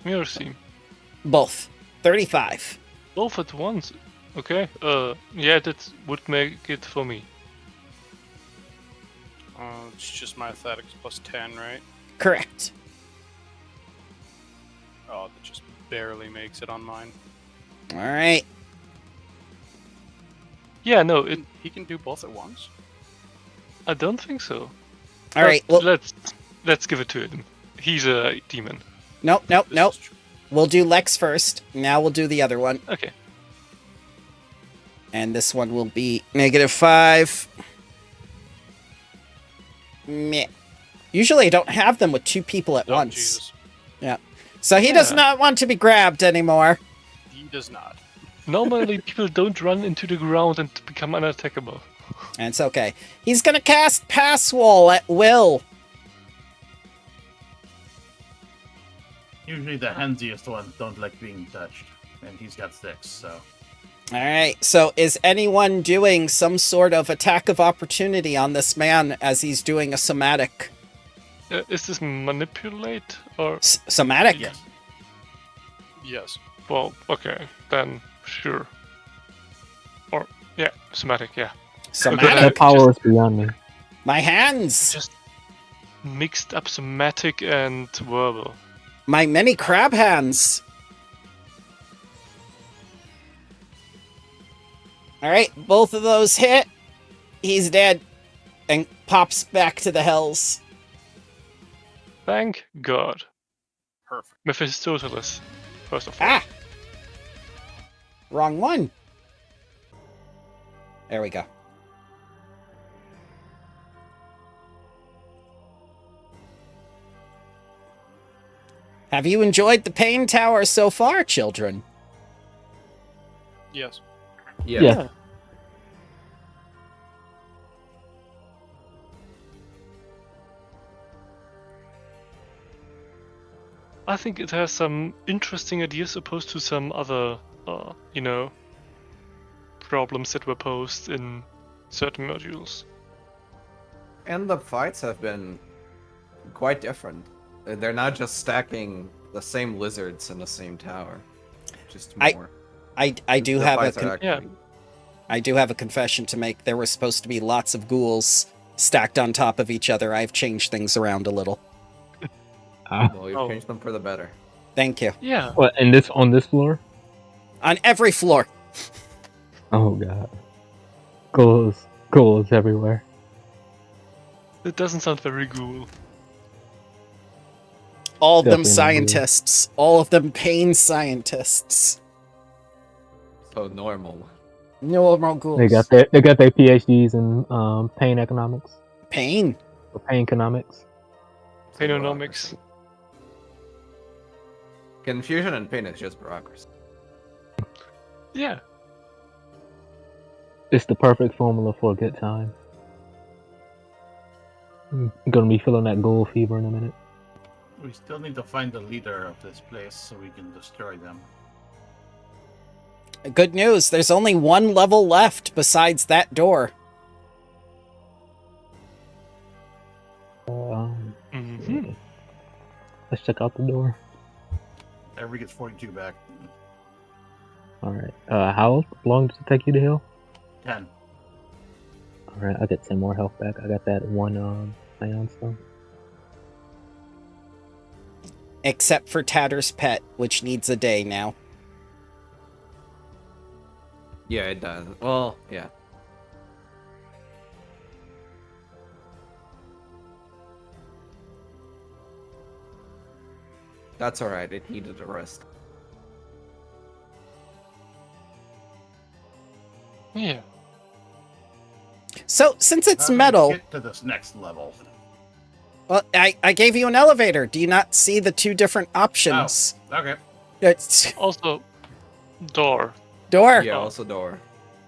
C: Me or Seam?
B: Both. 35.
C: Both at once. Okay. Yeah, that would make it for me.
H: It's just my athletics plus 10, right?
B: Correct.
H: Oh, that just barely makes it on mine.
B: Alright.
C: Yeah, no, it.
H: He can do both at once?
C: I don't think so.
B: Alright, well,
C: Let's give it to him. He's a demon.
B: nope.
H: This is true.
B: We'll do Lex first. Now we'll do the other one.
C: Okay.
B: And this one will be -5. Meh. Usually I don't have them with 2 people at
H: Oh,
B: once.
H: Jesus.
B: So he does
C: Yeah.
B: not want to be grabbed anymore.
H: He does not.
C: Normally, people don't run into the ground and become unattackable.
B: And it's okay. He's gonna cast Pass Wall at will.
A: Usually the handsiest ones don't like being touched, and he's got 6, so...
B: Alright, so is anyone doing some sort of attack of opportunity on this man as he's doing a somatic?
C: Is this manipulate or?
B: Somatic?
A: Yes.
H: Yes.
C: Well, okay, then sure. Or yeah, somatic. Yeah.
B: Somatic?
E: That power is beyond me.
B: My hands!
C: Just mixed up somatic and verbal.
B: My many crab hands! Alright, both of those hit. He's dead. And pops back to the hells.
C: Thank God.
H: Perfect.
C: Mephistopheles, first of all.
B: Ah! Wrong one. There we go. Have you enjoyed the Pain Tower so far, children?
H: Yes.
E: Yeah.
C: I think it has some interesting ideas opposed to some other, problems that were posed in certain modules.
F: And the fights have been quite different. They're not just stacking the same lizards in the same tower. Just more.
B: I do
F: The
B: have a
F: fights are actually-
B: I do have a confession to make. There were supposed to be lots of ghouls stacked on top of each other. I've changed things around a little.
F: Well, you've
C: Oh.
F: changed them for the better.
B: Thank you.
C: Yeah.
E: What, on this floor?
B: On every floor.
E: Oh god. Ghouls everywhere.
C: It doesn't sound very cool.
B: All of them
E: Definitely not
B: scientists. All of them pain scientists.
F: So normal.
B: Normal ghouls.
E: They got their PhDs in pain economics
B: pain.
E: or pain economics.
C: Painomics.
F: Confusion and pain is just bureaucracy.
C: Yeah.
E: It's the perfect formula for a good time. I'm gonna be feeling that ghoul fever in a minute.
A: We still need to find the leader of this place so we can destroy them.
B: Good news. There's only one level left besides that door.
C: Mm-hmm.
E: Let's check out the door.
A: Everybody gets 42 back.
E: Alright. How long does it take you to heal?
A: 10.
E: Alright, I get 10 more health back. I got that one ion stone.
B: Except for Tatter's pet, which needs a day now.
F: Yeah, it does. Well, yeah. That's alright, it needed a rest.
C: Yeah.
B: So, since it's
A: How do we
B: metal,
A: get to this next level.
B: well, I gave you an elevator. Do you not see the two different options?
A: Okay.
B: It's
C: Also, door.
B: door.
F: Yeah, also door.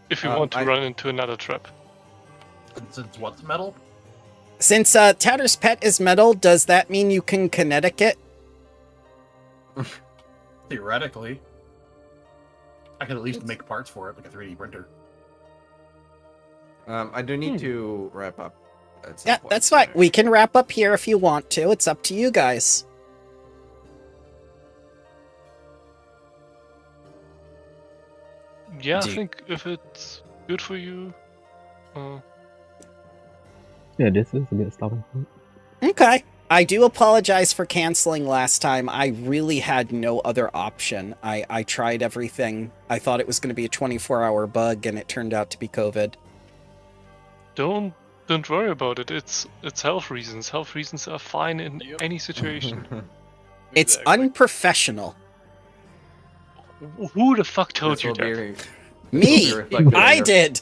C: If you
F: Um,
C: want to
F: I-
C: run into another trap.
A: Since what's metal?
B: Since Tatter's pet is metal, does that mean you can kinetic it?
A: Theoretically. I could at least make parts for it, like a 3D printer.
F: I do need to wrap up. At some
B: Yeah,
F: point
B: that's fine.
F: soon.
B: We can wrap up here if you want to. It's up to you guys.
C: Yeah, I
B: Do you-
C: think if it's good for you.
E: Yeah, this is a good stopping point.
B: Okay. I do apologize for canceling last time. I really had no other option. I tried everything. I thought it was going to be a 24-hour bug, and it turned out to be COVID.
C: Don't worry about it. It's health reasons. Health reasons are fine in
H: Yep.
C: any situation.
B: It's
H: Exactly.
B: unprofessional.
C: Who the fuck told
F: This
C: you
F: will be
C: that?
F: re-
B: Me!
F: reflected in
B: I
F: your
B: did!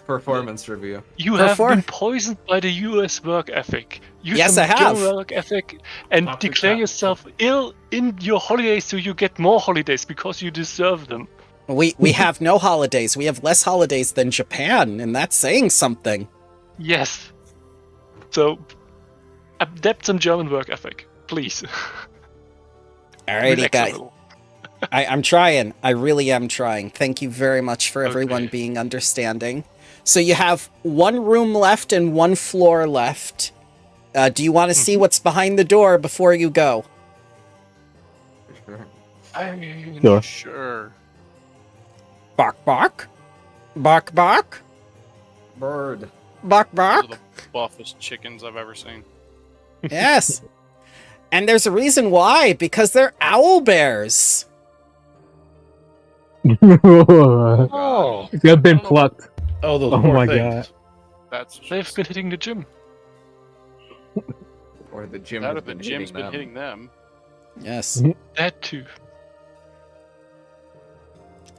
F: performance review.
C: You have
B: Perform-
C: been poisoned by the US work ethic. Use
B: Yes,
C: some
B: I have.
C: German work ethic and
A: Toxic
C: declare
A: capital.
C: yourself ill in your holidays so you get more holidays because you deserve them.
B: We have no holidays. We have less holidays than Japan, and that's saying something.
C: Yes. So, adapt some German work ethic, please.
B: Alrighty,
C: Relax a
B: guys.
C: little.
B: I'm trying. I really am trying. Thank you very much for everyone
C: Okay.
B: being understanding. So you have one room left and one floor left. Do you want to see what's behind the door before you go?
F: Sure.
E: Sure.
H: Sure.
B: Bark, bark. Bark, bark.
F: Bird.
B: Bark,
H: Those
B: bark.
H: are the buffest chickens I've ever seen.
B: Yes. And there's a reason why, because they're owl bears.
C: Oh,
E: They've been plucked.
A: Oh, those
E: Oh
A: poor
E: my
A: things.
E: God.
H: That's
C: they've
H: just,
C: been hitting the gym.
F: Or the gym
H: that
F: has
H: of the
F: been
H: gym's
F: hitting
H: been
F: them.
H: hitting them.
B: Yes.
C: That too.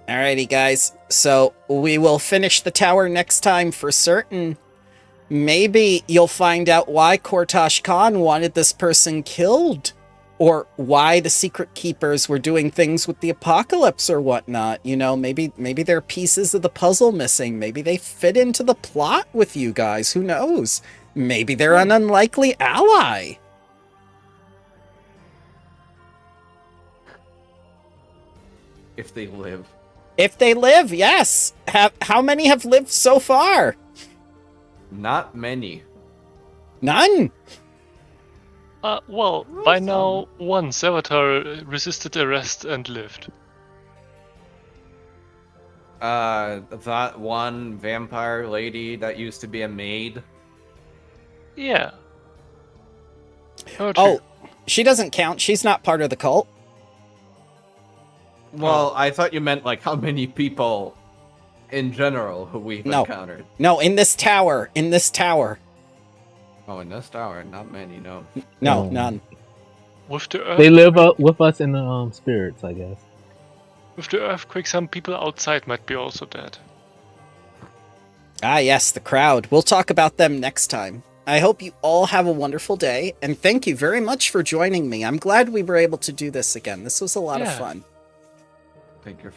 B: Alrighty, guys. So we will finish the tower next time for certain. Maybe you'll find out why Kortash Khan wanted this person killed. Or why the Secret Keepers were doing things with the apocalypse or whatnot. You know, maybe there are pieces of the puzzle missing. Maybe they fit into the plot with you guys. Who knows? Maybe they're an unlikely ally.
F: If they live.
B: If they live, yes. How many have lived so far?
F: Not many.
B: None.
C: Well, by now, one Avatar resisted arrest and lived.
F: That one vampire lady that used to be a maid.
C: Yeah. Her
B: Oh,
C: too.
B: she doesn't count. She's not part of the cult.
F: Well, I thought you meant like how many people in general who we've
B: No.
F: encountered.
B: No, in this tower. In this tower.
F: Oh, in this tower, not many, no.
B: No,
E: No.
B: none.
C: With the
E: They live with us in the spirits, I guess.
C: with the earthquake, some people outside might be also dead.
B: Ah, yes, the crowd. We'll talk about them next time. I hope you all have a wonderful day, and thank you very much for joining me. I'm glad we were able to do this again. This was a lot of
C: Yeah.
B: fun.
F: Thank you for